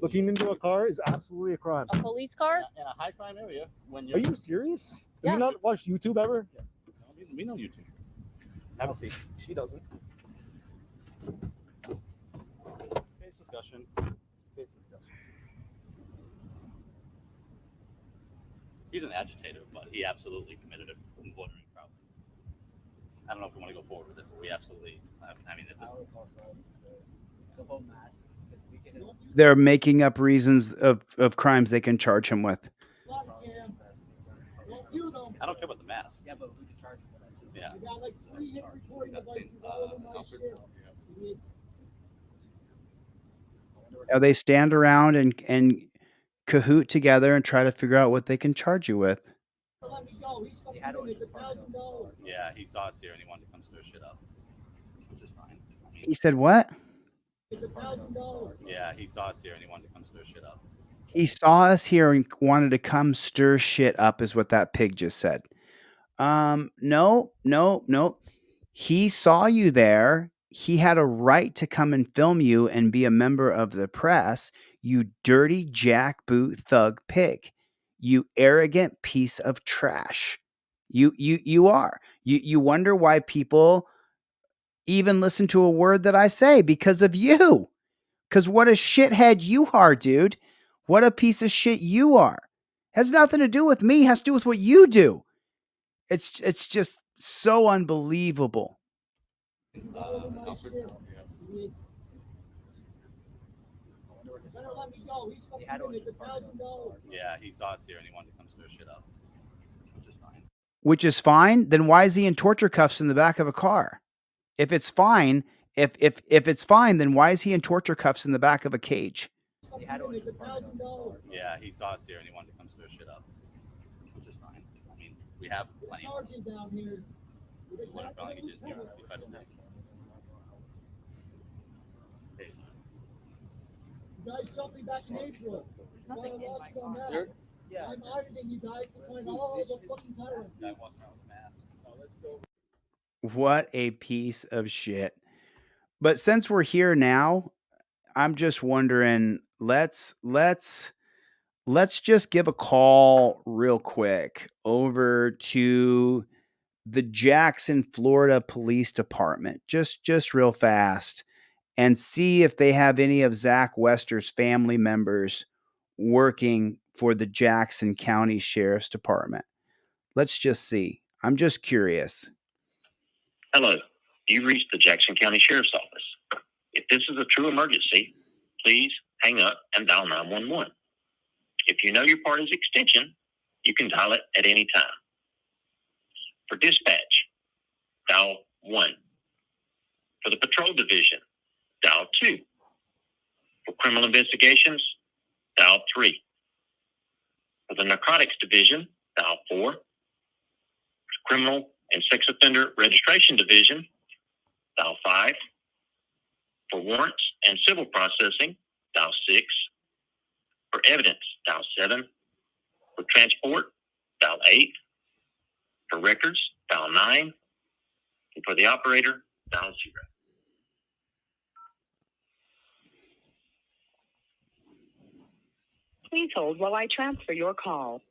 Looking into a car is absolutely a crime. A police car? In a high crime area, when Are you serious? Yeah. Have you not watched YouTube ever? we know you two. Have a seat. She doesn't. Case discussion. Case discussion. He's an agitator, but he absolutely committed a bordering crime. I don't know if we want to go forward with it, but we absolutely. I mean, They're making up reasons of crimes they can charge him with. I don't care about the mask. Yeah, but we can charge him for that. Yeah. Now they stand around and cahoot together and try to figure out what they can charge you with. Yeah, he saw us here and he wanted to come stir shit up, which is fine. He said what? Yeah, he saw us here and he wanted to come stir shit up. He saw us here and wanted to come stir shit up is what that pig just said. No. He saw you there. He had a right to come and film you and be a member of the press. You dirty jackboot thug pig. You arrogant piece of trash. You are. You wonder why people even listen to a word that I say because of you. Because what a shithead you are, dude. What a piece of shit you are. Has nothing to do with me. Has to do with what you do. It's just so unbelievable. Yeah, he saw us here and he wanted to come stir shit up, which is fine. Which is fine. Then why is he in torture cuffs in the back of a car? If it's fine, if it's fine, then why is he in torture cuffs in the back of a cage? Yeah, he saw us here and he wanted to come stir shit up, which is fine. I mean, we have plenty of whatever he did here. We tried to take. You guys jumped me back in April. Nothing in my car. Yeah. I'm auditing you guys to find all the fucking tyrants. Guy walking around with a mask. Oh, let's go. What a piece of shit. But since we're here now, I'm just wondering, let's just give a call real quick over to the Jackson, Florida Police Department, just real fast, and see if they have any of Zach Wester's family members working for the Jackson County Sheriff's Department. Let's just see. I'm just curious. Hello, you've reached the Jackson County Sheriff's Office. If this is a true emergency, please hang up and dial 911. If you know your party's extension, you can dial it at any time. For dispatch, dial 1. For the patrol division, dial 2. For criminal investigations, dial 3. For the narcotics division, dial 4. For criminal and sex offender registration division, dial 5. For warrants and civil processing, dial 6. For evidence, dial 7. For transport, dial 8. For records, dial 9. And for the operator, dial 0. Please hold while I transfer your call.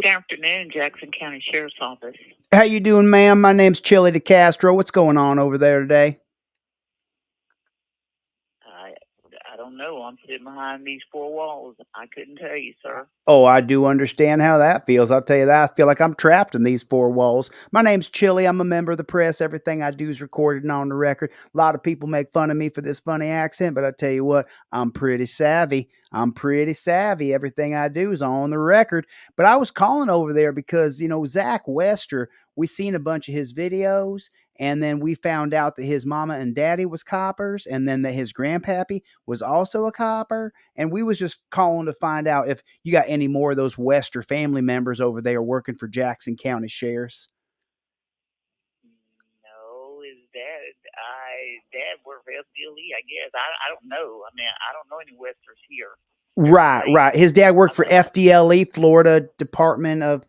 Good afternoon, Jackson County Sheriff's Office. How you doing, ma'am? My name's Chili DeCastro. What's going on over there today? I don't know. I'm sitting behind these four walls. I couldn't tell you, sir. Oh, I do understand how that feels. I'll tell you that. I feel like I'm trapped in these four walls. My name's Chili. I'm a member of the press. Everything I do is recorded and on the record. A lot of people make fun of me for this funny accent, but I tell you what, I'm pretty savvy. Everything I do is on the record. But I was calling over there because, Zach Wester, we seen a bunch of his videos, and then we found out that his mama and daddy was coppers, and then that his grandpappy was also a copper. And we was just calling to find out if you got any more of those Wester family members over there working for Jackson County Sheriffs. No, his dad worked for FDLE, I guess. I don't know. I mean, I don't know any Westers here. Right. His dad worked for FDLE, Florida Department of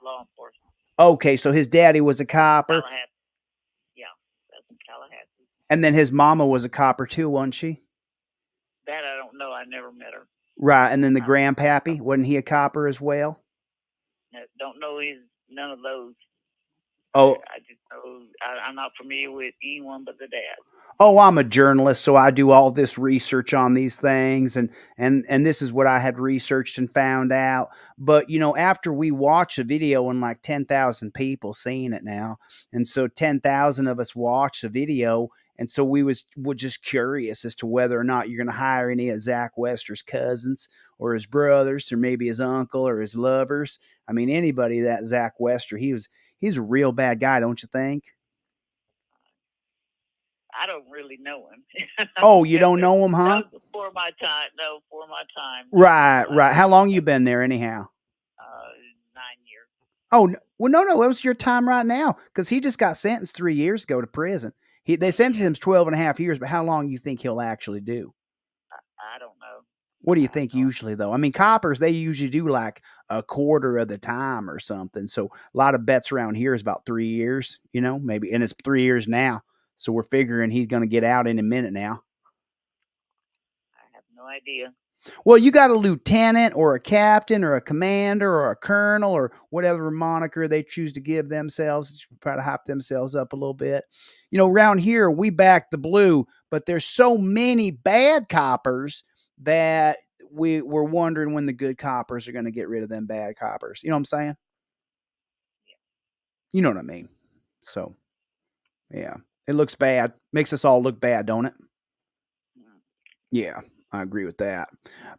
Law Enforcement. Okay, so his daddy was a copper. Tallahassee. Yeah, that's in Tallahassee. And then his mama was a copper too, wasn't she? That I don't know. I never met her. Right, and then the grandpappy, wasn't he a copper as well? No, don't know none of those. Oh, I just know I'm not familiar with anyone but the dad. oh, I'm a journalist, so I do all this research on these things, and this is what I had researched and found out. But after we watch a video and like 10,000 people seeing it now, and so 10,000 of us watch the video, and so we're just curious as to whether or not you're going to hire any of Zach Wester's cousins or his brothers or maybe his uncle or his lovers. I mean, anybody that Zach Wester, he's a real bad guy, don't you think? I don't really know him. Oh, you don't know him, huh? No, before my time. No, before my time. Right. How long you been there anyhow? 9 years. Oh, well, no, it was your time right now because he just got sentenced 3 years ago to prison. They sentenced him to 12 and a half years, but how long you think he'll actually do? I don't know. What do you think usually, though? I mean, coppers, they usually do like a quarter of the time or something. So a lot of bets around here is about 3 years, maybe. And it's 3 years now. So we're figuring he's going to get out in a minute now. I have no idea. Well, you got a lieutenant or a captain or a commander or a colonel or whatever moniker they choose to give themselves, try to hype themselves up a little bit. Around here, we back the blue, but there's so many bad coppers that we're wondering when the good coppers are going to get rid of them bad coppers. You know what I'm saying? Yeah. You know what I mean? So, yeah. It looks bad. Makes us all look bad, don't it? Yeah, I agree with that.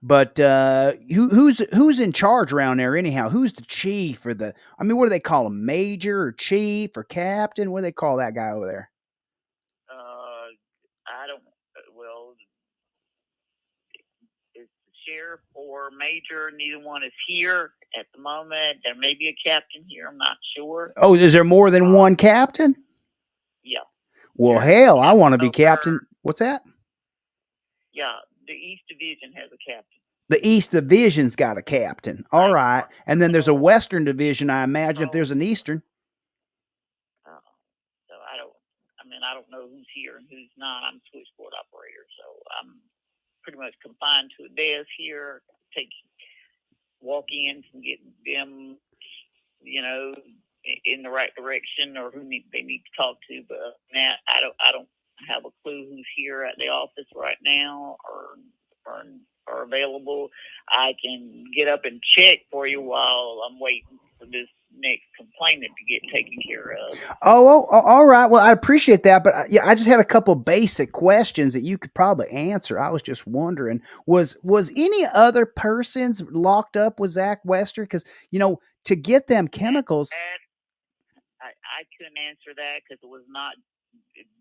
But who's in charge around there anyhow? Who's the chief or what do they call him? Major or chief or captain? What do they call that guy over there? I don't. Well, it's the sheriff or major. Neither one is here at the moment. There may be a captain here. I'm not sure. Oh, is there more than one captain? Yeah. Well, hell, I want to be captain. What's that? Yeah, the East Division has a captain. The East Division's got a captain. All right. And then there's a Western Division, I imagine, if there's an Eastern. So I don't know who's here and who's not. I'm a switchboard operator, so I'm pretty much confined to a desk here. Walk in and get them, in the right direction or they need to talk to. But now I don't have a clue who's here at the office right now or available. I can get up and check for you while I'm waiting for this next complainant to get taken care of. Oh, all right. Well, I appreciate that, but I just had a couple basic questions that you could probably answer. I was just wondering, was any other persons locked up with Zach Wester? Because to get them chemicals. I couldn't answer that because it was not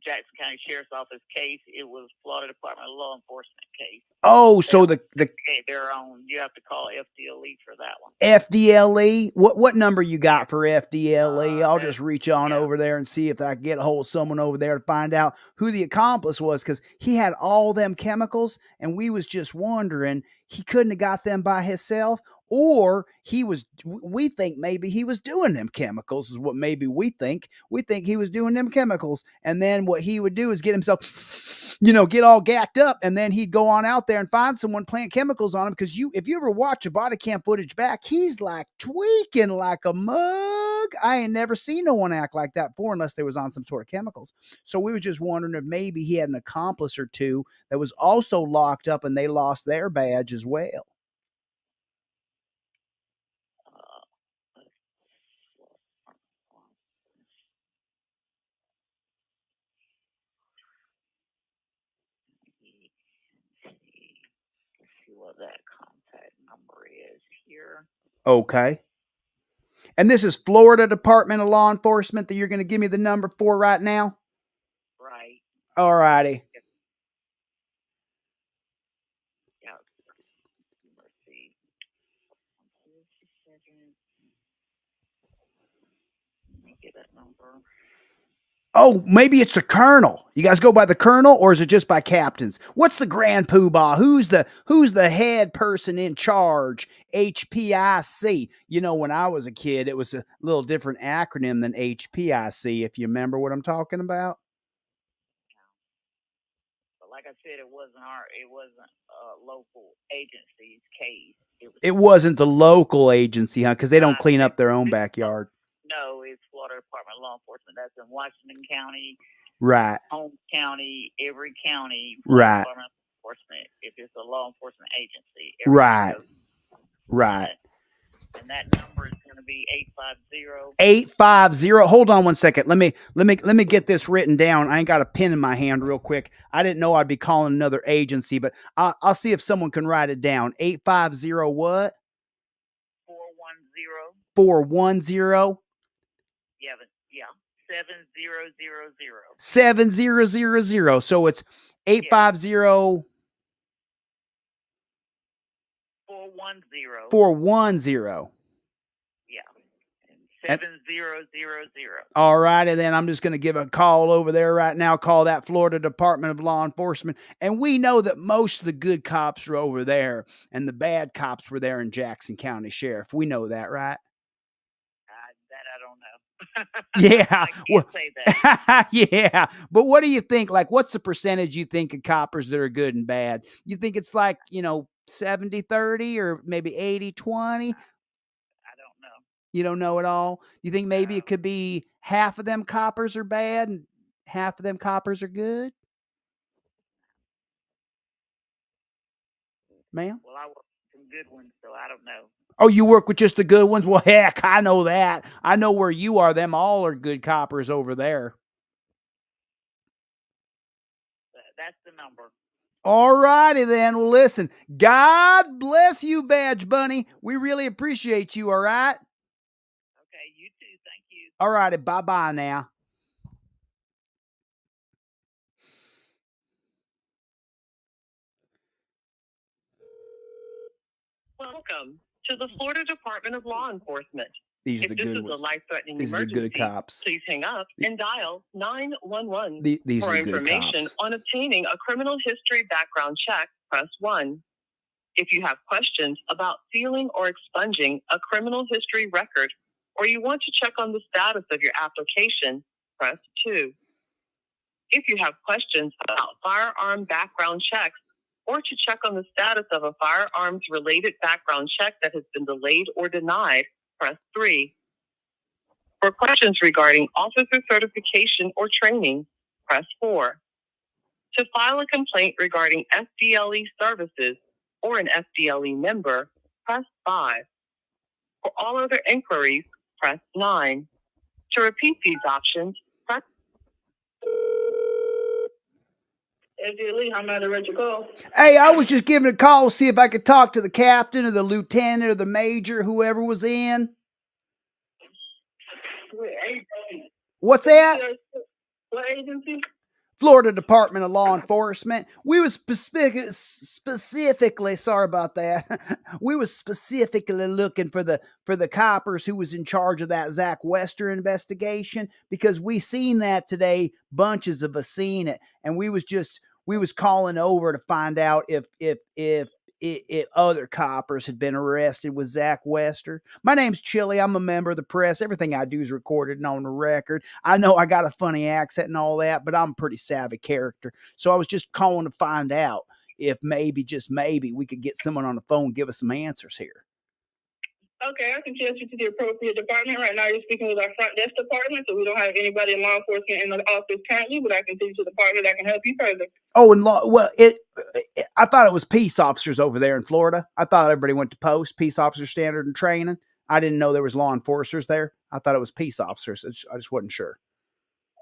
Jackson County Sheriff's Office case. It was Florida Department of Law Enforcement case. Oh, so their own. You have to call FDLE for that one. FDLE. What number you got for FDLE? I'll just reach on over there and see if I can get a hold of someone over there to find out who the accomplice was, because he had all them chemicals, and we was just wondering he couldn't have got them by himself, or we think maybe he was doing them chemicals is what maybe we think. We think he was doing them chemicals. And then what he would do is get himself, get all gacked up. And then he'd go on out there and find someone playing chemicals on him. Because if you ever watch a body cam footage back, he's like tweaking like a mug. I ain't never seen no one act like that before unless they was on some sort of chemicals. So we were just wondering if maybe he had an accomplice or two that was also locked up and they lost their badge as well. See what that contact number is here. Okay. And this is Florida Department of Law Enforcement that you're going to give me the number for right now? Right. All righty. Yeah. Let's see. Let me get that number. Oh, maybe it's a colonel. You guys go by the colonel, or is it just by captains? What's the grand poobah? Who's the head person in charge? HPIC. When I was a kid, it was a little different acronym than HPIC, if you remember what I'm talking about. But like I said, it wasn't a local agency's case. It wasn't the local agency, huh? Because they don't clean up their own backyard. No, it's Florida Department of Law Enforcement. That's in Washington County, Right. Holmes County, every county. Right. Department of Enforcement. If it's a law enforcement agency. Right. Right. And that number is going to be 850. 850. Hold on one second. Let me get this written down. I ain't got a pen in my hand real quick. I didn't know I'd be calling another agency, but I'll see if someone can write it down. 850 what? 410. 410. Yeah. 7000. 7000. So it's 850 410. Yeah. 7000. All right, and then I'm just going to give a call over there right now. Call that Florida Department of Law Enforcement. And we know that most of the good cops are over there and the bad cops were there in Jackson County Sheriff. We know that, right? That I don't know. Yeah. I can't say that. Yeah. But what do you think? Like, what's the percentage you think of coppers that are good and bad? You think it's like, 70-30 or maybe 80-20? I don't know. You don't know at all? You think maybe it could be half of them coppers are bad and half of them coppers are good? Ma'am? Well, I work with some good ones, so I don't know. Oh, you work with just the good ones? Well, heck, I know that. I know where you are. Them all are good coppers over there. That's the number. All righty then. Well, listen, God bless you, Badge Bunny. We really appreciate you, all right? Okay, you too. Thank you. All righty. Bye-bye now. Welcome to the Florida Department of Law Enforcement. These are If the this good is a ones. life-threatening These are the emergency, good cops. please hang up and dial 911. These For are the good information cops. on obtaining a criminal history background check, press 1. If you have questions about sealing or expunging a criminal history record, or you want to check on the status of your application, press 2. If you have questions about firearm background checks, or to check on the status of a firearms-related background check that has been delayed or denied, press 3. For questions regarding officer certification or training, press 4. To file a complaint regarding FDLE services or an FDLE member, press 5. For all other inquiries, press 9. To repeat these options, press. FDLE, how may I direct your call? Hey, I was just giving a call to see if I could talk to the captain or the lieutenant or the major, whoever was in. What's that? What agency? Florida Department of Law Enforcement. We was specifically, sorry about that. We was specifically looking for the coppers who was in charge of that Zach Wester investigation, because we seen that today. Bunches of us seen it, and we was calling over to find out if if other coppers had been arrested with Zach Wester. My name's Chili. I'm a member of the press. Everything I do is recorded and on the record. I know I got a funny accent and all that, but I'm a pretty savvy character. So I was just calling to find out if maybe, just maybe, we could get someone on the phone and give us some answers here. Okay, I can transfer you to the appropriate department. Right now, you're speaking with our front desk department, so we don't have anybody in law enforcement in the office currently, but I can send you to the department that can help you further. Oh, and I thought it was peace officers over there in Florida. I thought everybody went to post, peace officer standard and training. I didn't know there was law enforcers there. I thought it was peace officers. I just wasn't sure.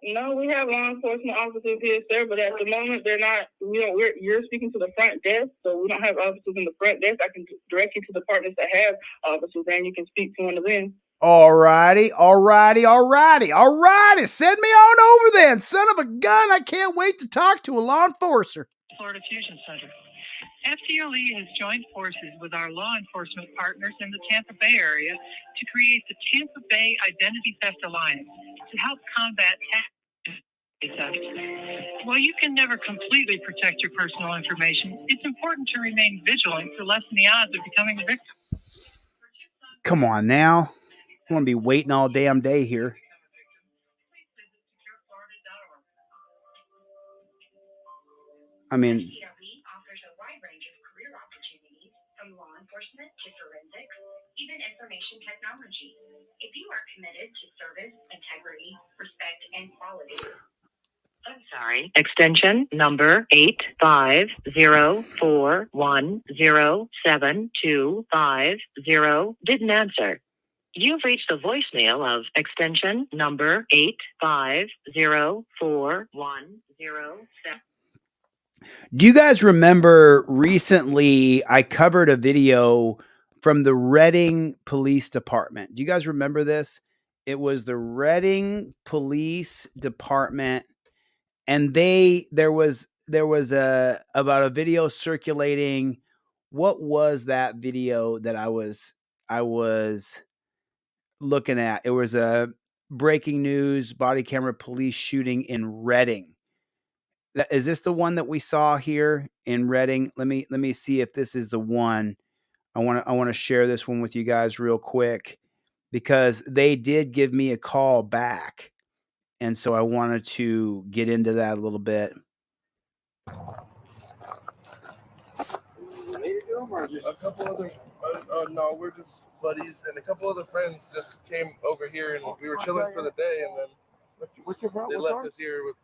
No, we have law enforcement officers here, sir, but at the moment they're not. You're speaking to the front desk, so we don't have officers in the front desk. I can direct you to departments that have officers, and you can speak to one of them. All righty. Send me on over then. Son of a gun. I can't wait to talk to a law enforcer. Florida Fusion Center. FDLE has joined forces with our law enforcement partners in the Tampa Bay area to create the Tampa Bay Identity Theft Alliance to help combat theft. While you can never completely protect your personal information, it's important to remain vigilant to lessen the odds of becoming a victim. Come on now. I want to be waiting all damn day here. I mean, FDLE offers a wide range of career opportunities, from law enforcement to forensics, even information technology. If you are committed to service, integrity, respect, and quality. I'm sorry. Extension number 850410725 didn't answer. You've reached the voicemail of extension number 8504107. do you guys remember recently I covered a video from the Reading Police Department? Do you guys remember this? It was the Reading Police Department, and there was about a video circulating. What was that video that I was looking at? It was a breaking news body camera police shooting in Reading. Is this the one that we saw here in Reading? Let me see if this is the one. I want to share this one with you guys real quick, because they did give me a call back, and so I wanted to get into that a little bit. A couple other, no, we're just buddies, and a couple other friends just came over here, and we were chilling for the day, and then they left us here with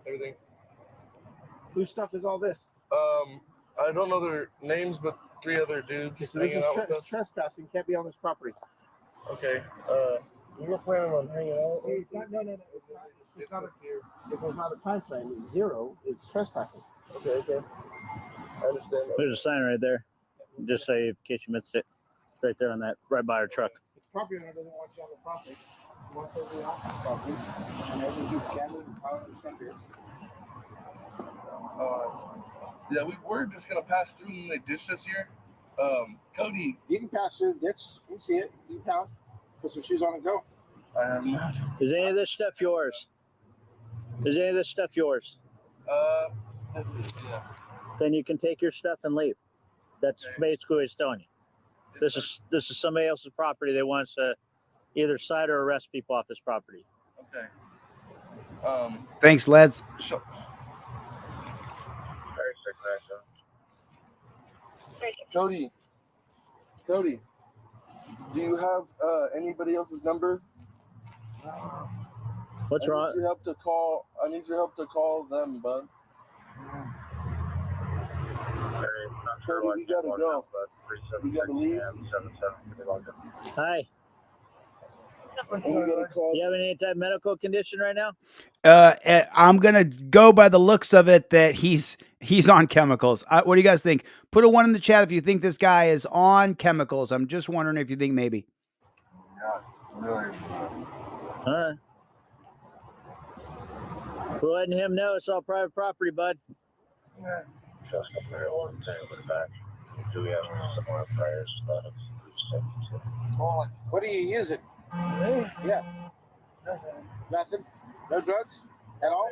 everything. Whose stuff is all this? I don't know their names, but 3 other dudes So this hanging out with is us. trespassing. Can't be on this property. Okay. We were planning on hanging out. No. It's not if there's not a time frame, it's 0. It's trespassing. Okay. I understand. There's a sign right there. Just say in case you missed it. Right there on that, right by our truck. The property owner doesn't want you on the property. He wants everybody off the property. And everything's gathered and piled in front here. Yeah, we were just gonna pass through and they ditched us here. Cody, you can pass through the ditch. You can see it. You can pound. Put some shoes on and go. Is any of this stuff yours? Is any of this stuff yours? This is, yeah. Then you can take your stuff and leave. That's basically what he's telling you. This is somebody else's property. They want us to either cite or arrest people off this property. Okay. Thanks, lads. Sure. Cody, do you have anybody else's number? What's wrong? I need your help to call them, bud. Cody, we gotta go. We gotta leave. Hi. You have any type of medical condition right now? I'm gonna go by the looks of it that he's on chemicals. What do you guys think? Put a 1 in the chat if you think this guy is on chemicals. I'm just wondering if you think maybe. All right. We're letting him know it's all private property, bud. What are you using? Yeah. Nothing? No drugs at all?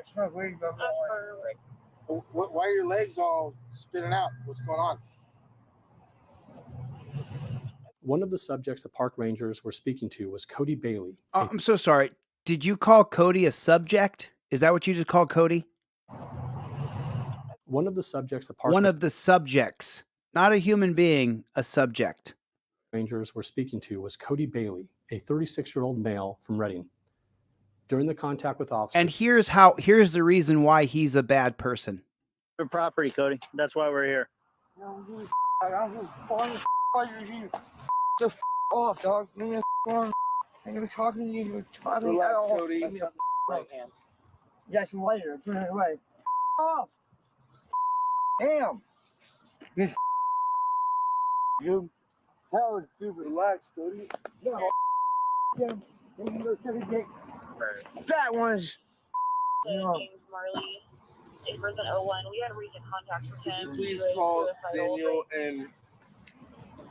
Why are your legs all spinning out? What's going on? One of the subjects the park rangers were speaking to was Cody Bailey. I'm so sorry. Did you call Cody a subject? Is that what you just called Cody? One of the subjects the park One of the subjects, not a human being, a subject. rangers were speaking to was Cody Bailey, a 36-year-old male from Reading. During the contact with officers, And here's the reason why he's a bad person. Your property, Cody. That's why we're here. The off, dog. Leave me alone. I never talking to you. You're talking Relax, at all. Cody. Give me the right hand. Yes, later. Turn it away. Off. Damn. This you. Hell, it's stupid. Relax, Cody. No. Yeah. That one's. James Marley, date birth in 01. We had a recent contact with him. Please call Daniel and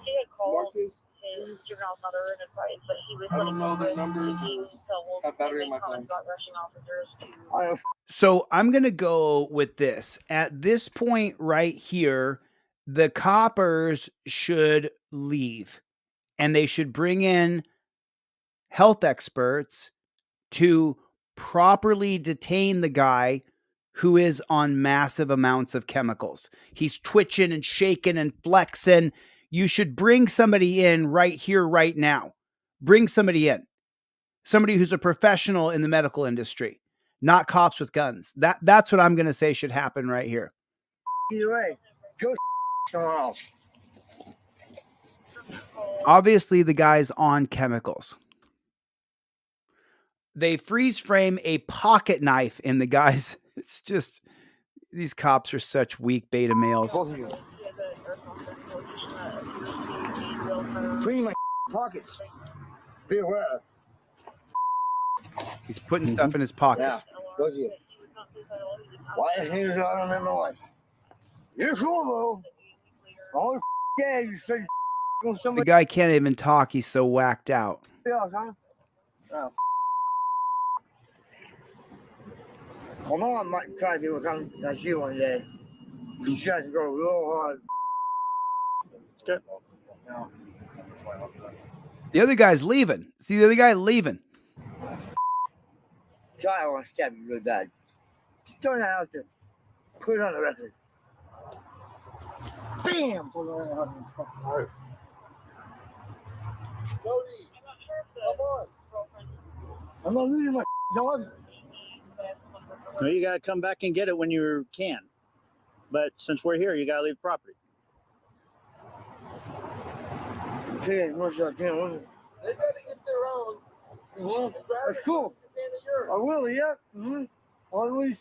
He had called Marcus. his juvenile mother and advised, but he was I don't know their numbers. so Have battery in my phone. about rushing officers to So I'm going to go with this. At this point right here, the coppers should leave and they should bring in health experts to properly detain the guy who is on massive amounts of chemicals. He's twitching and shaking and flexing. You should bring somebody in right here, right now. Bring somebody in. Somebody who's a professional in the medical industry, not cops with guns. That's what I'm going to say should happen right here. Either way, go somewhere else. Obviously, the guy's on chemicals. They freeze frame a pocket knife in the guy's. It's just, these cops are such weak beta males. Clean my pockets. Be aware. He's putting stuff in his pockets. Yeah. Goes you. Why the things I don't know why. You're cool though. All yeah, you said The somebody guy can't even talk. He's so whacked out. else, huh? Oh. My mom might try to become like you one day. You tries to go real hard. Okay. No. The other guy's leaving. See the other guy leaving. Child wants to stab you really bad. Just turn that out there. Put it on the record. Bam! Put it on the record. Cody, come on. I'm not losing my dog. Well, you got to come back and get it when you can. But since we're here, you got to leave property. Okay, as much as I can. They gotta get their own. That's cool. I will, yeah. Mm-hmm. All the way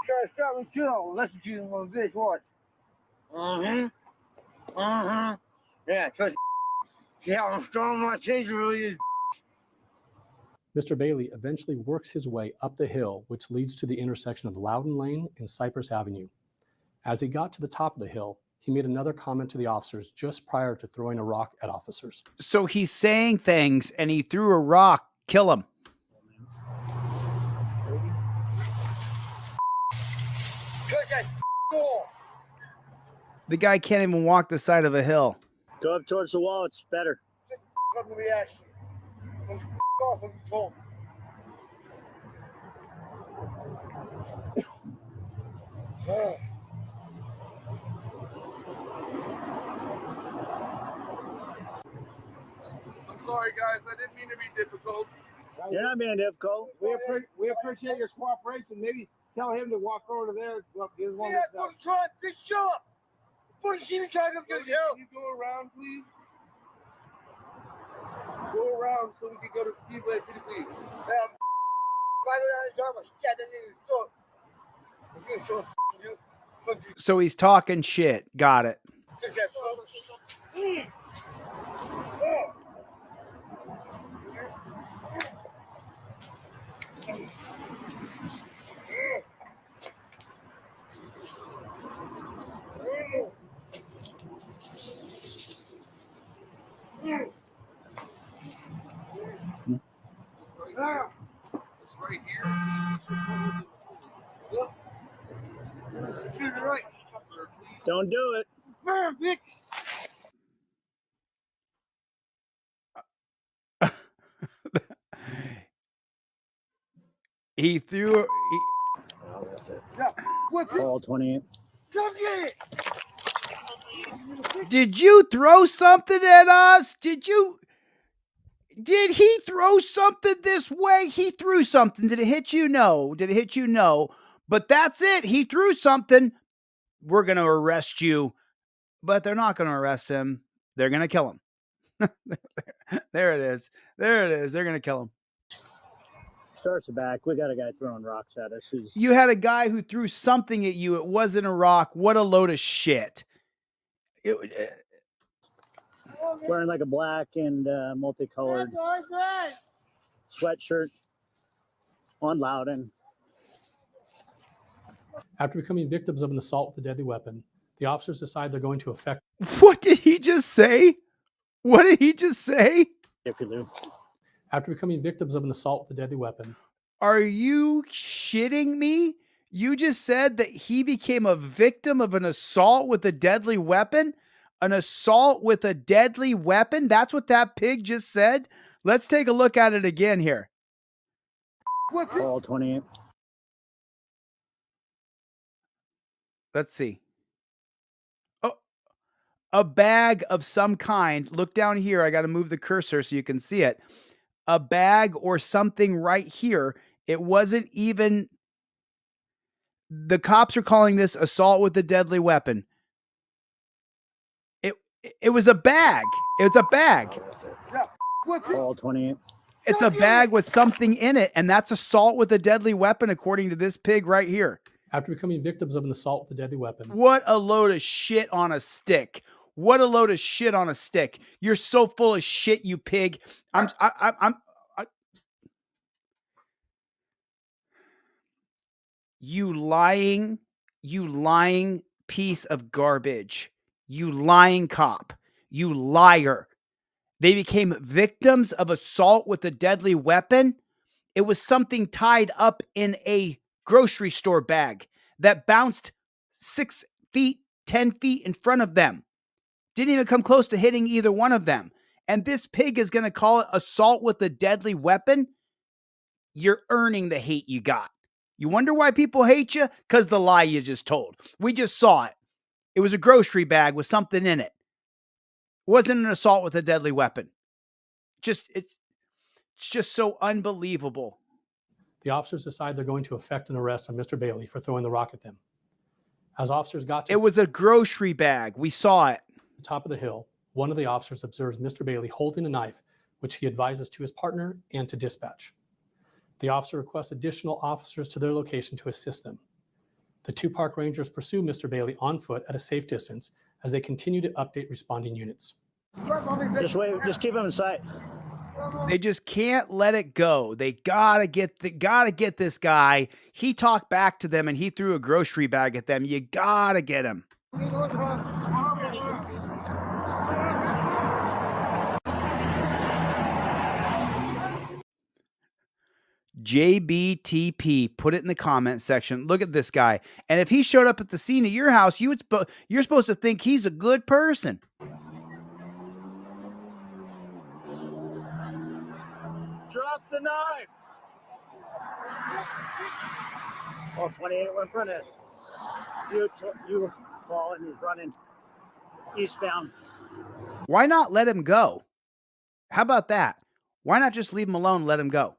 try to stop me too. I'll listen to you in one bitch. Watch. Yeah, trust me. See how strong my taser really is. Mr. Bailey eventually works his way up the hill, which leads to the intersection of Loudon Lane and Cypress Avenue. As he got to the top of the hill, he made another comment to the officers just prior to throwing a rock at officers. So he's saying things and he threw a rock. Kill him. The guy can't even walk the side of a hill. Go up towards the wall. It's better. Let me ask you. Off when you told me. I'm sorry, guys. I didn't mean to be difficult. You're not being difficult. We appreciate your cooperation. Maybe tell him to walk over there. Well, give one Yeah, of go try. Just show up. Before you see me trying to Can get help. you go around, please? Go around so we can go to Speedway, pretty please. So he's talking shit. Got it. It's right here. Don't do it. He threw. Oh, that's it. Yeah. Whip it. Call 28. Come get it. Did you throw something at us? Did he throw something this way? He threw something. Did it hit you? No. Did it hit you? No. But that's it. He threw something. We're going to arrest you. But they're not going to arrest him. They're going to kill him. There it is. There it is. They're going to kill him. Starts the back. We got a guy throwing rocks at us. You had a guy who threw something at you. It wasn't a rock. What a load of shit. Wearing like a black and multicolored sweatshirt on Loudon. After becoming victims of an assault with a deadly weapon, the officers decide they're going to effect. What did he just say? What did he just say? After becoming victims of an assault with a deadly weapon. Are you shitting me? You just said that he became a victim of an assault with a deadly weapon? An assault with a deadly weapon? That's what that pig just said? Let's take a look at it again here. Call 28. Let's see. Oh, a bag of some kind. Look down here. I got to move the cursor so you can see it. A bag or something right here. It wasn't even. The cops are calling this assault with a deadly weapon. It was a bag. It's a bag. Call 28. It's a bag with something in it, and that's assault with a deadly weapon, according to this pig right here. After becoming victims of an assault with a deadly weapon. What a load of shit on a stick. What a load of shit on a stick. You're so full of shit, you pig. You lying piece of garbage. You lying cop. You liar. They became victims of assault with a deadly weapon. It was something tied up in a grocery store bag that bounced 6 feet, 10 feet in front of them. Didn't even come close to hitting either one of them. And this pig is going to call it assault with a deadly weapon? You're earning the hate you got. You wonder why people hate you? Because the lie you just told. We just saw it. It was a grocery bag with something in it. It wasn't an assault with a deadly weapon. It's just so unbelievable. The officers decide they're going to effect an arrest on Mr. Bailey for throwing the rock at them. As officers got to it was a grocery bag. We saw it. The top of the hill, one of the officers observes Mr. Bailey holding a knife, which he advises to his partner and to dispatch. The officer requests additional officers to their location to assist them. The 2 park rangers pursue Mr. Bailey on foot at a safe distance as they continue to update responding units. Just wait, just keep him in sight. They just can't let it go. They gotta get this guy. He talked back to them and he threw a grocery bag at them. You gotta get him. JBTP, put it in the comment section. Look at this guy. And if he showed up at the scene of your house, you're supposed to think he's a good person. Drop the knife. Call 28. We're in front of you. Paul, and he's running eastbound. Why not let him go? How about that? Why not just leave him alone and let him go?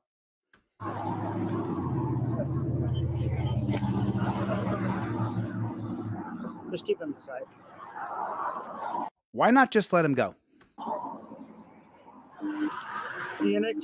Just keep him in sight. Why not just let him go? Munich.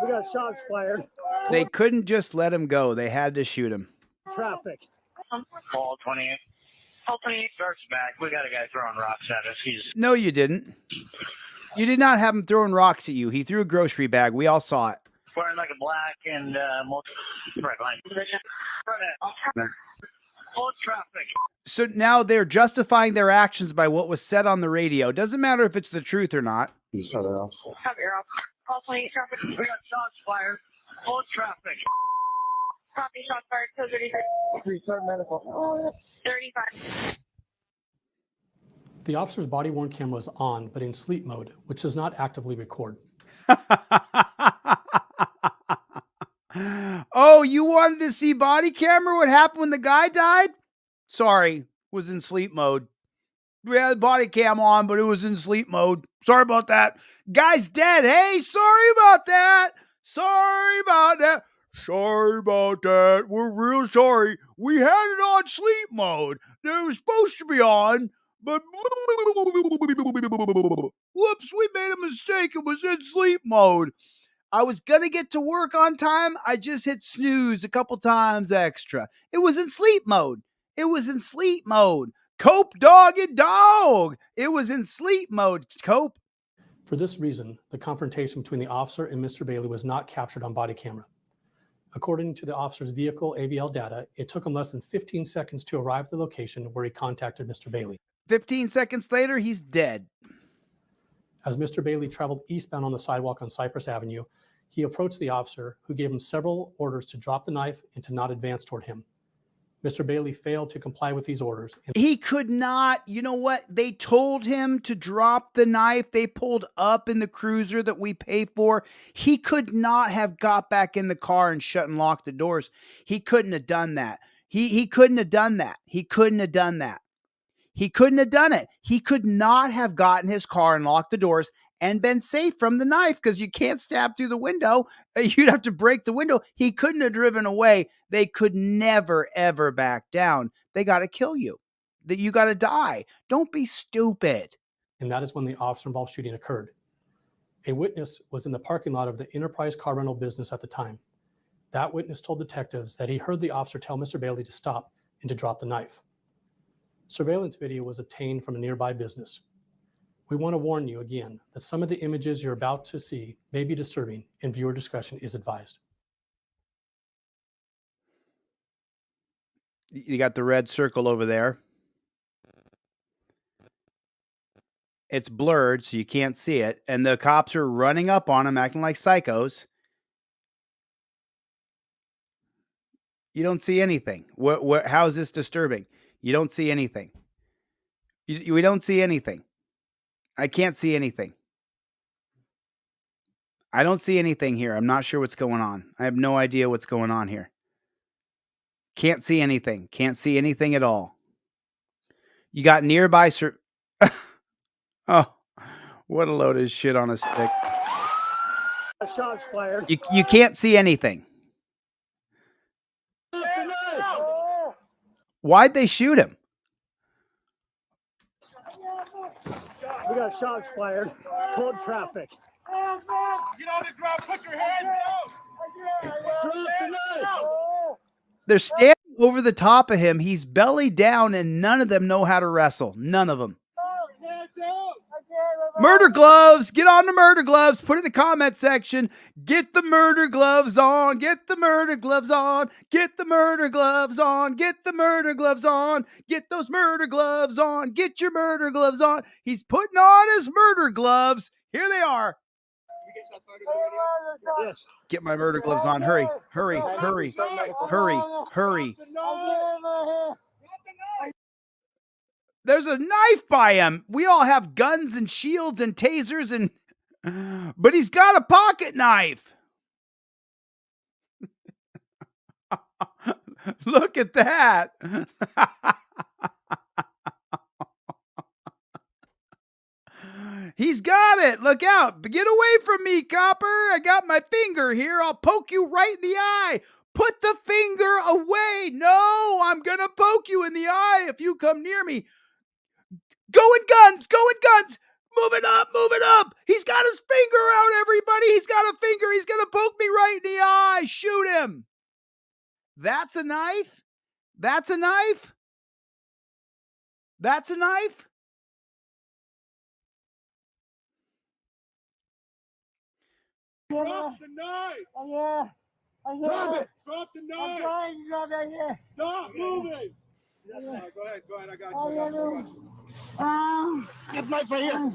We got shots fired. They couldn't just let him go. They had to shoot him. Traffic. Call 28. Call 28 starts back. We got a guy throwing rocks at us. He's No, you didn't. You did not have him throwing rocks at you. He threw a grocery bag. We all saw it. wearing like a black and red line. Full traffic. So now they're justifying their actions by what was said on the radio. Doesn't matter if it's the truth or not. Cover your off. Call 28 traffic. We got shots fired. Full traffic. Copy, shot fired, code 35. Restart medical. 35. The officer's body-worn camera was on, but in sleep mode, which does not actively record. Oh, you wanted to see body camera? What happened when the guy died? Sorry, was in sleep mode. We had body cam on, but it was in sleep mode. Sorry about that. Guy's dead. Hey, sorry about that. Sorry about that. Sorry about that. We're real sorry. We had it on sleep mode. It was supposed to be on, but whoops, we made a mistake. It was in sleep mode. I was going to get to work on time. I just hit snooze a couple times extra. It was in sleep mode. It was in sleep mode. Cope, dog and dog. It was in sleep mode, Cope. For this reason, the confrontation between the officer and Mr. Bailey was not captured on body camera. According to the officer's vehicle AVL data, it took him less than 15 seconds to arrive at the location where he contacted Mr. Bailey. 15 seconds later, he's dead. As Mr. Bailey traveled eastbound on the sidewalk on Cypress Avenue, he approached the officer, who gave him several orders to drop the knife and to not advance toward him. Mr. Bailey failed to comply with these orders. He could not, you know what? They told him to drop the knife. They pulled up in the cruiser that we pay for. He could not have got back in the car and shut and locked the doors. He couldn't have done that. He couldn't have done that. He couldn't have done that. He couldn't have done it. He could not have gotten his car and locked the doors and been safe from the knife, because you can't stab through the window. You'd have to break the window. He couldn't have driven away. They could never, ever back down. They got to kill you. That you got to die. Don't be stupid. And that is when the officer-involved shooting occurred. A witness was in the parking lot of the Enterprise car rental business at the time. That witness told detectives that he heard the officer tell Mr. Bailey to stop and to drop the knife. Surveillance video was obtained from a nearby business. We want to warn you again that some of the images you're about to see may be disturbing, and viewer discretion is advised. You got the red circle over there. It's blurred, so you can't see it. And the cops are running up on him, acting like psychos. You don't see anything. How is this disturbing? You don't see anything. We don't see anything. I can't see anything. I don't see anything here. I'm not sure what's going on. I have no idea what's going on here. Can't see anything. Can't see anything at all. You got nearby... Oh, what a load of shit on a stick. Shots fired. You can't see anything. Why'd they shoot him? We got shots fired. Cold traffic. Get on the ground, put your hands down. Drop the knife. They're standing over the top of him. He's belly down, and none of them know how to wrestle. None of them. Murder gloves. Get on the murder gloves. Put it in the comment section. Get the murder gloves on. Get the murder gloves on. Get the murder gloves on. Get the murder gloves on. Get those murder gloves on. Get your murder gloves on. He's putting on his murder gloves. Here they are. Get my murder gloves on. Hurry, hurry, hurry, hurry, hurry. There's a knife by him. We all have guns and shields and tasers, but he's got a pocket knife. Look at that. He's got it. Look out. Get away from me, copper. I got my finger here. I'll poke you right in the eye. Put the finger away. No, I'm going to poke you in the eye if you come near me. Going guns. Move it up. He's got his finger out, everybody. He's got a finger. He's going to poke me right in the eye. Shoot him. That's a knife? That's a knife? That's a knife? Drop the knife. Oh, yeah. Drop it. Drop the knife. I'm trying to drop that, yeah. Stop moving. Yes, go ahead. I got you. Get the knife right here.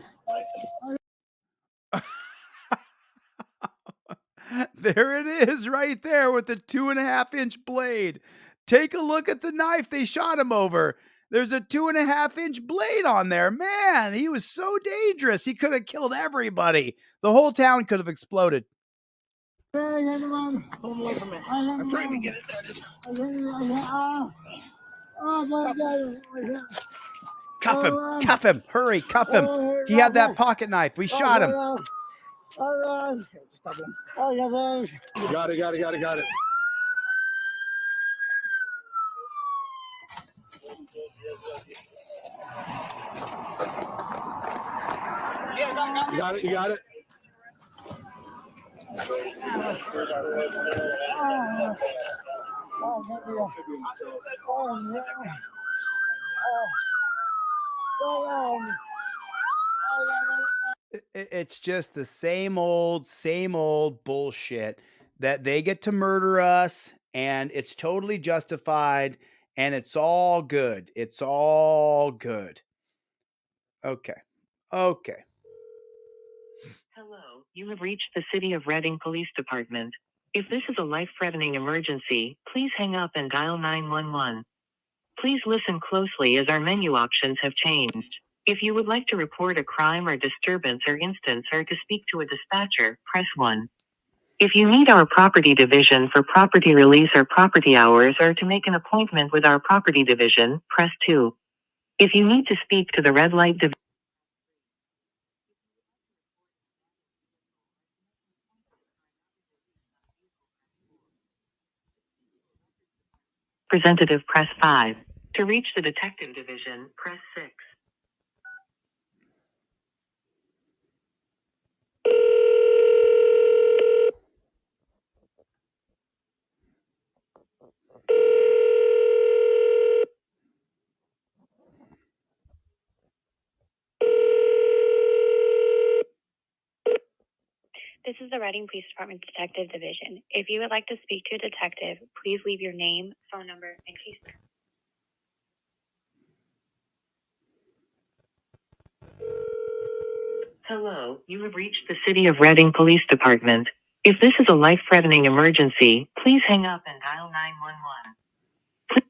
There it is right there with the 2.5-inch blade. Take a look at the knife they shot him over. There's a 2.5-inch blade on there. Man, he was so dangerous. He could have killed everybody. The whole town could have exploded. I'm trying to get it. There it is. Cuff him. Cuff him. Hurry, cuff him. He had that pocket knife. We shot him. Got it. You got it. It's just the same old bullshit that they get to murder us and it's totally justified and it's all good. It's all good. Okay. Hello, you have reached the City of Reading Police Department. If this is a life-threatening emergency, please hang up and dial 911. Please listen closely as our menu options have changed. If you would like to report a crime or disturbance or instance or to speak to a dispatcher, press 1. If you need our property division for property release or property hours or to make an appointment with our property division, press 2. If you need to speak to the red light division, representative, press 5. To reach the detective division, press 6. This is the Reading Police Department Detective Division. If you would like to speak to a detective, please leave your name, phone number, and case number. Hello, you have reached the City of Reading Police Department. If this is a life-threatening emergency, please hang up and dial 911.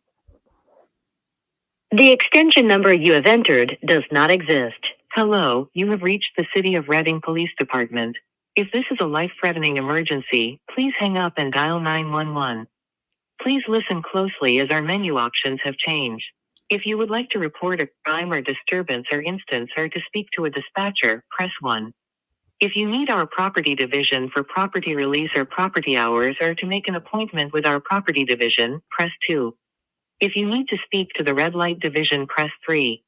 The extension number you have entered does not exist. Hello, you have reached the City of Reading Police Department. If this is a life-threatening emergency, please hang up and dial 911. Please listen closely as our menu options have changed. If you would like to report a crime or disturbance or instance or to speak to a dispatcher, press 1. If you need our property division for property release or property hours or to make an appointment with our property division, press 2. If you need to speak to the red light division, press 3.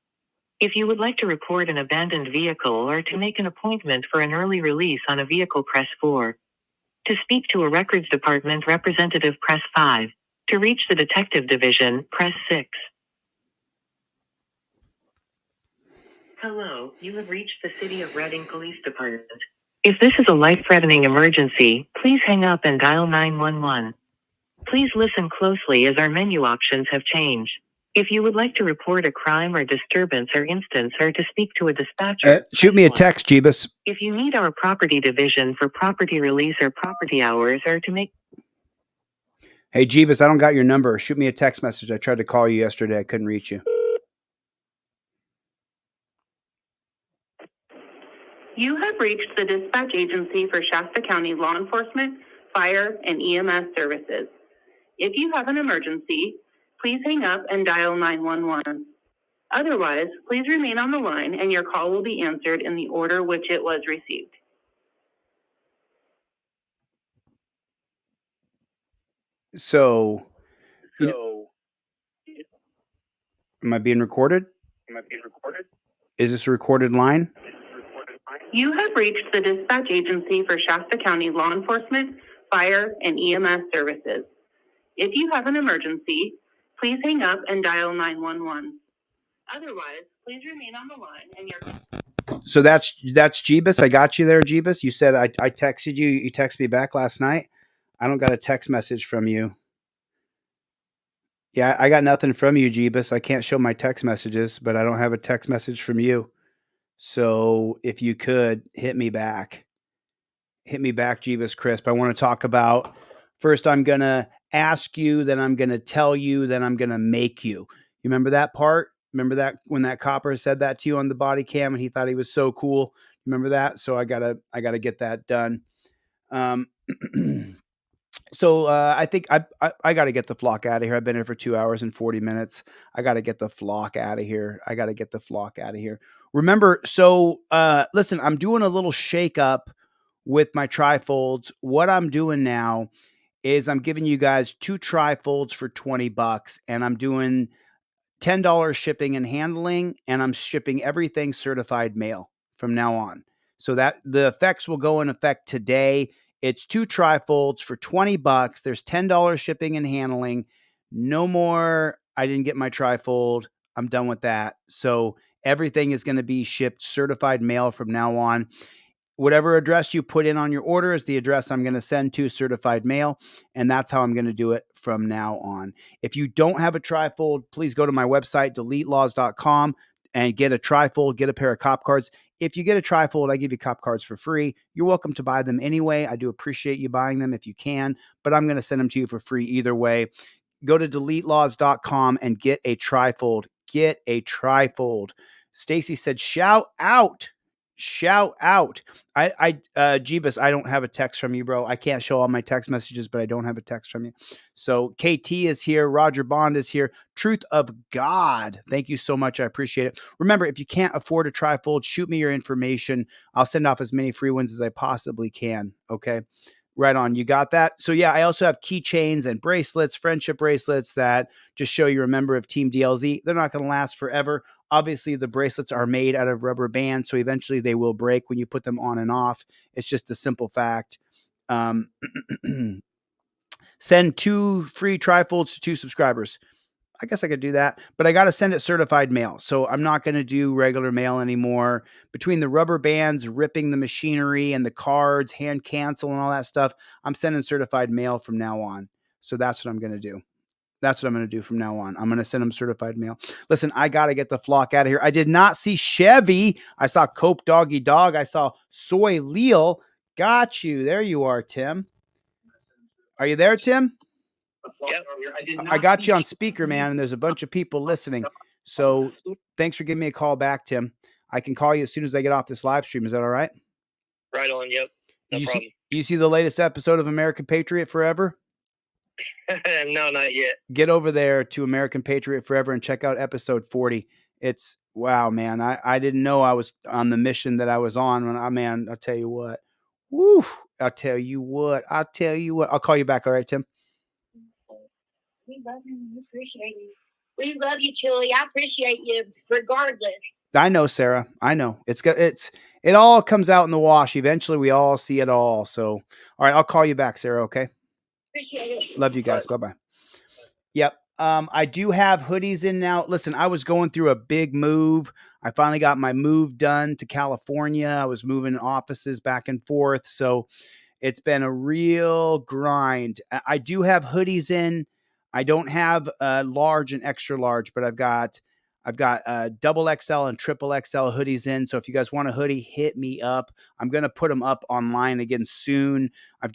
If you would like to report an abandoned vehicle or to make an appointment for an early release on a vehicle, press 4. To speak to a records department representative, press 5. To reach the detective division, press 6. Hello, you have reached the City of Reading Police Department. If this is a life-threatening emergency, please hang up and dial 911. Please listen closely as our menu options have changed. If you would like to report a crime or disturbance or instance or to speak to a dispatcher, Shoot me a text, Jeebus. if you need our property division for property release or property hours or to make... Hey, Jeebus, I don't got your number. Shoot me a text message. I tried to call you yesterday. I couldn't reach you. You have reached the dispatch agency for Shasta County Law Enforcement, Fire, and EMS Services. If you have an emergency, please hang up and dial 911. Otherwise, please remain on the line and your call will be answered in the order which it was received. So, am I being recorded? Is this a recorded line? You have reached the dispatch agency for Shasta County Law Enforcement, Fire, and EMS Services. If you have an emergency, please hang up and dial 911. Otherwise, please remain on the line and your... So that's Jeebus. I got you there, Jeebus. You said I texted you. You texted me back last night. I don't got a text message from you. Yeah, I got nothing from you, Jeebus. I can't show my text messages, but I don't have a text message from you. So if you could hit me back Hit me back, Jeebus Crisp. I want to talk about, first I'm going to ask you, then I'm going to tell you, then I'm going to make you. You remember that part? Remember that when that copper said that to you on the body cam and he thought he was so cool? Remember that? So I gotta get that done. So I think I got to get the flock out of here. I've been here for 2 hours and 40 minutes. I got to get the flock out of here. Remember, so listen, I'm doing a little shake up with my trifolds. What I'm doing now is I'm giving you guys 2 trifolds for $20, and I'm doing $10 shipping and handling, and I'm shipping everything certified mail from now on. So that the effects will go in effect today. It's 2 trifolds for $20. There's $10 shipping and handling. No more, I didn't get my trifold. I'm done with that. So everything is going to be shipped certified mail from now on. Whatever address you put in on your order is the address I'm going to send to certified mail. And that's how I'm going to do it from now on. If you don't have a trifold, please go to my website, deletelaws.com, and get a trifold, get a pair of cop cards. If you get a trifold, I give you cop cards for free. You're welcome to buy them anyway. I do appreciate you buying them if you can, but I'm going to send them to you for free either way. Go to deletelaws.com and get a trifold. Get a trifold. Stacy said, shout out. Shout out. Jeebus, I don't have a text from you, bro. I can't show all my text messages, but I don't have a text from you. So KT is here. Roger Bond is here. Truth of God. Thank you so much. I appreciate it. Remember, if you can't afford a trifold, shoot me your information. I'll send off as many free ones as I possibly can. Okay. Right on. You got that? So yeah, I also have keychains and bracelets, friendship bracelets that just show you're a member of Team DLZ. They're not going to last forever. Obviously, the bracelets are made out of rubber bands, so eventually they will break when you put them on and off. It's just a simple fact. Send 2 free trifolds to 2 subscribers. I guess I could do that, but I got to send it certified mail. So I'm not going to do regular mail anymore. Between the rubber bands, ripping the machinery, and the cards, hand cancel, and all that stuff, I'm sending certified mail from now on. So that's what I'm going to do. That's what I'm going to do from now on. I'm going to send them certified mail. Listen, I got to get the flock out of here. I did not see Chevy. I saw Cope Doggy Dog. I saw Soy Leal. Got you. There you are, Tim. Are you there, Tim? Yep. I got you on speaker, man, and there's a bunch of people listening. So thanks for giving me a call back, Tim. I can call you as soon as I get off this live stream. Is that all right? Right on. Yep. No problem. You see the latest episode of American Patriot Forever? No, not yet. Get over there to American Patriot Forever and check out episode 40. It's wow, man. I didn't know I was on the mission that I was on when I'll tell you what. Woo! I'll tell you what. I'll call you back. All right, Tim? We love you. We appreciate you. We love you, Chili. I appreciate you regardless. I know, Sarah. I know. It all comes out in the wash. Eventually we all see it all. So, all right, I'll call you back, Sarah, okay? Appreciate it. Love you guys. Bye-bye. Yep. I do have hoodies in now. Listen, I was going through a big move. I finally got my move done to California. I was moving offices back and forth. So it's been a real grind. I do have hoodies in. I don't have large and extra large, but I've got double XL and triple XL hoodies in. So if you guys want a hoodie, hit me up. I'm going to put them up online again soon. I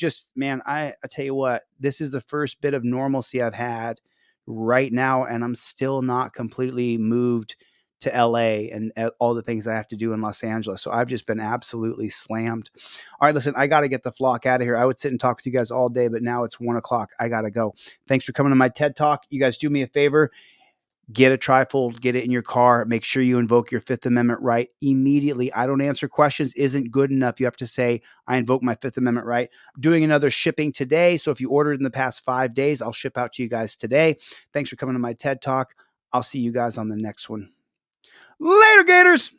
tell you what, this is the first bit of normalcy I've had right now, and I'm still not completely moved to LA and all the things I have to do in Los Angeles. So I've just been absolutely slammed. All right, listen, I got to get the flock out of here. I would sit and talk with you guys all day, but now it's 1 o'clock. I got to go. Thanks for coming to my TED Talk. You guys do me a favor. Get a trifold, get it in your car. Make sure you invoke your Fifth Amendment right immediately. I don't answer questions isn't good enough. You have to say, I invoke my Fifth Amendment right. I'm doing another shipping today. So if you ordered in the past 5 days, I'll ship out to you guys today. Thanks for coming to my TED Talk. I'll see you guys on the next one. Later, Gators.